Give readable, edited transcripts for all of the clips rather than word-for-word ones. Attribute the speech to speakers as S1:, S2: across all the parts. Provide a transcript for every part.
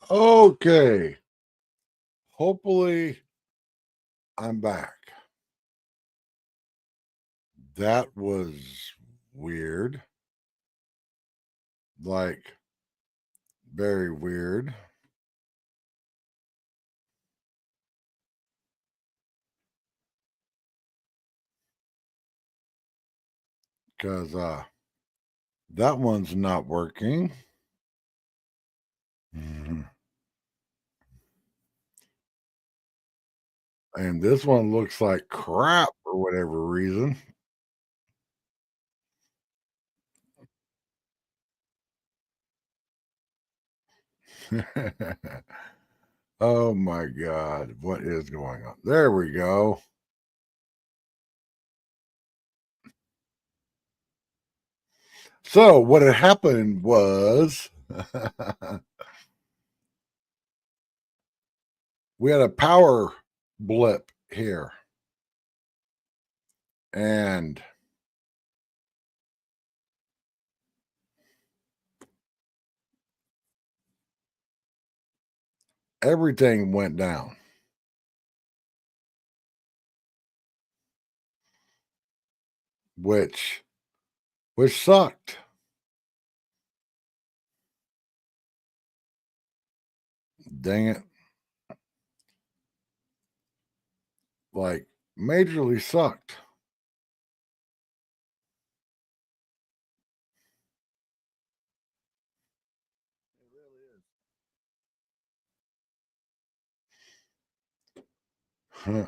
S1: Okay. Hopefully, I'm back. That was weird. Like, very weird. Because that one's not working. Mhm. And this one looks like crap for whatever reason. Oh my God. What is going on? There we go. So, what had happened was we had a power blip here. And everything went down, which sucked. Dang it. Like majorly sucked. Huh.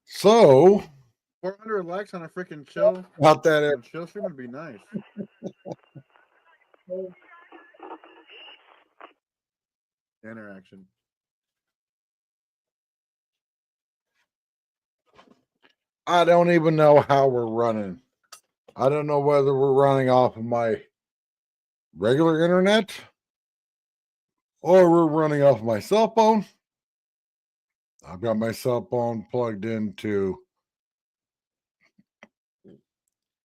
S1: So
S2: 400 likes on a freaking show.
S1: about that,
S2: On show stream would be nice. Interaction.
S1: I don't even know how we're running. I don't know whether we're running off of my regular internet or we're running off my cell phone. I've got my cell phone plugged into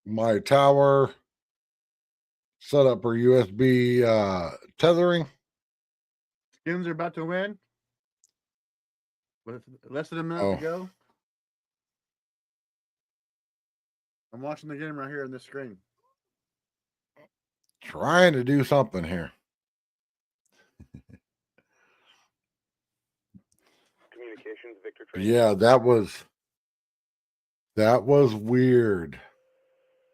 S1: my tower, set up for USB tethering.
S2: Skins are about to win. With less than a minute to go. I'm watching the game right here on this screen.
S1: Trying to do something here.
S3: Communications, Victor.
S1: Yeah, that was weird.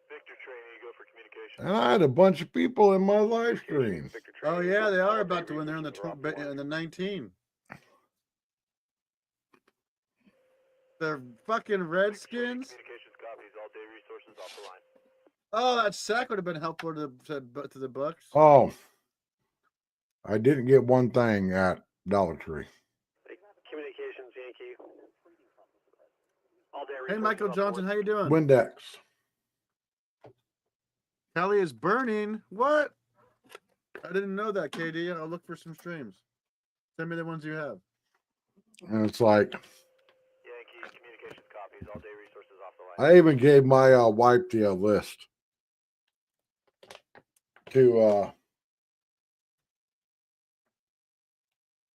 S3: Victor Training, go for communications.
S1: And I had a bunch of people in my live stream.
S2: Oh yeah, they are about to win. They're in the 19. The fucking Redskins.
S3: Communications copies. All day resources off the line.
S2: Oh, that sack would have been helpful to the Bucks.
S1: Oh, I didn't get one thing at Dollar Tree.
S3: Communications, Yankee. All day
S2: hey, Michael Johnson, how you doing?
S1: Windex.
S2: Kelly is burning. What? I didn't know that, KD. I'll look for some streams. Send me the ones you have.
S1: And it's like,
S3: Yankee communications copies. All day resources off the line.
S1: I even gave my wife the list to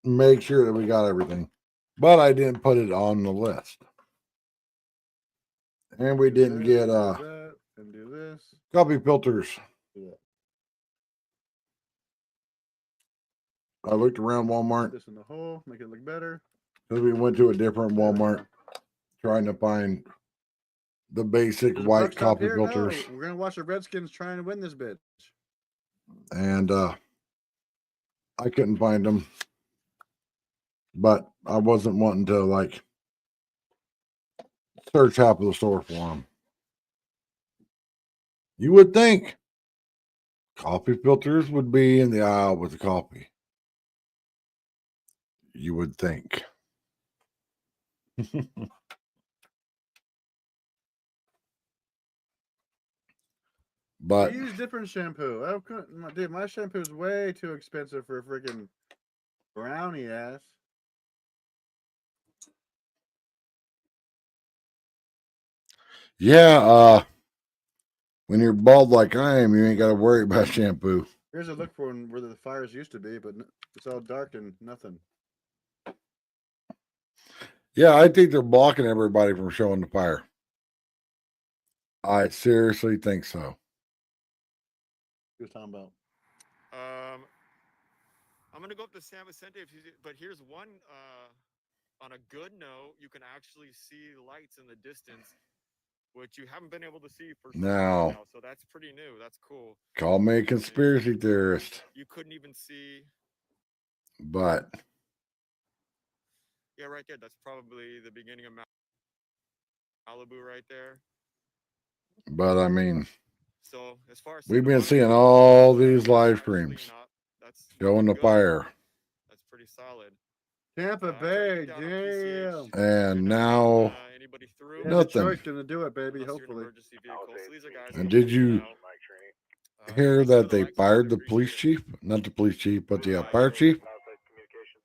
S1: make sure that we got everything, but I didn't put it on the list. And we didn't get
S2: that, and do this.
S1: copy filters.
S2: Yeah.
S1: I looked around Walmart.
S2: Put this in the hole, make it look better.
S1: Because we went to a different Walmart trying to find the basic white copy filters.
S2: No, we're gonna watch the Redskins trying to win this bitch.
S1: And I couldn't find them. But I wasn't wanting to like search half of the store for them. You would think coffee filters would be in the aisle with the coffee. You would think. But
S2: I use different shampoo. Dude, my shampoo is way too expensive for a freaking brownie ass.
S1: Yeah, When you're bald like I am, you ain't got to worry about shampoo.
S2: Here's a look for where the fires used to be, but it's all dark and nothing.
S1: Yeah, I think they're blocking everybody from showing the fire. I seriously think so.
S2: He was talking about.
S4: I'm gonna go up to San Vicente, but here's one. On a good note, you can actually see lights in the distance, which you haven't been able to see for some time now. So that's pretty new. That's cool.
S1: Call me a conspiracy theorist,
S4: You couldn't even see.
S1: but
S4: Yeah, right there. That's probably the beginning of Malibu right there.
S1: But I mean,
S4: So as far as
S1: we've
S4: Santa
S1: been
S4: Monica
S1: seeing
S4: goes,
S1: all these
S4: it's
S1: live
S4: actually
S1: streams
S4: that's
S1: showing the
S4: good.
S1: fire.
S4: That's pretty solid.
S2: Tampa
S4: I tried to
S2: Bay,
S4: get down on
S2: damn.
S4: PCH.
S1: And
S4: They're not
S1: now
S4: letting, anybody through.
S2: Yeah,
S1: nothing.
S2: Detroit's gonna do it, baby.
S4: Unless you're an
S2: Hopefully.
S4: emergency vehicle. So these are guys
S1: And
S4: that
S1: did
S4: are
S1: you
S4: getting out.
S1: hear
S4: Thanks for
S1: that
S4: the
S1: they
S4: likes, guys.
S1: fired
S4: I
S1: the
S4: appreciate
S1: police
S4: it.
S1: chief? Not the police chief, but the
S4: Yeah,
S1: fire
S4: so-
S1: chief?
S3: Communications.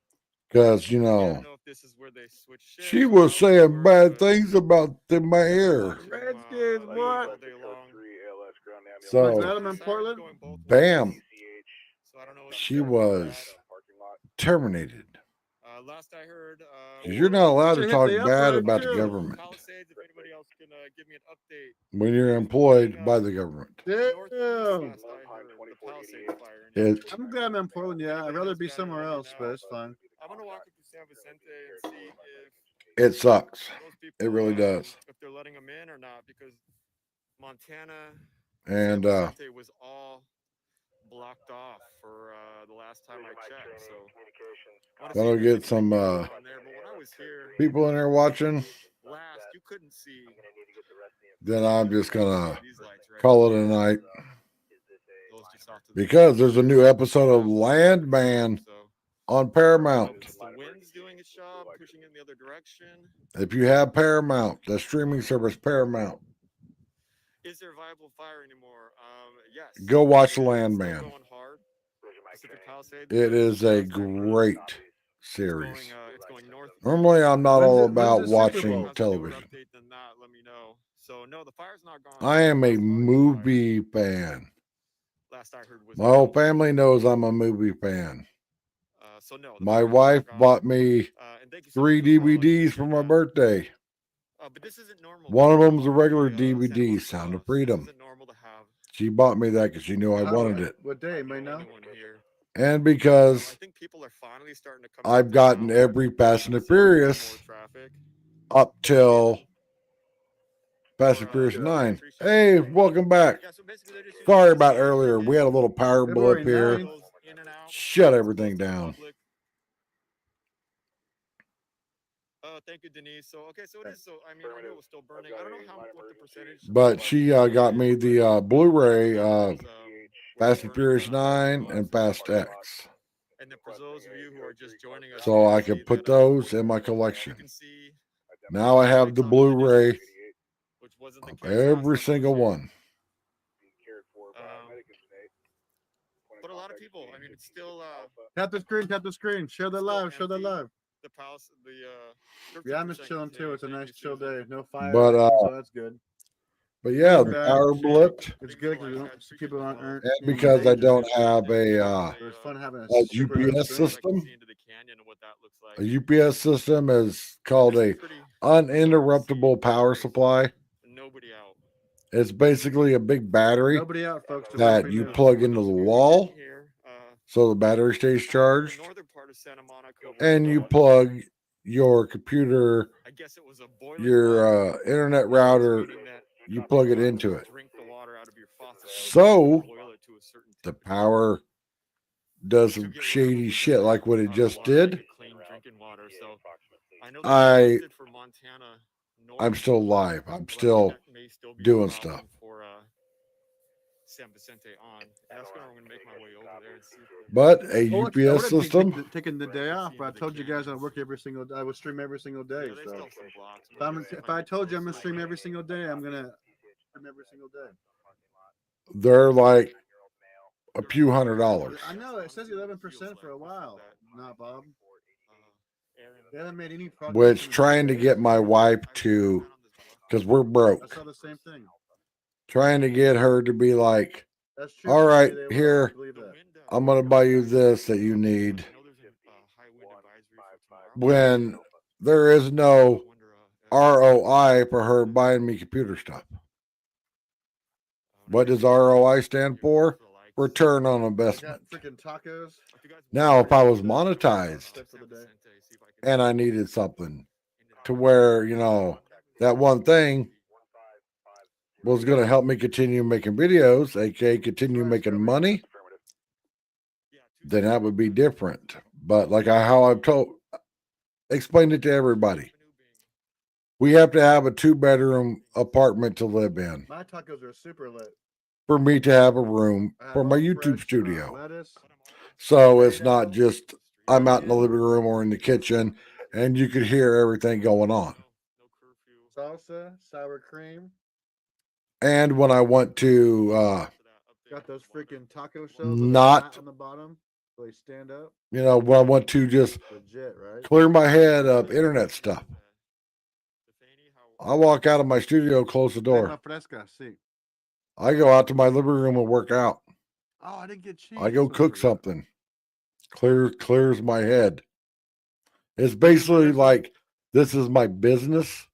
S1: Because, you
S4: Yeah, I
S1: know,
S4: don't know if this is where they switch shifts
S1: she
S4: or
S1: was
S4: how it
S1: saying
S4: works,
S1: bad
S4: but
S1: things about the
S4: I'm
S1: mayor.
S4: watching,
S2: Redskins,
S4: league
S2: what?
S4: all day long.
S1: So,
S2: Was that him in
S4: Sirens
S2: Portland?
S4: going both ways,
S1: bam,
S4: so I don't know what
S1: she
S4: to think about
S1: was
S4: that.
S1: terminated.
S4: Last I heard,
S1: 'Cause you're not allowed to
S2: Should hit
S1: talk
S2: the
S1: bad
S2: upright,
S1: about the
S2: too.
S1: government
S4: Palisades, if anybody else can give me an update.
S1: when you're
S4: It was
S1: employed
S4: burning,
S1: by the government.
S4: northeast,
S2: Damn.
S4: last I heard, the Palisades fire. in
S1: It,
S2: I'm glad I'm in Portland. Yeah, I'd
S4: Anybody
S2: rather
S4: knows
S2: be
S4: better,
S2: somewhere
S4: let me
S2: else, but
S4: know.
S2: it's fine.
S4: I'm gonna walk up to San Vicente and see if
S1: it sucks.
S4: those people,
S1: It really does.
S4: if they're letting them in or not, because Montana
S1: And
S4: San Vicente was all blocked off for the last time I checked. So I wanna see
S1: that'll
S4: if there's
S1: get some
S4: anything on there. But when I was here
S1: people in there watching,
S4: last, you couldn't see
S1: then I'm just gonna
S4: these lights, right?
S1: call it a night.
S4: Those just off to the
S1: Because there's a new episode of Landman
S4: So
S1: on Paramount.
S4: it's the wind's doing its job, pushing it in the other direction.
S1: If you have Paramount, the streaming service Paramount,
S4: Is there viable fire anymore? Yes.
S1: go watch
S4: It's still
S1: Landman.
S4: going hard. Pacific Palisades,
S1: It
S4: but
S1: is a
S4: last I heard,
S1: great
S4: it's
S1: series.
S4: it's going north.
S1: Normally, I'm not
S2: When's
S1: all
S2: it- when's
S1: about
S2: the Super
S1: watching
S2: Bowl?
S4: Has a newer
S1: television.
S4: update than that, let me know. So no, the fire's not gone.
S1: I am a
S4: It's volume
S1: movie fan.
S4: fire. Last I heard was
S1: My whole
S4: no.
S1: family knows I'm a movie fan.
S4: So no, the
S1: My
S4: fire's not
S1: wife
S4: gone.
S1: bought me
S4: And thank you so much
S1: 3
S4: for the follow. I
S1: DVDs for
S4: appreciate
S1: my
S4: that.
S1: birthday.
S4: But this isn't normal.
S1: One of
S4: to
S1: them's a
S4: have
S1: regular
S4: Santa Monica
S1: DVD, Sound of
S4: House.
S1: Freedom.
S4: This isn't normal to have
S1: She bought me that because she knew I wanted it.
S2: What day? May know.
S4: anyone here.
S1: And
S4: I
S1: because
S4: think people are finally starting to come.
S1: I've
S4: into
S1: gotten
S4: town.
S1: every Fast and the
S4: So there's
S1: Furious
S4: more traffic.
S1: up till Fast and Furious
S4: Yeah.
S1: 9. Hey, welcome back.
S4: Yeah, so basically they're just
S1: Sorry
S4: using
S1: about
S4: this
S1: earlier. We had a little power
S2: February
S1: blip here.
S2: 9th.
S4: goes in and out.
S1: Shut
S4: It's
S1: everything
S4: closed to the
S1: down.
S4: public. Oh, thank you, Denise. So okay, so it is. So I mean, I know it was still burning. I don't know what the percentage.
S1: But she got me the Blu-ray of
S4: was,
S1: Fast and
S4: burning
S1: Furious
S4: or not.
S1: 9 and Fast X.
S4: And then for those of you who are just joining us,
S1: So
S4: you
S1: I
S4: can see
S1: could put
S4: that,
S1: those in my
S4: you
S1: collection.
S4: can see
S1: Now I have the Blu-ray
S4: which wasn't the
S1: of
S4: case last
S1: every
S4: time I was
S1: single
S4: here.
S1: one.
S4: But a lot of people, I mean, it's still
S2: Tap the screen. Tap the screen. Show the
S4: Still
S2: live. Show the
S4: empty.
S2: live.
S4: the palace, the
S2: Yeah, I'm just
S4: 13%
S2: chilling too. It's a
S4: contained.
S2: nice
S4: Thank you,
S2: chill
S4: Susan.
S2: day. No fire.
S1: But,
S2: so that's good.
S1: But yeah, the
S2: Feedback.
S1: power blipped.
S2: It's good because people aren't.
S1: And because I don't have a
S2: It was fun having a
S1: UPS
S2: super
S1: system.
S4: See into the canyon and what that looks like.
S1: A UPS system is called
S4: This
S1: a
S4: is pretty
S1: uninterruptible power supply.
S4: nobody out.
S1: It's basically a big battery
S2: Nobody out, folks. to
S1: that
S2: what we
S1: you
S2: do.
S1: plug into the wall
S4: Here,
S1: so the battery stays
S4: the
S1: charged,
S4: northern part of Santa Monica was,
S1: and you plug your computer,
S4: I guess it was a boiling
S1: your
S4: water,
S1: internet router,
S4: meaning that
S1: you plug it
S4: you
S1: into it.
S4: drink the water out of your faucet.
S1: So
S4: Boil it to a certain
S1: the
S4: temperature
S1: power does
S4: to
S1: some
S4: get rid of
S1: shady
S4: the
S1: shit like what it
S4: water,
S1: just
S4: like
S1: did.
S4: a clean drinking water. So I know
S1: I-
S4: they tested for Montana North,
S1: I'm still live. I'm
S4: but I think
S1: still
S4: that may still be a
S1: doing
S4: problem
S1: stuff.
S4: for San Vicente on. And that's where I'm gonna make my way over there and see.
S1: But a
S2: I
S1: UPS
S2: would've
S1: system,
S2: taken the day off, but I told you guys I work every single. I would stream every single day.
S4: Yeah, they
S2: So
S4: still have some blocks.
S2: if I told you I'm gonna stream every single day, I'm gonna stream every single day.
S1: they're like a few $100s.
S2: I know it says 11% for a while. Not Bob. They haven't made any progress.
S1: Which
S2: in
S1: trying to get my wife to, because we're
S2: I
S1: broke.
S2: saw the same thing.
S1: trying to get her to be like,
S2: That's true.
S1: all
S2: Katie,
S1: right,
S2: they will. I
S1: here,
S2: believe
S4: The
S2: that.
S4: wind,
S1: I'm going to buy you this that you
S4: I
S1: need,
S4: know there's a high wind advisory for tomorrow.
S1: when there is
S4: I
S1: no
S4: wonder,
S1: ROI for her buying me computer stuff. What does ROI stand for? Return on
S2: I got
S1: investment.
S2: freaking tacos.
S1: Now, if I was monetized
S2: Tips of the day.
S1: and I needed something to where, you know, that one thing was going to help me continue making videos, aka continue making money, then that would be different. But like how I've explained it to everybody, we have to have a 2-bedroom apartment to live in
S2: My tacos are super lit.
S1: for me to have a room
S2: I have
S1: for my
S2: all
S1: YouTube
S2: fresh,
S1: studio.
S2: lettuce.
S1: So it's not just I'm out in the living room or in the kitchen and you could hear everything going on.
S2: Salsa, sour cream.
S1: And when I went to
S2: Got those freaking taco shells with a
S1: not,
S2: mat on the bottom. So they stand up.
S1: you know, when I went to just
S2: Legit, right?
S1: clear my head of internet stuff, I walk out of my studio, close the door.
S2: Crema fresca, sí.
S1: I go out to my living room and work out.
S2: Oh, I didn't get cheese.
S1: I go
S2: Let's
S1: cook
S2: do that.
S1: something. Clears my head. It's basically like this is my business,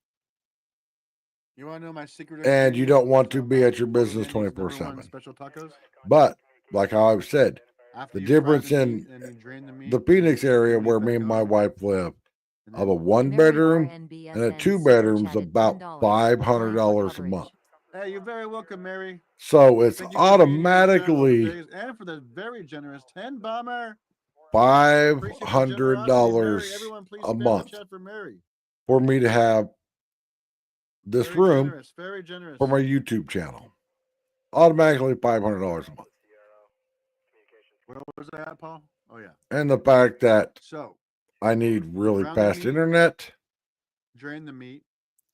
S2: You want to know my secret?
S1: and you
S2: ingredient?
S1: don't want to
S2: So
S1: be
S2: I
S1: at your
S2: make
S1: business
S2: Andy's number
S1: 24/7.
S2: one Special tacos.
S1: But like how I've said,
S2: After
S1: the
S2: you fry
S1: difference
S2: the
S1: in
S2: meat and you drain the meat,
S1: the
S2: and you
S1: Phoenix
S2: put the
S1: area
S2: meat
S1: where
S2: back
S1: me and my
S2: on,
S1: wife live,
S2: and
S1: of
S2: then-
S1: a 1-bedroom and a 2-bedroom's about $500 a month.
S2: Hey, you're very welcome, Mary.
S1: So it's
S2: Thank you for being here on the channel
S1: automatically
S2: today, and for the very generous 10 bomber. Appreciate the generosity,
S1: $500
S2: Mary. Everyone, please
S1: a
S2: spam the
S1: month
S2: chat for Mary.
S1: for me to have this
S2: Very
S1: room
S2: generous, very generous.
S1: for my YouTube channel. Automatically $500 a month.
S2: Where was I at, Paul? Oh yeah.
S1: And the fact that
S2: So
S1: I need really
S2: Brown the
S1: fast
S2: meat.
S1: internet,
S2: drain the meat.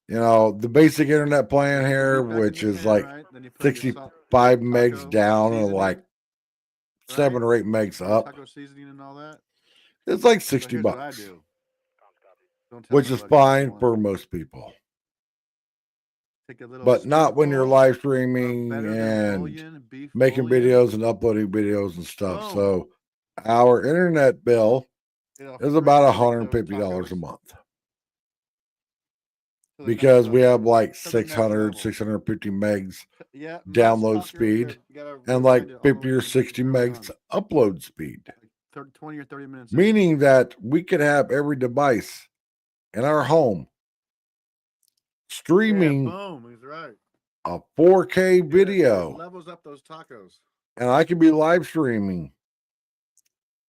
S1: you know, the basic internet plan
S2: Put the
S1: here,
S2: meat back in
S1: which
S2: the
S1: is
S2: pan,
S1: like
S2: right? Then you put your
S1: 65 megs
S2: taco
S1: down and
S2: seasoning,
S1: like 7 or 8 megs
S2: your
S1: up.
S2: taco seasoning and all that.
S1: It's like
S2: So
S1: 60
S2: here's what I
S1: bucks,
S2: do. Don't tell
S1: which is
S2: nobody,
S1: fine
S2: everyone.
S1: for most people.
S2: Take a little
S1: But not when you're
S2: spoonful
S1: live
S2: of
S1: streaming
S2: better than
S1: and
S2: bouillon, beef
S1: making
S2: bouillon.
S1: videos and uploading videos and stuff.
S2: Boom.
S1: So our internet bill
S2: It'll
S1: is about
S2: freaking make those
S1: $150 a
S2: tacos
S1: month
S2: to the
S1: because
S2: next
S1: we
S2: level.
S1: have like
S2: To the next
S1: 600,
S2: level.
S1: 650 megs
S2: Yeah, much
S1: download
S2: talk earlier,
S1: speed
S2: you gotta
S1: and like
S2: rewind it all the
S1: 50
S2: way
S1: or
S2: from
S1: 60
S2: early
S1: megs
S2: on,
S1: upload speed,
S2: like 20 or 30 minutes in.
S1: meaning that we could have every device in our home
S2: Yeah,
S1: streaming
S2: boom, he's right.
S1: a 4K
S2: Yes, it
S1: video,
S2: levels up those tacos.
S1: and I could be live streaming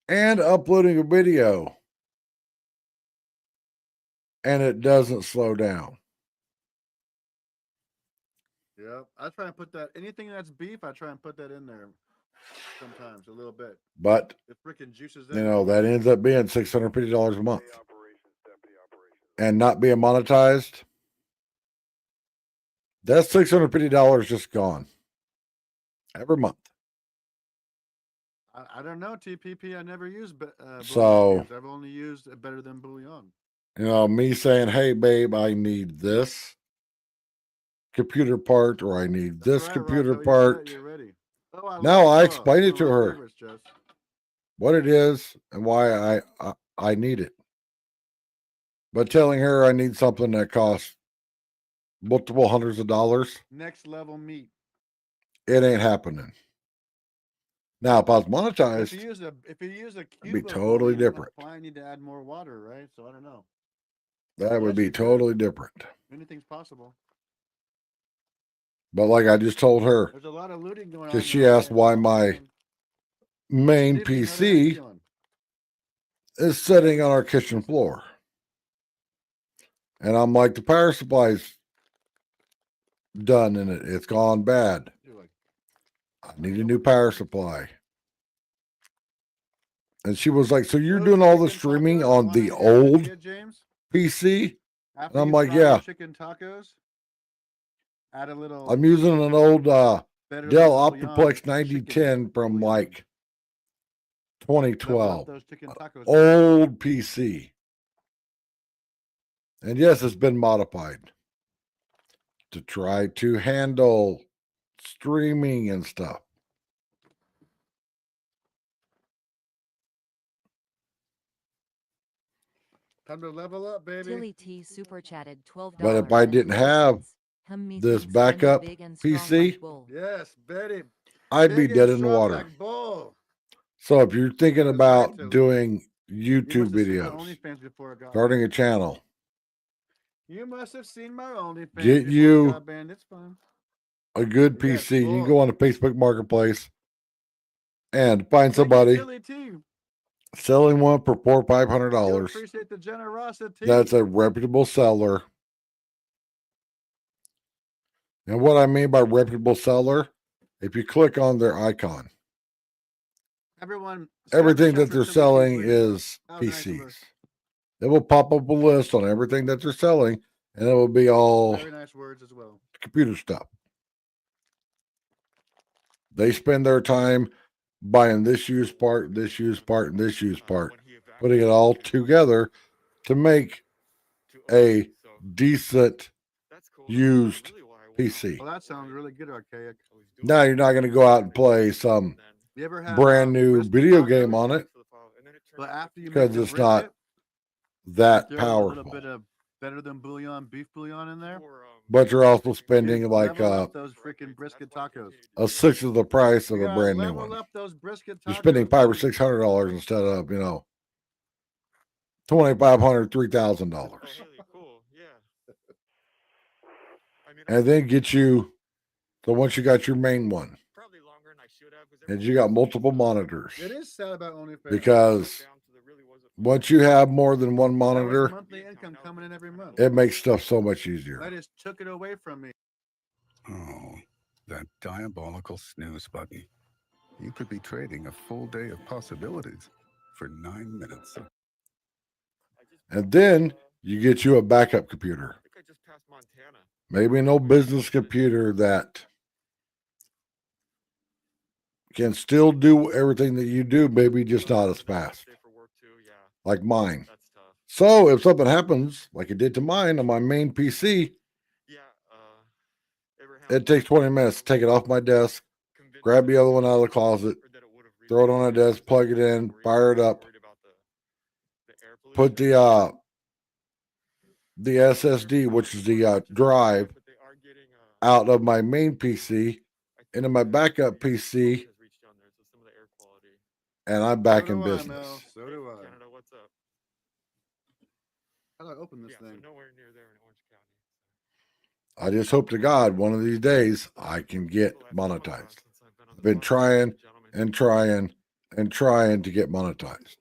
S1: and uploading a video, and it doesn't slow down.
S2: Yep. I try and put that anything that's beef, I try and put that in there sometimes a little bit.
S1: But
S2: It freaking juices
S1: you
S2: in.
S1: know that ends up being $650 a month, and not being monetized. That's $650 just gone every month.
S2: I don't know, TPP. I never used
S1: So-
S2: bouillon. I've only used better than bouillon.
S1: You know, me saying, "Hey, babe, I need this computer part, or I need this
S2: That's right,
S1: computer
S2: Rocco,
S1: part."
S2: You're ready. Oh,
S1: Now I
S2: oh,
S1: explain it
S2: one
S1: to
S2: of my
S1: her.
S2: favorites, Jess.
S1: What it is and why I need it. But telling her I need something that costs multiple hundreds of dollars,
S2: Next level meat.
S1: it ain't happening. Now, if I was
S2: If
S1: monetized,
S2: you use a cube
S1: be
S2: of
S1: totally
S2: bouillon,
S1: different.
S2: I probably need to add more water, right? So I don't know.
S1: that would
S2: Unless
S1: be
S2: you could.
S1: totally different.
S2: Anything's possible.
S1: But like I just told her,
S2: There's a lot of looting going on.
S1: because she
S2: around
S1: asked
S2: here.
S1: why my main
S2: Good evening, how's
S1: PC
S2: everything going?
S1: is sitting on our kitchen floor. And I'm like, the power supply's done in it. It's gone bad.
S2: You're like,
S1: I need a new power supply. And she was like, so you're
S2: those
S1: doing all the
S2: chicken
S1: streaming
S2: tacos,
S1: on
S2: wanna
S1: the
S2: get an
S1: old
S2: idea, James?
S1: PC?
S2: After
S1: I'm
S2: you
S1: like,
S2: fry your
S1: yeah.
S2: chicken tacos, add a little
S1: I'm using an old
S2: better
S1: Dell
S2: than bouillon
S1: Optiplex
S2: chicken
S1: 9010 from
S2: bouillon.
S1: like
S2: Level up
S1: 2012.
S2: those chicken tacos.
S1: Old PC. And yes, it's been modified to try to handle streaming and stuff.
S2: Time to level up, baby.
S5: Tilly T super chatted $12.
S1: But if I
S5: and
S1: didn't
S5: 4
S1: have
S5: cents. Me
S1: this
S5: thinks I'm a
S1: backup
S5: big and strong
S1: PC,
S5: like bull.
S2: Yes, Betty.
S1: I'd be
S2: Big
S1: dead
S2: and
S1: in the
S2: strong
S1: water.
S2: like bull.
S1: So if you're thinking
S2: That's
S1: about
S2: right, Tilly.
S1: doing
S2: You
S1: YouTube
S2: must have seen my
S1: videos,
S2: OnlyFans before it got
S1: starting a
S2: banned.
S1: channel,
S2: You must have seen my OnlyFans
S1: Get
S2: before
S1: you
S2: it got banned. It's fine.
S1: a good
S2: Yes,
S1: PC, you can
S2: bull.
S1: go on the Facebook Marketplace and find
S2: Thank you,
S1: somebody
S2: Tilly T.
S1: selling one for $400 or
S2: You
S1: $500.
S2: appreciate the generosity.
S1: That's a reputable seller. And what I mean by reputable seller, if you click on their icon,
S2: Everyone.
S1: everything
S2: Snapchat
S1: that
S2: for
S1: they're
S2: Tilly T's
S1: selling
S2: video.
S1: is
S2: That was a nice
S1: PCs.
S2: list.
S1: It will pop up a list on everything that they're selling, and it will be all
S2: Very nice words as well.
S1: computer stuff. They spend their time buying this used part, this used part, and this used part,
S4: when he
S1: putting it
S4: evacuated
S1: all
S4: the
S1: together to make
S4: to
S1: a
S4: OC, so
S1: decent
S4: that's cool.
S1: used
S4: Really why I went
S1: PC.
S4: out
S2: Well, that sounds
S4: right?
S2: really good, Archaic.
S4: I was doing
S1: Now you're not going to go out and play
S4: everything,
S1: some
S4: and then
S2: You ever had
S1: brand new
S2: brisket
S1: video
S2: tacos?
S1: game on it
S4: for the file, and then it turned
S2: But
S4: out
S2: after you make
S1: because
S2: the
S1: it's not
S2: brisket,
S1: that
S2: throw a little
S1: powerful.
S2: bit of better than bouillon, beef bouillon in there.
S4: for,
S1: But you're also
S2: You
S1: spending
S2: can
S1: like
S2: level up those freaking brisket tacos.
S1: a sixth of the price of
S2: You
S1: a
S2: gotta
S1: brand new
S2: level
S1: one.
S2: up those brisket
S1: You're
S2: tacos.
S1: spending $500 or
S2: baby.
S1: $600 instead of $2,500, $3,000,
S4: Oh, Haley, cool. Yeah. I mean,
S1: and then get you. So once you got your main one,
S4: probably longer than I should have, 'cause
S1: and you got
S4: everyone
S1: multiple
S4: else-
S1: monitors,
S2: It is sad about OnlyFans.
S1: because
S4: down to the really wasn't
S1: once you have more than one
S2: That was
S1: monitor,
S2: monthly income coming in every month.
S1: it makes stuff so much easier.
S2: They just took it away from me.
S6: Oh, that diabolical snooze button. You could be trading a full day of possibilities for 9 minutes.
S4: I just
S1: And
S4: passed,
S1: then you get you a backup computer,
S4: I think I just passed Montana.
S1: maybe an old business computer that can still do everything that you do, maybe just not as fast,
S4: Stay for work too. Yeah,
S1: like mine.
S4: that's tough.
S1: So if something happens, like it did to mine on my main PC,
S4: Yeah. Abraham,
S1: it takes 20 minutes to take it off my desk,
S4: convinced
S1: grab
S4: me
S1: the other one out of the closet,
S4: that it would have
S1: throw it on a desk, plug it in, fire it up, put the SSD, which is the drive, out of my main PC into my backup PC, and I'm back
S2: So
S1: in
S2: do I,
S1: business.
S2: Mel. So do I.
S4: Canada, what's up?
S2: How do I open this
S4: Yeah, so
S2: thing?
S4: nowhere near there in Orange County.
S1: I just hope to God one of these days I can get monetized. I've been trying and trying and trying to get monetized.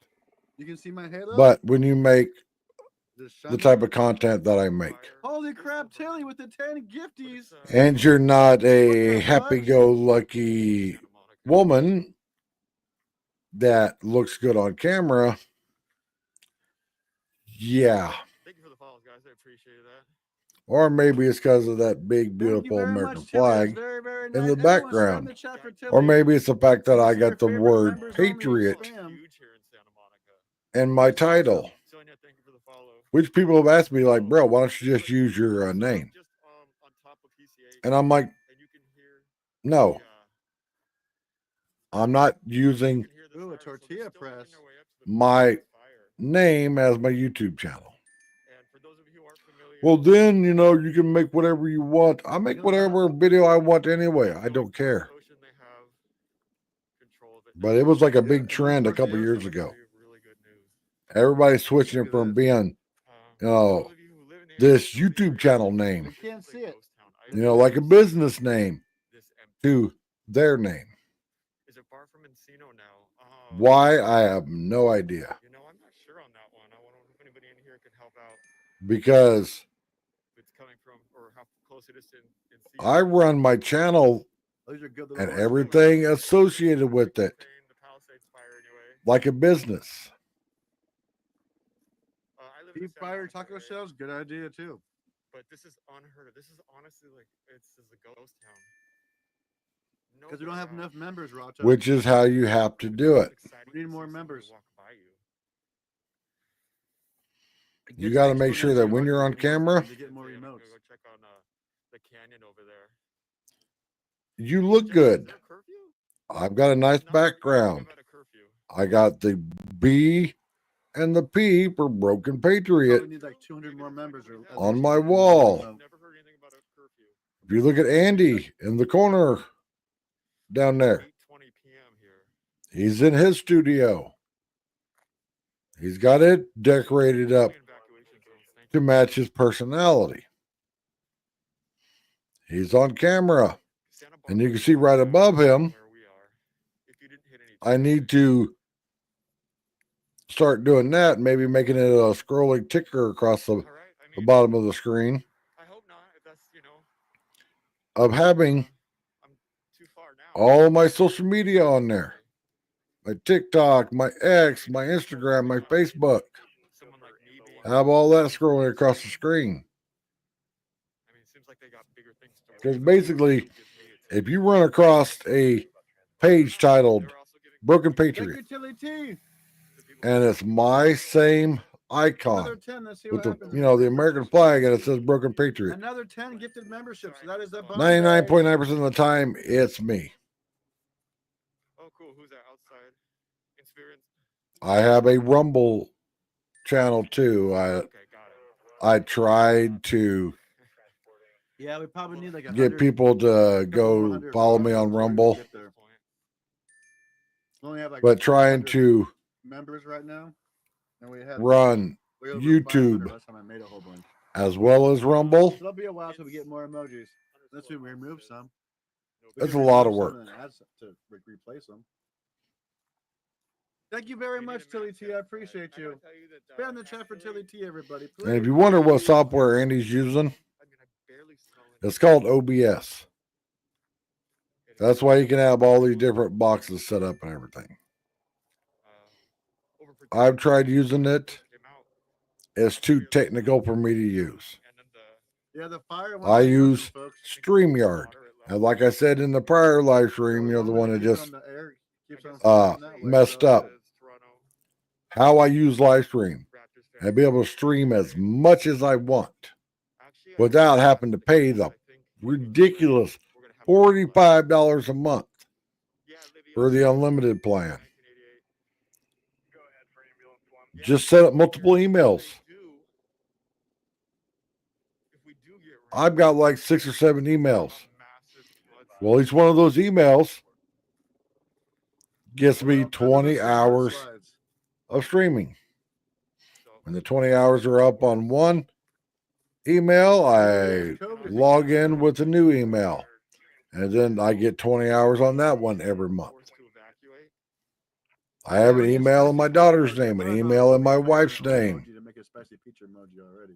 S2: You can see my halo.
S1: But when you make
S2: This
S1: the
S2: shiny-
S1: type of content that I make,
S2: Holy crap, Tilly with the 10 gifties.
S1: and you're not a
S2: What the
S1: happy-go-lucky woman that looks good on camera, yeah.
S4: Thank you for the follows, guys. I appreciate that.
S1: Or maybe it's because of that big,
S2: Thank you
S1: beautiful
S2: very
S1: American
S2: much, Tilly. That's
S1: flag.
S2: very, very
S1: in
S2: nice.
S1: the
S2: Everyone share in
S1: background.
S2: the chat for Tilly.
S1: Or maybe it's the fact that I
S2: See your
S1: got the
S2: favorite
S1: word
S2: members only
S1: patriot
S2: spam.
S4: Huge here in Santa Monica.
S1: in my
S2: That's awesome.
S1: title,
S4: Sonia, thank you for the follow.
S1: which people have asked me, like, bro, why don't you just use your name?
S4: Just on top of PCA,
S1: And I'm like,
S4: and you can hear
S1: no,
S4: the,
S1: I'm not
S4: you
S1: using
S4: can hear the
S2: Ooh, a
S4: fire, so they're
S2: tortilla
S4: still
S2: press.
S4: making their way up to the
S1: my
S4: fire.
S1: name as my YouTube channel.
S4: And for those of you who aren't familiar,
S1: Well, then, you can make whatever you want. I make whatever video I want anyway. I don't care.
S4: Ocean, they have control of it.
S1: But it was like a
S2: Yeah,
S1: big
S2: and
S1: trend a
S2: those
S1: couple
S2: tortillas
S1: years
S2: are
S1: ago.
S4: Really good news.
S1: Everybody's switching
S2: Look
S1: it
S2: at
S1: from
S2: this.
S1: being,
S4: For
S1: Oh,
S4: those of you who live in
S1: this
S4: areas where
S1: YouTube channel name,
S2: You can't see it.
S4: ghost town, I
S1: like a
S4: really
S1: business
S4: see
S1: name
S4: this empty.
S1: to their name.
S4: Is it far from Encino now?
S1: Why? I have no idea.
S4: You know, I'm not sure on that one. I wonder if anybody in here can help out.
S1: Because
S4: If it's coming from or how close it is to Encino.
S1: I run my channel
S2: Those are good.
S1: and
S2: little
S1: everything associated with it
S4: The Palisades fire anyway.
S1: like a business.
S4: I live in the
S2: Deep
S4: Santa
S2: fryer
S4: Monica
S2: taco
S4: area,
S2: shells, good idea too.
S4: but this is unheard of. This is honestly like this is a ghost town.
S2: Because we don't have enough members, Racha.
S1: Which is how you have to do it.
S2: We need more members.
S4: Walk by you.
S2: It
S1: You
S2: gets
S1: got to make sure that
S2: exponentially
S1: when you're
S2: harder
S1: on
S2: to get more
S1: camera,
S2: subs, to get more
S4: I'm gonna
S2: emotes.
S4: go check on the canyon over there.
S1: You look
S4: Is
S1: good.
S4: there a curfew?
S1: I've got a nice
S4: Not like
S1: background.
S4: about a curfew.
S1: I got the B and the P for Broken Patriot.
S2: We need like 200 more members or at
S1: On
S2: least
S1: my
S2: 200 more,
S1: wall.
S2: so-
S4: Never heard anything about a curfew.
S1: If you look at Andy in the corner down there,
S4: 8:20 p.m. here.
S1: he's in his studio. He's got it decorated up
S4: Evacuation zones, thank
S1: to
S4: you.
S1: match his personality. He's on camera.
S4: Santa
S1: And you
S4: Barbara
S1: can see right
S4: is
S1: above him,
S4: where we are. If you didn't hit any
S1: I need to start doing that, maybe making it a scrolling ticker across
S4: All right.
S1: the bottom of the screen
S4: I hope not. If that's
S1: of having
S4: I'm too far now.
S1: all my social media on there. My TikTok, my X, my Instagram, my Facebook.
S4: Someone like me being,
S1: Have all that scrolling across the screen.
S4: I mean, it seems like they got bigger things to worry
S1: Because
S4: about.
S1: basically, if you run across a page titled
S4: They're also giving
S1: Broken
S2: Thank you,
S1: Patriot,
S2: Tilly T.
S1: and it's my same
S2: Another
S1: icon
S2: 10. Let's see
S1: with
S2: what
S1: the
S2: happens.
S1: the American flag, and it says Broken Patriot.
S2: Another 10 gifted memberships. That is a bonus.
S1: 99.9% of the time, it's me.
S4: Oh, cool. Who's that outside? Experience.
S1: I have a Rumble channel too.
S4: Okay, got it.
S1: I tried to
S2: Yeah, we probably need like
S1: get
S2: 100,
S1: people to
S2: couple more
S1: go
S2: hundred
S1: follow me on
S2: followers before we
S1: Rumble,
S2: get there. We only have like
S1: but trying
S2: 100
S1: to
S2: members right now, and we have
S1: run
S2: way over
S1: YouTube
S2: 500 last time I made a whole bunch.
S1: as well as Rumble.
S2: So it'll be a while till we get more emojis. Unless we remove some. We
S1: That's
S2: can
S1: a lot of
S2: remove some
S1: work.
S2: and then add some to replace them. Thank you very much, Tilly T. I appreciate you. Spam the chat for Tilly T, everybody. Please.
S1: And if you wonder what software Andy's using, it's called OBS. That's why you can have all these different boxes set up and everything. I've tried using it. It's too technical for me to use.
S2: Yeah, the fire.
S1: I use StreamYard. And like I said in the prior live stream, the one that just messed up. How I use live stream and be able to stream as much as I want without having to pay the ridiculous $45 a month for the unlimited plan. Just set up multiple emails. I've got like 6 or 7 emails. Well, each one of those emails gets me 20 hours of streaming. When the 20 hours are up on one email, I log in with a new email. And then I get 20 hours on that one every month. I have an email in my daughter's name, an email in my wife's name.
S2: To make a spicy peach emoji already.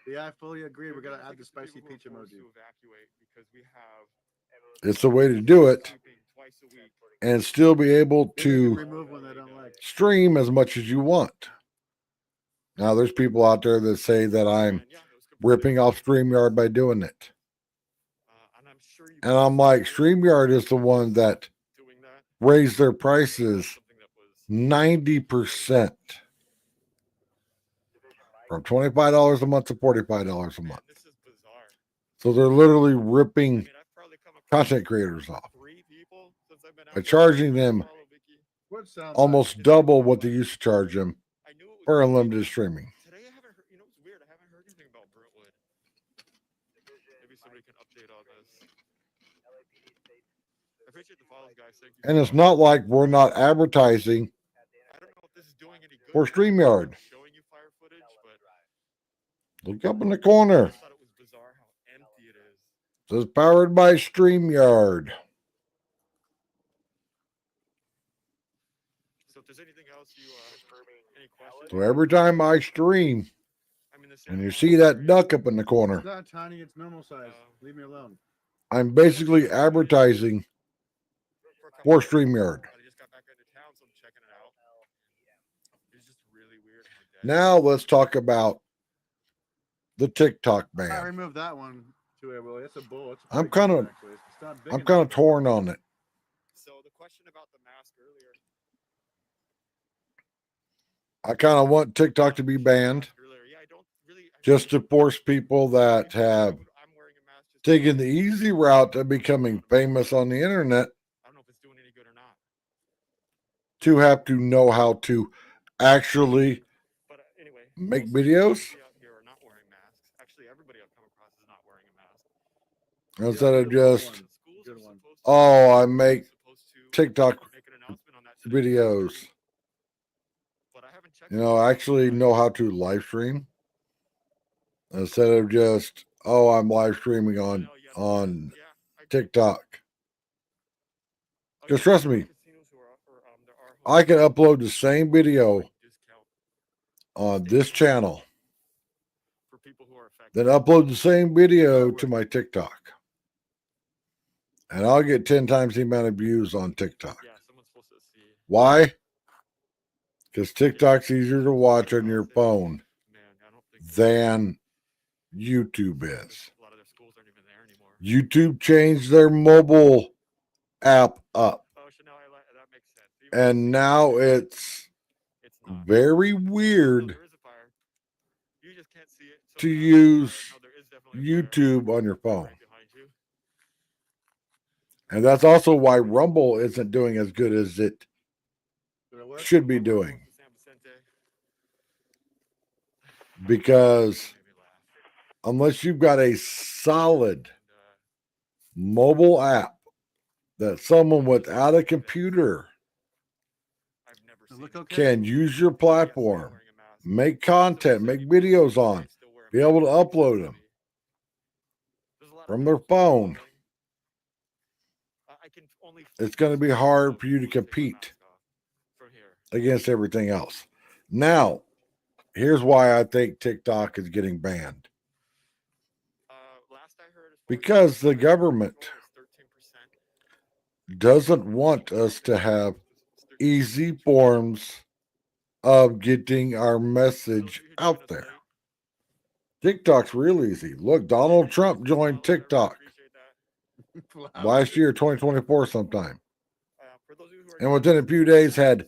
S2: Yeah, I fully agree. We're gonna add the spicy peach emoji.
S1: It's a way to do it and still be able to
S2: Remove one they don't like.
S1: stream as much as you want. Now, there's people out there that say that I'm ripping off StreamYard by doing it. And I'm like, StreamYard is the one that raised their prices 90%. From $25 a month to $45 a month. So they're literally ripping content creators off by charging them almost double what they used to charge them for unlimited streaming.
S4: Today I haven't heard, it's weird. I haven't heard anything about Brentwood. Maybe somebody can update on this. I appreciate the follows, guys. Thank you.
S1: And it's not like we're not advertising
S4: I don't know if this is doing any good.
S1: for StreamYard.
S4: Showing you fire footage, but
S1: Look up in the corner.
S4: I thought it was bizarre how empty it is.
S1: It says powered by StreamYard.
S4: So if there's anything else you any questions?
S1: So every time I stream
S4: I mean,
S1: and you see that duck up in the corner,
S2: It's not tiny, it's normal size. Leave me alone.
S1: I'm basically advertising for StreamYard.
S4: I just got back into town, so I'm checking it out. It's just really weird.
S1: Now let's talk about the TikTok
S2: I
S1: ban.
S2: removed that one too. Well, it's a bull. It's
S1: I'm
S2: pretty good,
S1: kinda-
S2: actually. It's not big
S1: I'm
S2: enough.
S1: kind of torn on it.
S4: So the question about the mask earlier.
S1: I kind of want TikTok to be banned
S4: Yeah, I don't really.
S1: just to force people that have
S4: I'm wearing a mask just
S1: taking the easy route to becoming famous on the internet
S4: I don't know if it's doing any good or not.
S1: to have to know how to actually
S4: But anyway,
S1: make
S4: most
S1: videos
S4: people out here are not wearing masks. Actually, everybody I've come across is not wearing a mask.
S1: instead of
S2: good one.
S1: just,
S4: Schools
S2: Good
S4: are
S2: one.
S4: supposed to,
S1: oh, I make
S4: supposed to
S1: TikTok
S4: make an announcement on that today.
S1: videos.
S4: But I haven't checked
S1: You
S4: it
S1: know,
S4: yet.
S1: actually know how to live stream instead of just, oh, I'm live streaming on
S4: No, yeah, yeah, I do.
S1: TikTok.
S4: Oh,
S1: Just
S4: yeah,
S1: trust
S4: there are
S1: me,
S4: casinos who are there are
S1: I can
S4: hotels
S1: upload the same video
S4: like discount
S1: on
S4: stays
S1: this channel,
S4: for people who are affected.
S1: then upload the same video to my TikTok. And I'll get 10 times the amount of views on TikTok.
S4: Yeah, someone's supposed to see.
S1: Why? Because TikTok's easier to watch on your phone
S4: Man, I don't think
S1: than YouTube is.
S4: a lot of their schools aren't even there anymore.
S1: YouTube changed their mobile app up,
S4: Oh, so now that makes sense. Even though
S1: and now it's
S4: not.
S1: very
S4: So
S1: weird
S4: there is a fire. You just can't see it.
S1: to
S4: sometimes.
S1: use
S4: No, there is definitely a fire
S1: YouTube on your phone.
S4: right behind you.
S1: And that's also why Rumble isn't doing as good as it
S2: Did it work?
S1: should be
S4: Rumble
S1: doing.
S4: to San Vicente.
S1: Because
S4: Made me laugh.
S1: unless you've got a solid
S4: And,
S1: mobile app that someone without a computer
S4: I've never
S2: Does it
S4: seen
S2: look
S4: it.
S2: okay?
S1: can use your
S4: Yes, they're
S1: platform,
S4: wearing a mask.
S1: make
S4: Most of them
S1: content,
S4: said
S1: make
S4: even though
S1: videos
S4: they
S1: on,
S4: still wear a
S1: be able to
S4: mask.
S1: upload them
S4: There's a lot of
S1: from their
S4: rules they're
S1: phone,
S4: following. I can only
S1: it's going to be
S4: focus
S1: hard
S4: on
S1: for you to
S4: who would take a
S1: compete
S4: mask off from here.
S1: against everything else. Now, here's why I think TikTok is getting banned.
S4: Last I heard, as far as
S1: Because the
S4: control
S1: government
S4: is 13%.
S1: doesn't want us to have easy forms of getting our message out there. TikTok's real easy. Look, Donald Trump joined TikTok last year, 2024 sometime. And within a few days had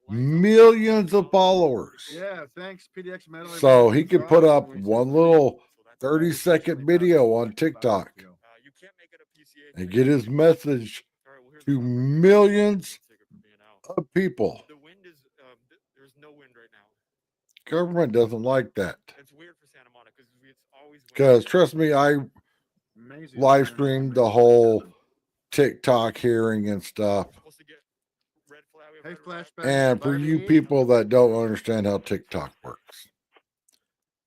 S1: millions of followers.
S2: Yeah, thanks, PDX Metal.
S1: So he could put up one little 30-second video on TikTok
S4: You can't make it a PCA
S1: and
S4: thing.
S1: get his message
S4: All right, well, here's the
S1: to
S4: problem.
S1: millions
S4: Take it from being out.
S1: of people.
S4: The wind is there's no wind right now.
S1: Government doesn't like that.
S4: It's weird for Santa Monica because it's always windy.
S1: Because trust me, I
S2: Amazing.
S1: live streamed the whole TikTok hearing and stuff.
S4: We're supposed to get red flag. we have
S2: Hey,
S4: red
S2: flashback.
S4: flag.
S1: And for you people that don't understand how TikTok works,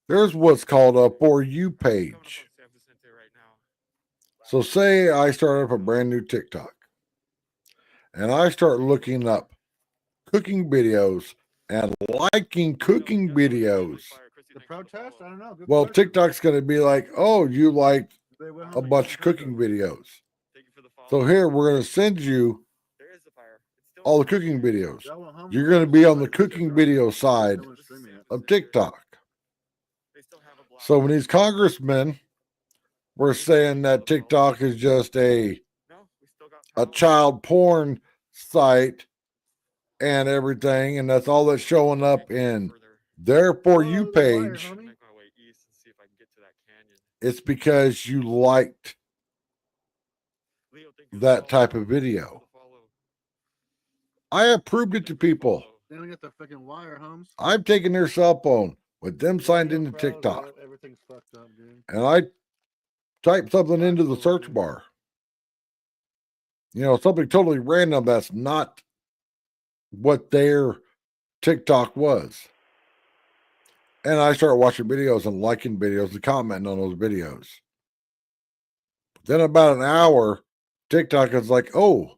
S1: there's what's called a For You
S4: Coming up on
S1: page.
S4: San Vicente right now.
S1: So say I start up a brand new TikTok and I start looking up cooking videos and liking cooking videos.
S2: The protest? I don't know. Good
S1: Well,
S2: question.
S1: TikTok's going to be like, oh, you like
S2: They went
S1: a
S2: home and
S1: bunch of
S2: got
S1: cooking
S2: those.
S1: videos.
S4: Thank you for the follow.
S1: So here we're going to send you
S4: There is a fire. It's still
S1: all the cooking videos.
S2: Y'all went home
S1: You're
S2: and
S1: going to
S2: got
S1: be
S2: those.
S1: on the cooking video side
S2: No one's streaming it.
S1: of TikTok.
S4: They still have a block.
S1: So when these congressmen were saying that TikTok is just a
S4: No, we still got power.
S1: child porn site and everything, and that's all that's showing up in
S4: Further.
S1: their For You
S2: Oh, the wire,
S1: page,
S2: homie.
S4: Make my way east and see if I can get to that canyon.
S1: it's because you liked
S4: Leo, thank you for the
S1: that
S4: follow.
S1: type of video.
S4: For the follow.
S1: I have proved it to people.
S2: They don't get the fucking wire, Holmes.
S1: I've taken their cell phone with them signed
S2: Real
S1: into
S2: pros,
S1: TikTok,
S2: Everything's fucked up, dude.
S1: and I type something into the search bar. You know, something totally random that's not what their TikTok was. And I start watching videos and liking videos and commenting on those videos. Then about an hour, TikTok is like, oh,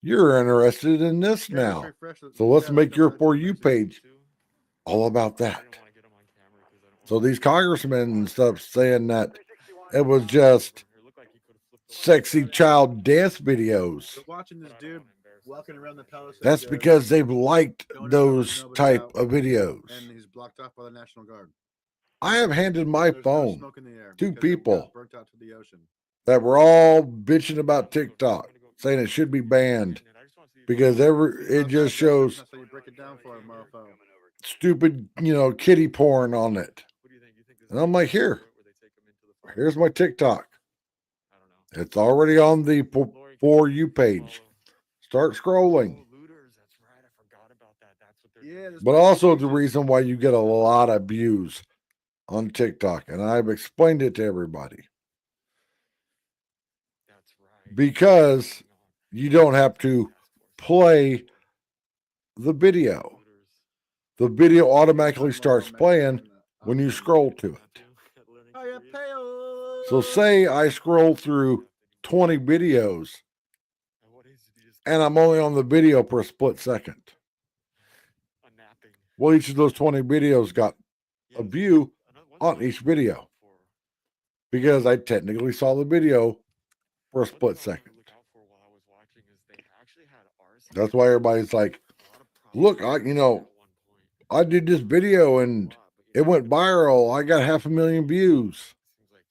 S1: you're interested in this
S2: Yeah, just
S1: now.
S2: refresh it.
S1: So let's
S2: Yeah,
S1: make
S2: look
S1: your
S2: up
S1: For
S2: that
S1: You
S2: refresh it.
S1: page all about
S4: I
S1: that.
S4: didn't want to get 'em on camera 'cause I don't
S1: So
S4: want
S1: these congressmen and stuff saying that
S3: 361.
S1: it was just
S4: It looked like he could've flipped over.
S1: sexy child dance videos.
S2: They're watching this
S4: But I don't
S2: dude
S4: wanna embarrass
S2: walking
S4: myself
S2: around the
S4: by showing
S2: palace.
S4: it.
S1: That's because they've liked
S2: Don't
S1: those
S2: nobody
S1: type
S2: out.
S1: of videos.
S2: and he's blocked off by the National Guard.
S1: I have handed my
S2: There's no
S1: phone
S2: smoke in the air
S1: to
S2: because it got
S1: people
S2: burnt out to the ocean.
S1: that were all bitching about TikTok, saying it should be banned because it just shows
S2: That's how you break it down for him, mofo.
S1: stupid, kitty porn on it.
S4: What do you think? You think this
S1: And I'm like, here,
S4: where they take 'em into the fire?
S1: here's my TikTok. It's already on the
S4: Lori,
S1: For You page.
S4: follow.
S1: Start scrolling.
S4: Oh, looters. That's right. I forgot about that. That's what they're
S2: Yeah,
S4: doing.
S2: this
S1: But
S2: might be
S1: also the
S2: decent.
S1: reason why you get a lot of views on TikTok. And I've explained it to everybody.
S4: That's right.
S1: Because
S4: Going on.
S1: you don't have to
S4: Task force.
S1: play the video.
S4: Looters.
S1: The video automatically
S2: Talking about
S1: starts
S2: Mexican,
S1: playing when you
S2: Mexican.
S1: scroll to
S4: Not
S1: it.
S4: too- learning
S2: Oh, yeah,
S4: Korean.
S1: So say I scroll through 20 videos
S4: What is it? You just
S1: and I'm only on the video for a split second.
S4: a napping.
S1: Well, each of those 20 videos got a
S4: Yes.
S1: view
S4: One
S1: on
S4: thing I
S1: each
S4: would look
S1: video
S4: out for-
S1: because I technically saw the video for a
S4: one thing
S1: split
S4: I wanted
S1: second.
S4: to look out for while I was watching is they actually had arson.
S1: That's why everybody's like,
S4: A lot of
S1: look,
S4: problems
S1: you know,
S4: at one point.
S1: I did this video
S4: A
S1: and
S4: lot, but
S1: it went viral. I got 500,000 views,
S4: Seems like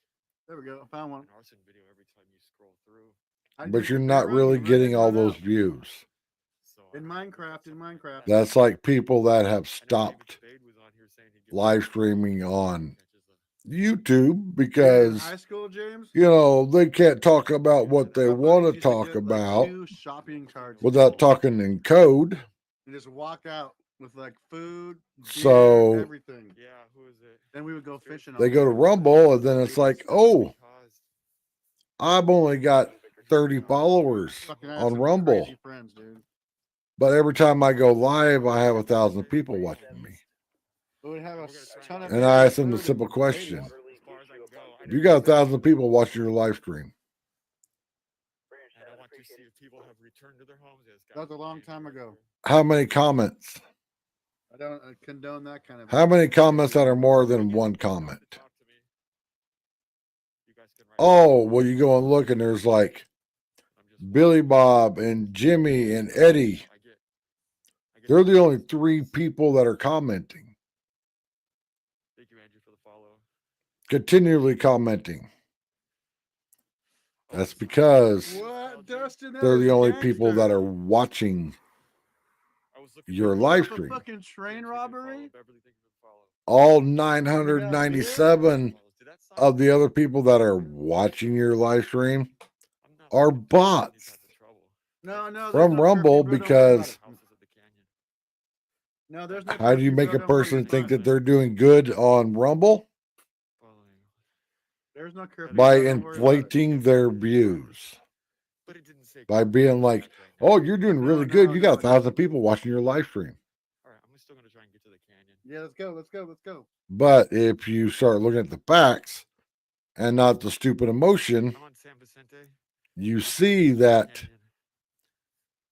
S2: There we go. I found one.
S4: an arson video every time you scroll through.
S2: How do you
S1: but
S2: think
S1: you're
S2: the
S1: not
S2: speed
S1: really
S2: run?
S1: getting all
S2: Run
S1: those
S2: out.
S1: views.
S4: So I
S2: In
S4: don't know, maybe
S2: Minecraft, in
S4: something like
S2: Minecraft.
S4: that.
S1: That's like people that have
S4: I know David
S1: stopped
S4: Spade was on here saying he'd give
S1: live
S4: us
S1: streaming
S4: catches
S1: on
S4: a-
S1: YouTube
S2: You're in
S1: because,
S2: high school, James?
S1: you know, they can't talk about what they
S2: My
S1: want
S2: buddies
S1: to
S2: used
S1: talk
S2: get,
S1: about
S2: like 2 shopping carts
S1: without talking in code.
S2: and just walk out with like food, beer,
S1: So
S2: everything.
S4: Yeah, who is it?
S2: Then we would go fishing.
S1: they
S2: all
S1: go to
S2: day.
S1: Rumble and then it's
S4: Maybe
S1: like,
S4: it's
S1: oh,
S4: because
S1: I've only got 30 followers
S2: Fucking I had
S1: on
S2: some
S1: Rumble,
S2: crazy friends, dude.
S1: but every time I go live, I have 1,000 people watching me.
S2: We would have a ton of
S1: And
S2: beer
S1: I
S2: and
S1: asked them the
S2: food
S1: simple
S2: and
S1: question:
S2: ladies.
S4: as far as I can go, I
S1: you got 1,000 people watching your live stream.
S4: and I want to see if people have returned to their homes. Yes,
S2: That was a long time ago.
S1: How many comments?
S2: I don't condone that kind of.
S1: How many comments that are more
S4: Again,
S1: than one
S4: if you want to
S1: comment?
S4: talk to me, you guys can write
S1: Oh, well, you go and look, and there's like
S4: I'm just
S1: Billy Bob and Jimmy and Eddie.
S4: I get
S1: They're the only
S4: comments.
S1: 3 people that are commenting,
S4: Thank you, Andrew, for the follow.
S1: continually commenting.
S4: Oh,
S1: That's
S4: it's
S1: because
S2: What, Dustin?
S1: they're the only
S2: gangster.
S1: people that are watching
S4: I was looking
S1: your
S4: for
S2: Pull
S1: live
S2: up a
S1: stream.
S2: fucking train robbery.
S4: Beverly, thank you for the follow.
S1: All
S2: Give me that
S1: 997
S4: Did that sign
S1: of the
S4: work?
S1: other people that are watching your live stream
S4: I'm not
S1: are
S4: looking for any
S1: bots
S4: type of trouble.
S2: No, no. there's
S1: from
S2: no
S1: Rumble
S2: curfew, bro, don't worry about
S1: because
S2: it.
S4: Houses at the canyon.
S2: No, there's no.
S1: how do you
S2: curfew,
S1: make
S2: bro,
S1: a
S2: don't worry,
S1: person
S2: you're
S1: think
S2: fine.
S1: that they're doing good on Rumble?
S4: Following.
S2: There's no curfew.
S1: By
S2: bro, don't worry about it.
S1: inflating their views.
S4: But it didn't say
S1: By
S4: curfew
S1: being
S4: in the
S1: like,
S4: chat right now.
S1: oh, you're doing really good.
S2: No,
S1: You got
S2: no,
S1: 1,000
S2: no.
S1: people watching your live stream.
S4: All right, I'm still gonna try and get to the canyon.
S2: Yeah, let's go. Let's go. Let's go.
S1: But if you start looking at the facts and not the stupid emotion,
S4: I'm on San Vicente.
S1: you see that,
S4: Canyon.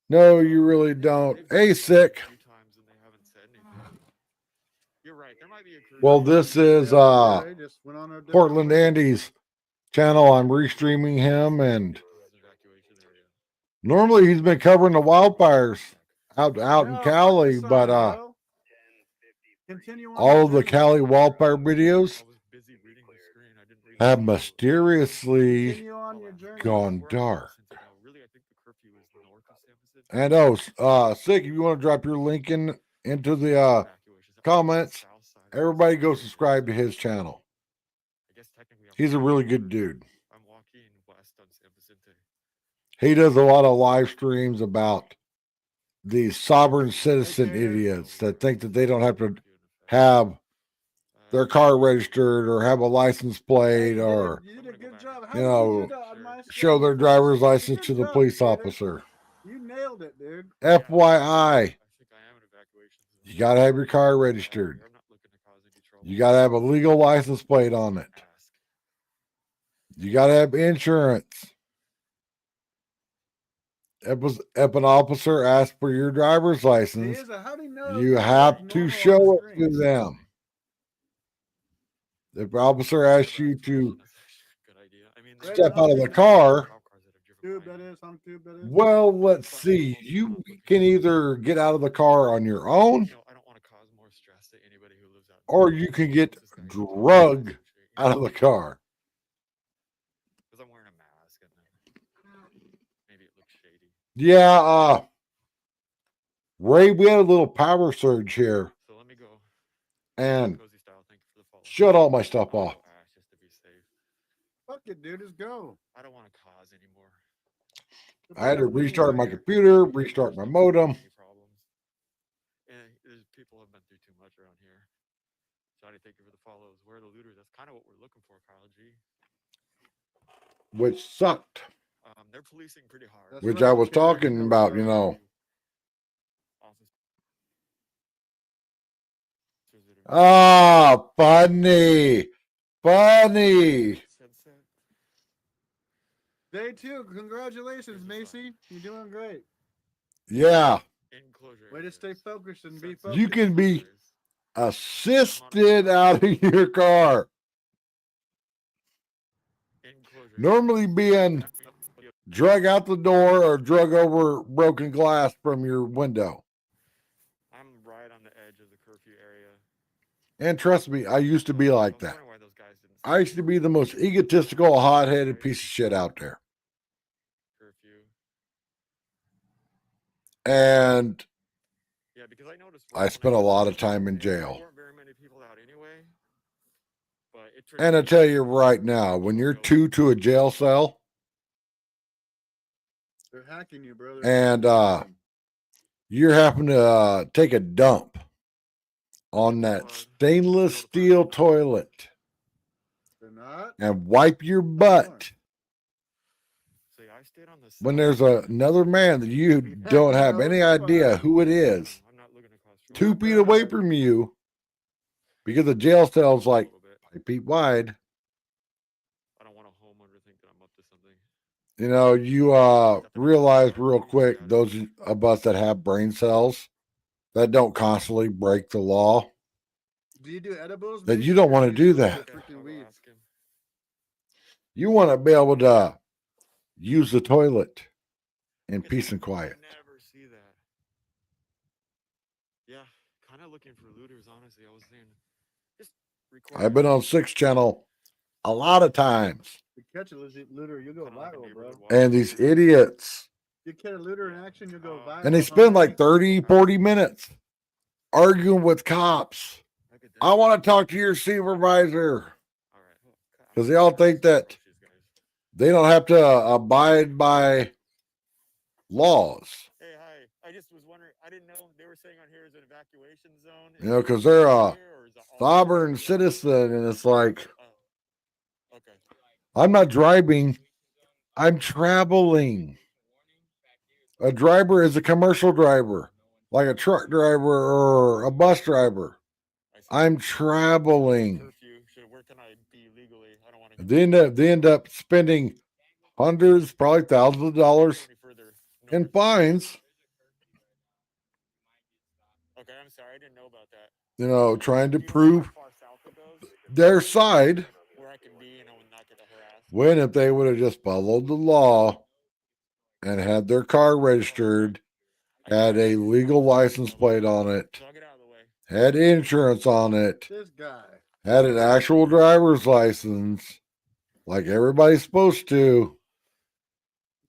S1: no, you really don't.
S4: They've
S1: Hey,
S4: been
S1: sick.
S4: a few times and they haven't said anything. You're right. There might be a cruise.
S1: Well, this is
S2: Yeah, they just went on a different
S1: Portland
S2: way.
S1: Andy's channel. I'm restreaming him, and
S4: Evacuation area.
S1: normally he's been covering the wildfires out in
S2: No, fuck
S1: Cali,
S2: the
S1: but
S2: sign, bro. Continue on
S1: all
S2: your
S1: of the
S2: journey.
S1: Cali wildfire videos
S4: I was busy reading the screen. I didn't read
S1: have
S4: the-
S1: mysteriously
S2: Continue on your journey.
S1: gone
S4: We're on
S1: dark.
S4: San Vicente now. Really, I think the curfew is north of San Vicente.
S1: And sick, if you want to drop your link into the
S4: Evacuations. I think
S1: comments,
S4: the south side of
S1: everybody
S4: San
S1: go
S4: Vicente.
S1: subscribe to his channel.
S4: I guess technically I'm
S1: He's a
S4: walking
S1: really good
S4: north.
S1: dude.
S4: I'm walking west on San Vicente.
S1: He does a lot of live streams about these sovereign citizen
S2: Hey, Tater.
S1: idiots that think that they don't have to have their car registered or have a license plate or
S2: You did a good job.
S1: you know,
S2: My
S1: show their
S2: skills,
S1: driver's
S2: you did a
S1: license
S2: good
S1: to the
S2: job,
S1: police
S2: Tater.
S1: officer.
S2: You nailed it, dude.
S1: FYI,
S4: I think I am in evacuations.
S1: you got to have your car registered.
S4: I'm not looking to cause any trouble.
S1: You got to have a legal license plate on it.
S4: Ask.
S1: You got to have insurance. If an officer asks for your driver's license,
S2: How do you know
S1: you
S2: it's
S1: have
S2: normal
S1: to
S2: on
S1: show it to
S2: screens?
S1: them. If the officer asks you to
S4: That's actually a good idea. I mean,
S2: Right,
S1: step
S2: I'm
S1: out of the
S2: thinking-
S1: car,
S2: Tube that is, on tube that is.
S1: well, let's see. You can either get out of the car on your own,
S4: You know, I don't want to cause more stress to anybody who lives out.
S1: or you can get drugged out of the car.
S4: Because I'm wearing a mask and then maybe it looks shady.
S1: Yeah, Ray, we had a little power surge here
S4: So let me go.
S1: and
S4: Cozy style. Thank you for the follow.
S1: shut all my stuff
S4: I'll
S1: off.
S4: go Ash just to be safe.
S2: Fuck it, dude. Just go.
S4: I don't want to cause anymore.
S1: I had to restart my computer, restart my modem.
S4: Any problems. And there's people have been through too much around here. Johnny, thank you for the follows. Where are the looters? That's kind of what we're looking for, Kyle G.
S1: Which sucked.
S4: They're policing pretty hard.
S2: That's
S1: Which
S2: right,
S1: I was
S2: Kid.
S1: talking about, you know. Ah, funny. Funny.
S2: Day 2. Congratulations, Macy. You're doing great.
S1: Yeah.
S4: Enclosure
S2: Way to stay
S4: areas.
S2: focused and be
S4: Sensor
S2: focused.
S1: You can be
S4: areas.
S1: assisted out of your car.
S4: Enclosure
S1: Normally
S4: areas.
S1: being drug out the door or drug over broken glass from your window.
S4: I'm right on the edge of the curfew area.
S1: And trust me, I used to be like
S4: I was
S1: that.
S4: wondering why those guys didn't
S1: I used to be the most egotistical, hot-headed piece of shit out there.
S4: curfew.
S1: And
S4: Yeah, because I noticed
S1: I spent a lot of time in
S4: there
S1: jail.
S4: weren't very many people out anyway. But it
S1: And I tell you right now, when you're two to a jail cell
S2: They're hacking you, brother.
S1: and you're having to take a dump on that stainless steel toilet
S2: They're not.
S1: and wipe your butt
S4: See, I stayed on the
S1: when
S4: side.
S1: there's another man that you don't have any idea who it is,
S4: I'm not looking across
S1: 2 feet away from you, because the jail cell's like 5 feet wide.
S4: I don't want a homeowner to think that I'm up to something.
S1: You know, you realize real quick, those of us that have brain cells that don't constantly break the law,
S2: Do you do edibles?
S1: that
S2: Macy,
S1: you don't
S2: or
S1: want to do
S2: smoke
S1: that.
S2: the freaking weed?
S1: You want to be able to use the toilet in peace and quiet.
S4: Never see that. Yeah, kind of looking for looters, honestly. I was saying, just record.
S1: I've been on 6 channel a lot of times.
S2: You catch a looter, you go viral, bro.
S1: And these idiots,
S2: You catch a looter in action, you go viral.
S1: and they spend like 30, 40 minutes arguing with cops. I want to talk to your supervisor. Because they all think that they don't have to abide by laws.
S4: Hey, hi. I just was wondering. I didn't know they were saying on here is an evacuation zone.
S1: You know, because they're a sovereign citizen, and it's like,
S4: Okay.
S1: I'm not driving, I'm traveling. A driver is a commercial driver, like a truck driver or a bus driver. I'm traveling.
S4: Curfew. Where can I be legally? I don't want to.
S1: They end up spending hundreds, probably thousands of dollars in fines.
S4: Okay, I'm sorry, I didn't know about that.
S1: You know, trying to prove their side.
S4: Where I can be, you know, and not get harassed.
S1: When if they would have just followed the law and had their car registered, had a legal license plate on it,
S4: So I'll get out of the way.
S1: had insurance on it,
S2: This guy.
S1: had an actual driver's license, like everybody's supposed to,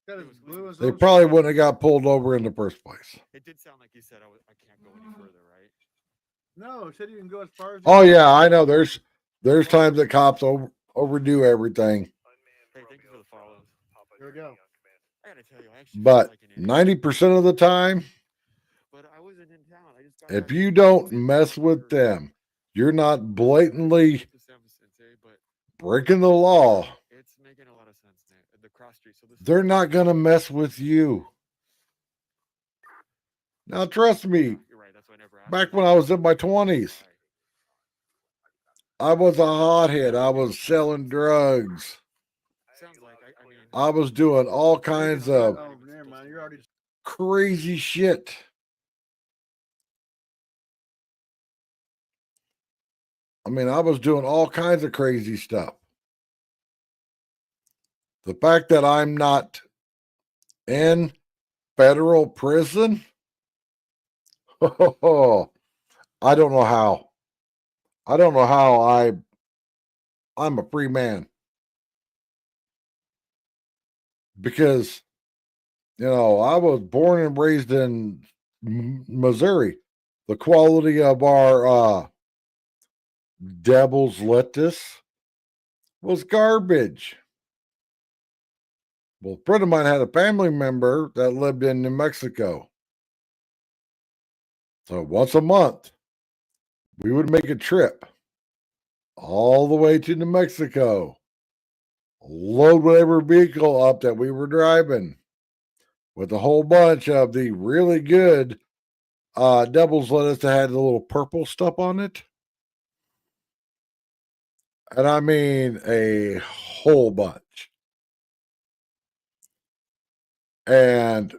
S2: Got his blue as
S1: they
S2: own
S1: probably
S2: shit.
S1: wouldn't have got pulled over in the first place.
S4: It did sound like you said I can't go any further, right?
S2: No, it said you can go as far as.
S1: Oh yeah, I know. There's times that cops overdo everything,
S4: Hey, thank you for the follows.
S2: Here we go.
S4: I gotta tell you, I actually feel
S1: but
S4: like an idiot.
S1: 90% of the time,
S4: But I wasn't in town. I just got
S1: if
S4: back
S1: you
S4: from
S1: don't
S4: San
S1: mess with
S4: Francisco.
S1: them, you're not blatantly
S4: To San Vicente, but
S1: breaking the law.
S4: it's making a lot of sense now. The cross street. So this is
S1: They're not going to mess with you. Now, trust me,
S4: You're right. That's why I never asked.
S1: back
S4: you.
S1: when I was in my 20s,
S4: Right.
S1: I was a hothead. I was selling drugs.
S4: Sounds like I mean.
S1: I was doing all kinds of
S2: Oh, never mind. You're already.
S1: crazy shit. I mean, I was doing all kinds of crazy stuff. The fact that I'm not in federal prison, I don't know how. I don't know how I'm a free man. Because, you know, I was born and raised in Missouri. The quality of our devil's lettuce was garbage. Well, a friend of mine had a family member that lived in New Mexico. So once a month, we would make a trip all the way to New Mexico, load whatever vehicle up that we were driving with a whole bunch of the really good devil's lettuce that had the little purple stuff on it. And I mean a whole bunch. And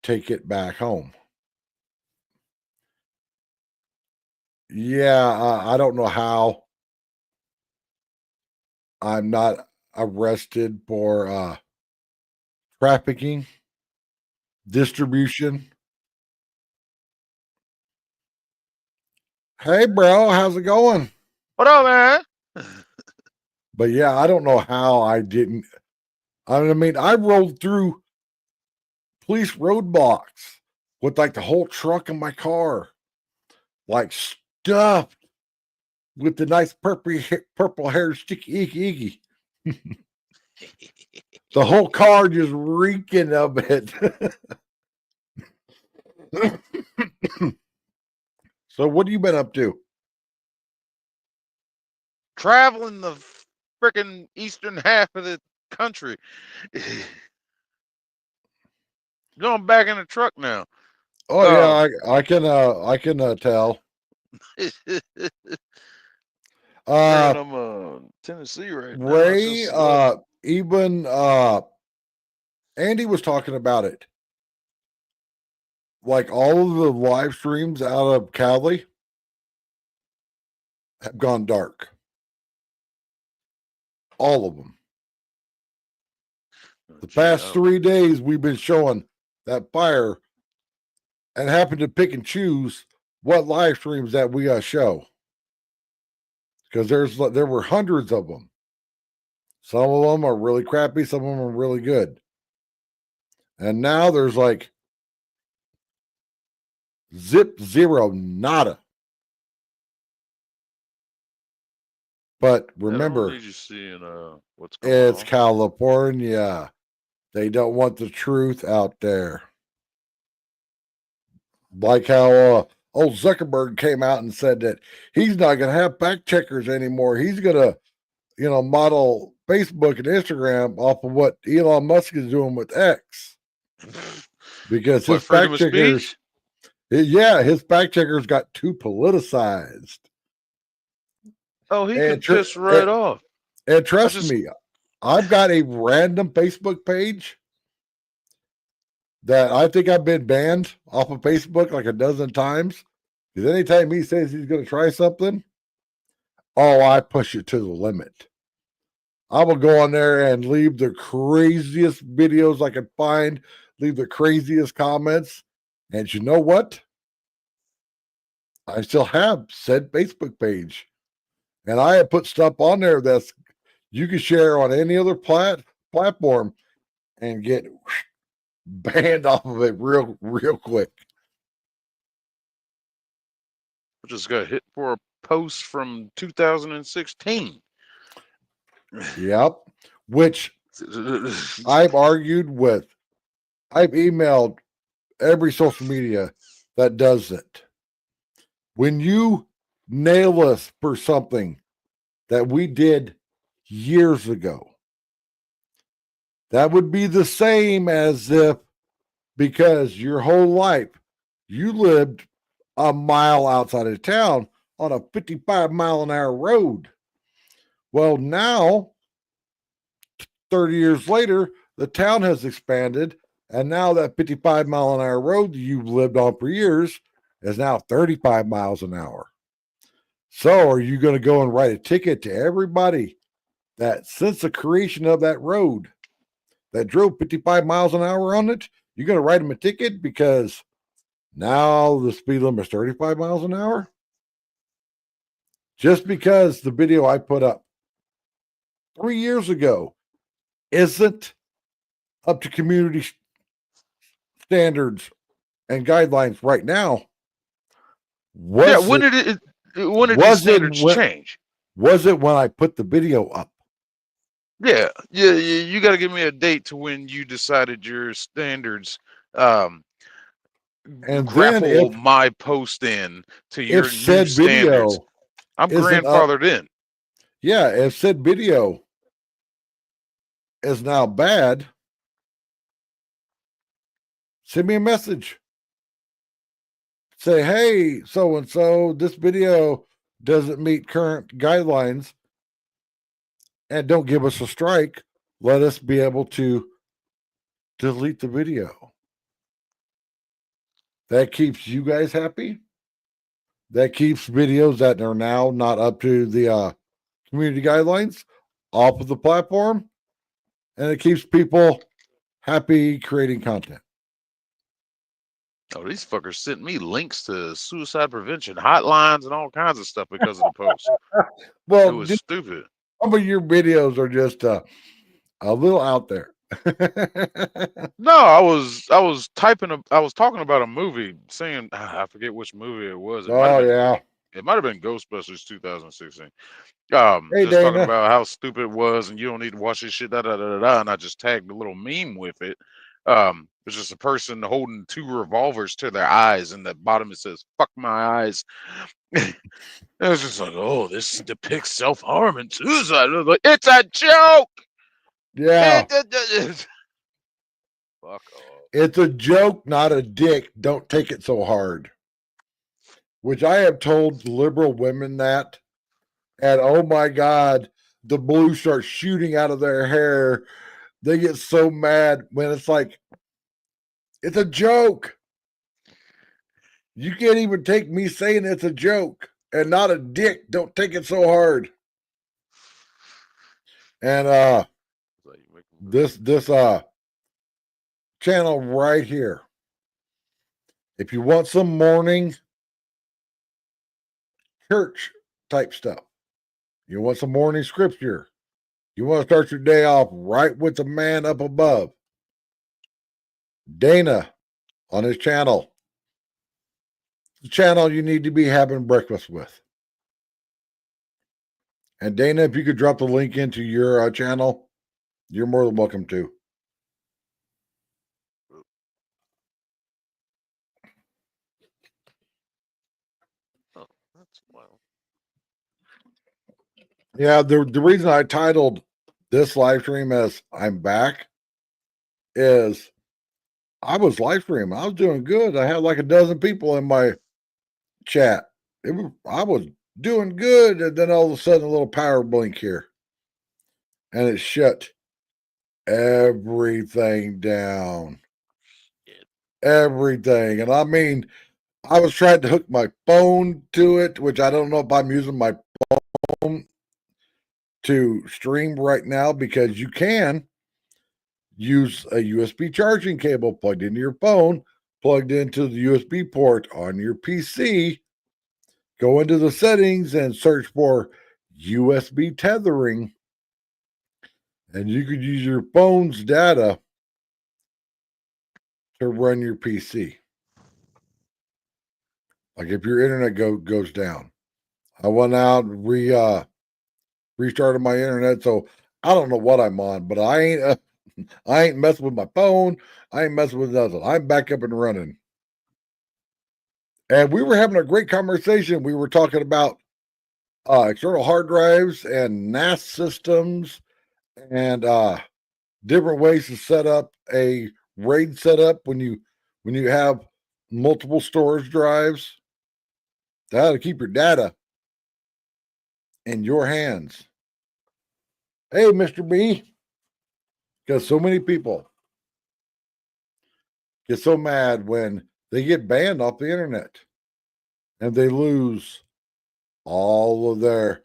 S1: take it back home. Yeah, I don't know how I'm not arrested for trafficking, distribution. Hey, bro, how's it going?
S7: What up, man?
S1: But yeah, I don't know how I didn't. I mean, I rolled through police roadblocks with like the whole truck in my car, like stuffed with the nice purple hair sticky icky. The whole car just reeking of it. So what have you been up to?
S7: Traveling the freaking eastern half of the country. Going back in the truck now.
S1: Oh yeah, I can tell.
S7: I'm Tennessee right now.
S1: Ray, even Andy was talking about it. Like all of the live streams out of Cali have gone dark. All of them. The past 3 days we've been showing that fire and happen to pick and choose what live streams that we show. Because there were hundreds of them. Some of them are really crappy, some of them are really good. And now there's like zero, nada. But remember,
S7: what's going
S1: it's
S7: on.
S1: California. They don't want the truth out there. Like how old Zuckerberg came out and said that he's not going to have fact checkers anymore. He's going to, model Facebook and Instagram off of what Elon Musk is doing with X. Because his fact checkers, his fact checkers got too politicized.
S7: Oh, he can piss right off.
S1: And trust me, I've got a random Facebook page that I think I've been banned off of Facebook like a dozen times. Because anytime he says he's going to try something, I push it to the limit. I will go on there and leave the craziest videos I can find, leave the craziest comments. And you know what? I still have said Facebook page. And I have put stuff on there that's you can share on any other platform and get banned off of it real quick.
S7: I just got hit for a post from 2016.
S1: Yep. Which I've argued with. I've emailed every social media that does it. When you nail us for something that we did years ago, that would be the same as if, because your whole life you lived a mile outside of town on a 55-mile-an-hour road. Well, now, 30 years later, the town has expanded, and now that 55-mile-an-hour road you've lived on for years is now 35 miles an hour. So are you going to go and write a ticket to everybody that since the creation of that road that drove 55 miles an hour on it, you're going to write them a ticket because now the speed limit is 35 miles an hour? Just because the video I put up 3 years ago isn't up to community standards and guidelines right now.
S7: When did the standards change?
S1: Was it when I put the video up?
S7: Yeah, yeah, yeah. You got to give me a date to when you decided your standards um,
S1: And then
S7: grapple my post in to
S1: if
S7: your new
S1: said
S7: standards.
S1: video
S7: I'm
S1: isn't up,
S7: grandfathered in.
S1: yeah, if said video is now bad, send me a message. Say, hey, so and so, this video doesn't meet current guidelines, and don't give us a strike. Let us be able to delete the video. That keeps you guys happy. That keeps videos that are now not up to the community guidelines off of the platform, and it keeps people happy creating content.
S7: Oh, these fuckers sent me links to suicide prevention hotlines and all kinds of stuff because of the post. It
S1: Well,
S7: was stupid.
S1: some of your videos are just a little out there.
S7: No, I was talking about a movie, saying I forget which movie it was. It might have
S1: Oh
S7: been
S1: yeah.
S7: it might have been Ghostbusters 2016.
S1: Hey
S7: Just talking
S1: Dana.
S7: about how stupid it was, and you don't need to watch this shit. Da da da da. Da, and I just tagged a little meme with it. It's just a person holding two revolvers to their eyes, and the bottom it says "fuck my eyes." It was just like, oh, this depicts self harm and suicide. I was like, it's a joke.
S1: Yeah.
S7: Fuck off.
S1: It's a joke, not a dick. Don't take it so hard. Which I have told liberal women that, and oh my God, the blue starts shooting out of their hair. They get so mad when it's like, it's a joke. You can't even take me saying it's a joke and not a dick. Don't take it so hard. And this channel right here. If you want some morning church type stuff, you want some morning scripture, you want to start your day off right with the man up above, Dana on his channel. The channel you need to be having breakfast with. And Dana, if you could drop the link into your channel, you're more than welcome to.
S7: Oh, that's wild.
S1: Yeah, the reason I titled this live stream as I'm back is I was live streaming. I was doing good. I had like a dozen people in my chat. I was doing good, and then all of a sudden a little power blink here. And it shut everything down. Everything. And I mean, I was trying to hook my phone to it, which I don't know if I'm using my phone to stream right now, because you can use a USB charging cable plugged into your phone, plugged into the USB port on your PC. Go into the settings and search for USB tethering, and you could use your phone's data to run your PC. Like if your internet goes down. I went out and restarted my internet, so I don't know what I'm on, but I ain't messing with my phone. I ain't messing with nothing. I'm back up and running. And we were having a great conversation. We were talking about external hard drives and NAS systems and different ways to set up a RAID setup when you have multiple storage drives. How to keep your data in your hands. Hey, Mr. B, because so many people get so mad when they get banned off the internet and they lose all of their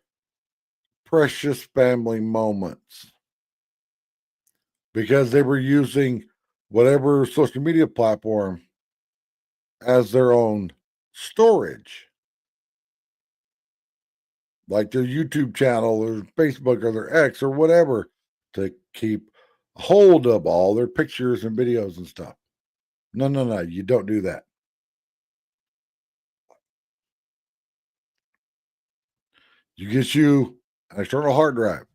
S1: precious family moments because they were using whatever social media platform as their own storage, like their YouTube channel or Facebook or their X or whatever, to keep hold of all their pictures and videos and stuff. No, you don't do that. You get you an external hard drive,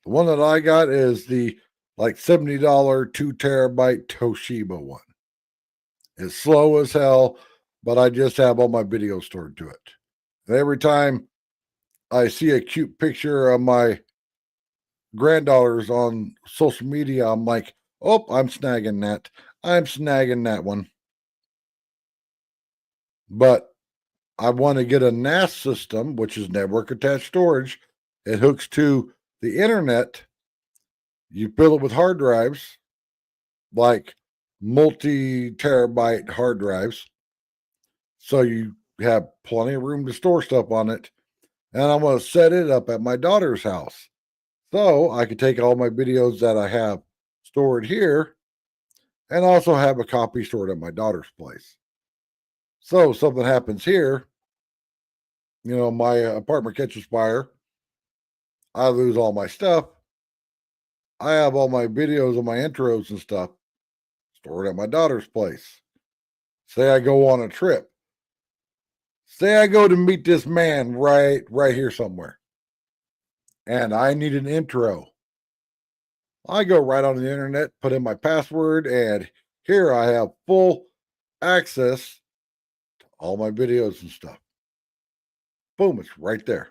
S1: The one that I got is the like $70 2 terabyte Toshiba one. It's slow as hell, but I just have all my videos stored to it. And every time I see a cute picture of my granddaughters on social media, I'm like, oh, I'm snagging that. I'm snagging that one. But I want to get a NAS system, which is network attached storage. It hooks to the internet. You fill it with hard drives, like multi-terabyte hard drives. So you have plenty of room to store stuff on it. And I want to set it up at my daughter's house. So I could take all my videos that I have stored here and also have a copy stored at my daughter's place. So if something happens here, my apartment catches fire, I lose all my stuff. I have all my videos and my intros and stuff stored at my daughter's place. Say I go on a trip. Say I go to meet this man right here somewhere. And I need an intro. I go right on the internet, put in my password, and here I have full access to all my videos and stuff. Boom, it's right there.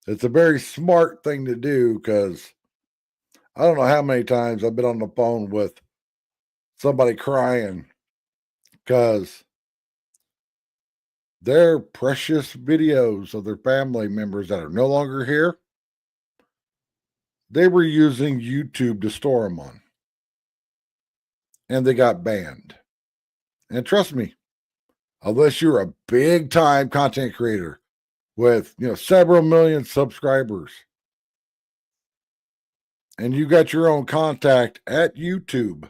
S1: It's a very smart thing to do because I don't know how many times I've been on the phone with somebody crying because their precious videos of their family members that are no longer here, they were using YouTube to store them on. And they got banned. And trust me, unless you're a big time content creator with several million subscribers and you got your own contact at YouTube,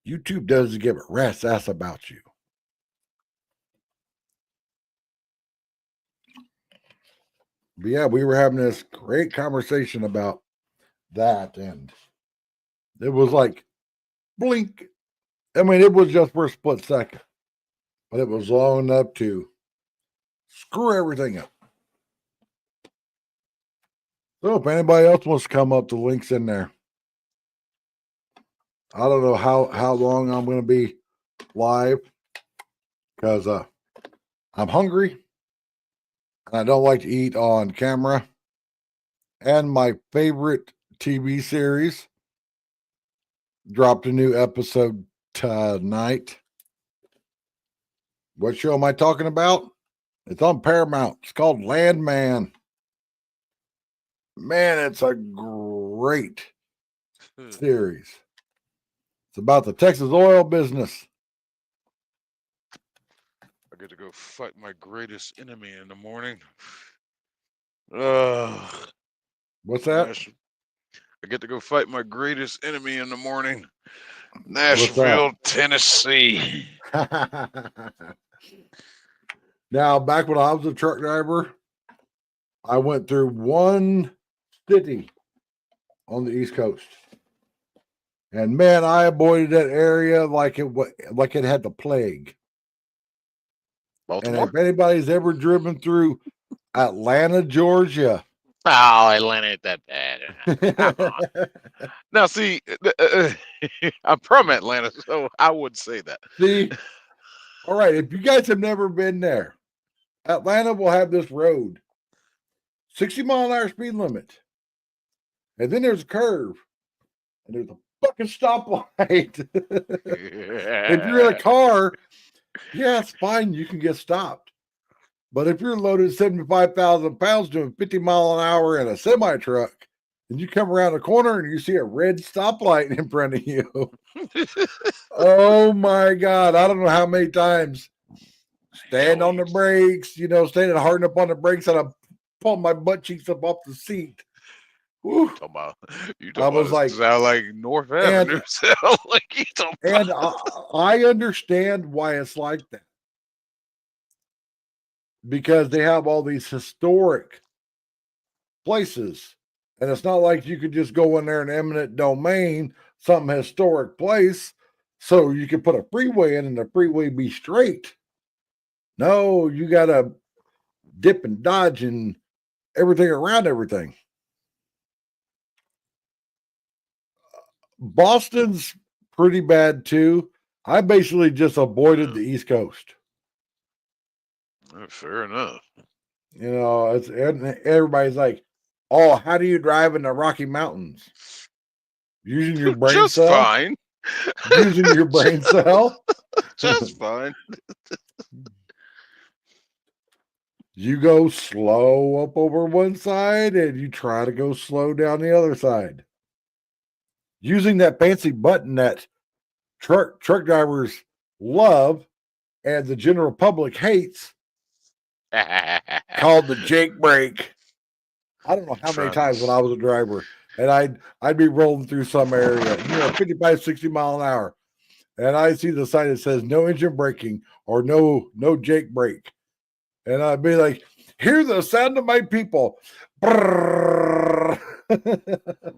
S1: YouTube doesn't give a rat's ass about you. But yeah, we were having this great conversation about that, and it was like blink. I mean, it was just for a split second, but it was long enough to screw everything up. So if anybody else wants to come up, the link's in there. I don't know how long I'm going to be live because I'm hungry and I don't like to eat on camera. And my favorite TV series dropped a new episode tonight. What show am I talking about? It's on Paramount. It's called Landman. Man, it's a great series. It's about the Texas oil business.
S7: I get to go fight my greatest enemy in the morning.
S1: What's that?
S7: I get to go fight my greatest enemy in the morning. Nashville, Tennessee.
S1: Now, back when I was a truck driver, I went through one city on the East Coast. And man, I avoided that area like it had the plague.
S7: Baltimore?
S1: And if anybody's ever driven through Atlanta, Georgia.
S7: Oh, Atlanta ain't that bad. Now, see, I'm from Atlanta, so I would say that.
S1: See, all right, if you guys have never been there, Atlanta will have this road, 60-mile-an-hour speed limit. And then there's a curve, and there's a fucking stoplight. If you're in a car, yeah, it's fine. You can get stopped. But if you're loaded 75,000 pounds doing 50 mile an hour in a semi truck, and you come around the corner and you see a red stoplight in front of you, oh my God. I don't know how many times stand on the brakes, standing hard up on the brakes, and I pull my butt cheeks up off the seat.
S7: You was like, sound like North Avenue.
S1: And I understand why it's like that. Because they have all these historic places. And it's not like you could just go in there in eminent domain, some historic place, so you could put a freeway in and the freeway be straight. No, you got to dip and dodge and everything around everything. Boston's pretty bad too. I basically just avoided the East Coast.
S7: Fair enough.
S1: You know, it's everybody's like, "Oh, how do you drive in the Rocky Mountains?" Using your brain
S7: Just
S1: cell.
S7: fine.
S1: Using your brain cell.
S7: Just fine.
S1: You go slow up over one side and you try to go slow down the other side. Using that fancy button that truck drivers love and the general public hates, called the Jake brake. I don't know how many times when I was a driver, and I'd be rolling through some area, 55, 60 mile an hour, and I see the sign that says no engine braking or no Jake brake. And I'd be like, hear the sound of my people.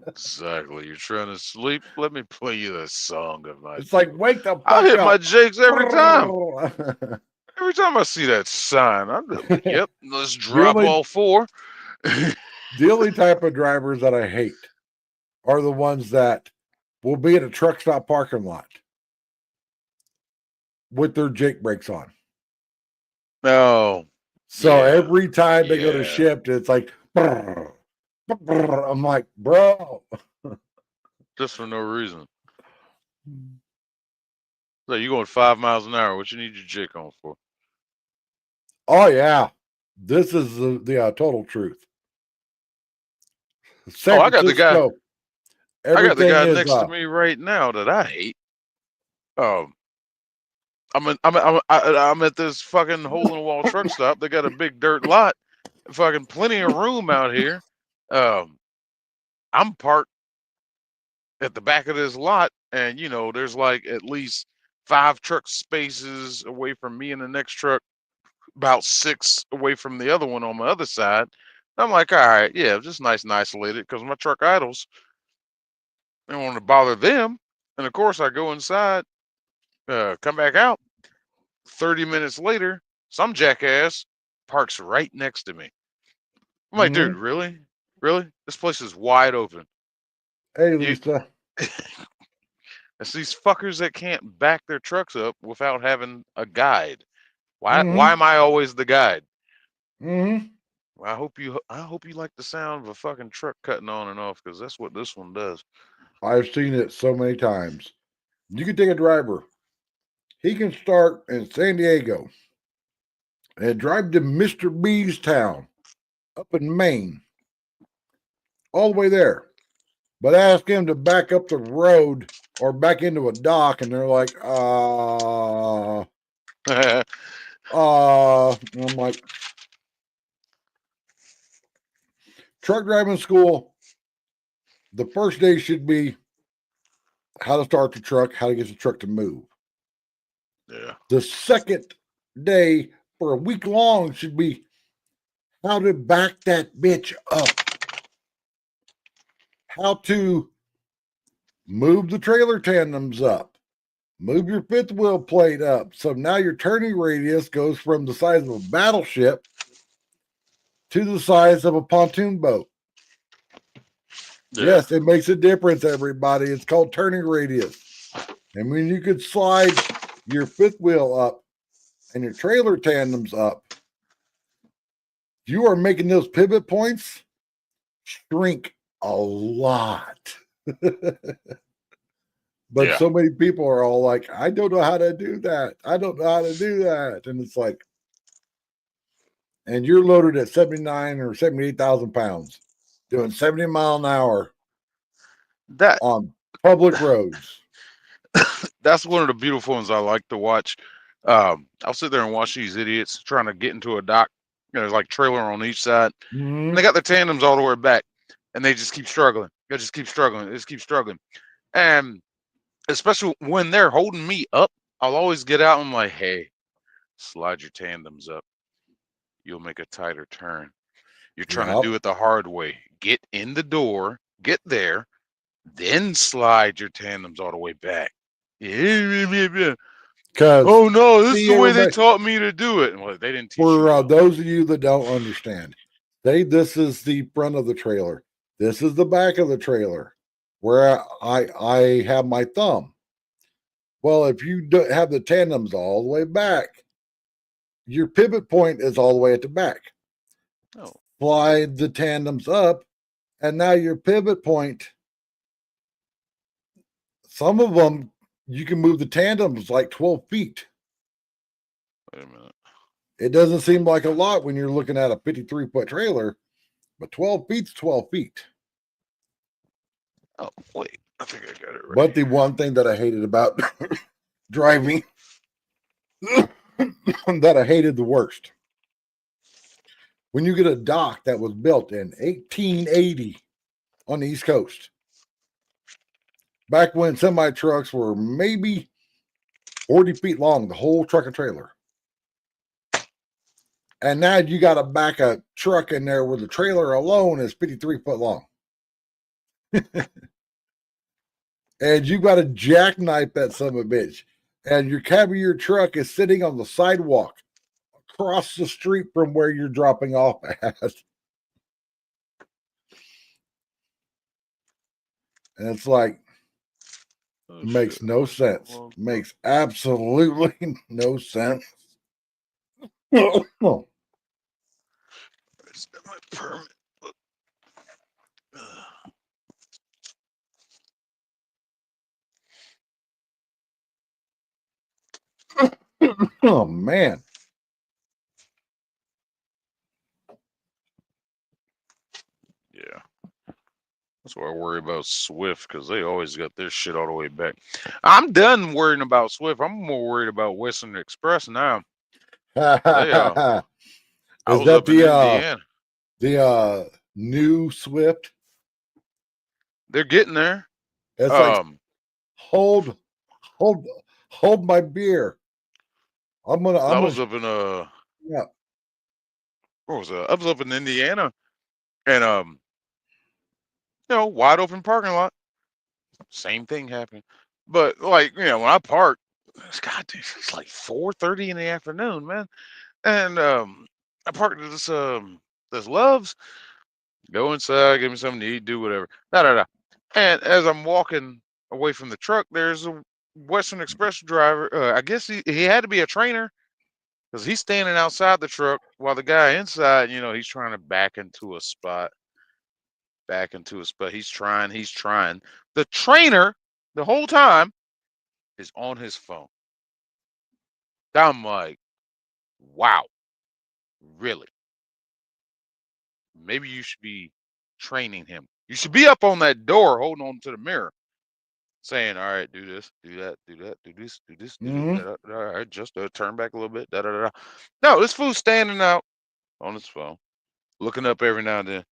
S7: Exactly. You're trying to sleep? Let me play you the song of my
S1: It's like, wake the fuck
S7: I hit
S1: up.
S7: my Jakes every time. Every time I see that sign, I'm like, yep, let's drop
S1: only-
S7: all four.
S1: The only type of drivers that I hate are the ones that will be at a truck stop parking lot with their Jake brakes on.
S7: No.
S1: So
S7: Yeah.
S1: every time they go to
S7: Yeah.
S1: shift, it's like, brr, brr. I'm like, bro.
S7: Just for no reason. So you going 5 miles an hour. What you need your Jake on for?
S1: Oh, yeah. This is the total truth. San
S7: I got the guy.
S1: Francisco,
S7: I got the guy
S1: everything is,
S7: next to me right now that I hate. I'm at this fucking hole in the wall truck stop. They got a big dirt lot, fucking plenty of room out here. I'm parked at the back of this lot, and there's like at least 5 truck spaces away from me and the next truck, about 6 away from the other one on my other side. I'm like, all right, yeah, just nice and isolated because my truck idles. I don't want to bother them. And of course, I go inside, come back out. 30 minutes later, some jackass parks right next to me. I'm like, dude, really? Really? This place is wide open.
S1: Hey, Lisa.
S7: It's these fuckers that can't back their trucks up without having a guide. Why am I always the guide?
S1: Mm-hmm.
S7: Well, I hope you like the sound of a fucking truck cutting on and off, because that's what this one does.
S1: I've seen it so many times. You can take a driver. He can start in San Diego and drive to Mr. B's town up in Maine, all the way there. But ask him to back up the road or back into a dock, and they're like, I'm like, truck driving school, the first day should be how to start the truck, how to get the truck to move.
S7: Yeah.
S1: The second day for a week long should be how to back that bitch up. How to move the trailer tandems up. Move your fifth wheel plate up. So now your turning radius goes from the size of a battleship to the size of a pontoon boat.
S7: Yeah.
S1: Yes, it makes a difference, everybody. It's called turning radius. And when you could slide your fifth wheel up and your trailer tandems up, you are making those pivot points shrink a lot. But
S7: Yeah.
S1: so many people are all like, I don't know how to do that. I don't know how to do that. And it's like, and you're loaded at 79 or 78,000 pounds doing 70 mile an hour
S7: That
S1: on public roads.
S7: that's one of the beautiful ones I like to watch. I'll sit there and watch these idiots trying to get into a dock. There's like trailer on each side. And they got their tandems all the way back, and they just keep struggling. They just keep struggling. They just keep struggling. And especially when they're holding me up, I'll always get out and I'm like, hey, slide your tandems up. You'll make a tighter turn. You're trying to do it the hard way. Get in the door, get there, then slide your tandems all the way back. Because oh no, this is the way they taught me to do it. And well, they didn't teach you.
S1: For those of you that don't understand, Say this is the front of the trailer. This is the back of the trailer where I have my thumb. Well, if you have the tandems all the way back, your pivot point is all the way at the back.
S7: Oh,
S1: Slide the tandems up, and now your pivot point. Some of them you can move the tandems like 12 feet.
S7: wait a minute.
S1: It doesn't seem like a lot when you're looking at a 53-foot trailer, but 12 feet's 12 feet.
S7: Oh, wait. I think I got it right.
S1: But the one thing that I hated about driving, that I hated the worst, when you get a dock that was built in 1880 on the East Coast, back when semi trucks were maybe 40 feet long, the whole truck and trailer. And now you got to back a truck in there where the trailer alone is 53 foot long. And you got to jackknife that son of a bitch. And your cab of your truck is sitting on the sidewalk across the street from where you're dropping off at. And it's like,
S7: Oh,
S1: makes
S7: shit.
S1: no sense.
S7: Well,
S1: Makes absolutely no sense. Oh,
S7: where's my permit? Look.
S1: oh man.
S7: Yeah. That's why I worry about Swift, because they always got their shit all the way back. I'm done worrying about Swift. I'm more worried about Western Express now. They, I
S1: Is
S7: was
S1: that
S7: up in Indiana.
S1: the new Swift?
S7: They're getting there.
S1: It's like hold my beer.
S7: I was up in
S1: yeah.
S7: where was I? I was up in Indiana, and you know, wide open parking lot. Same thing happened, but like, you know, when I parked, it's like 4:30 in the afternoon, man, and I parked at this Love's. Go inside, give me something to eat, do whatever. Da da da. And as I'm walking away from the truck, there's a Western Express driver. I guess he had to be a trainer, because he's standing outside the truck while the guy inside, you know, he's trying to back into a spot. He's trying. The trainer, the whole time, is on his phone. I'm like, wow, really? Maybe you should be training him. You should be up on that door holding on to the mirror, saying, all right, do this, do that, do that, do this, do this, do
S1: Mhm.
S7: that. All right, just turn back a little bit. Da, da, da, da. No, this fool's standing out on his phone, looking up every now and then.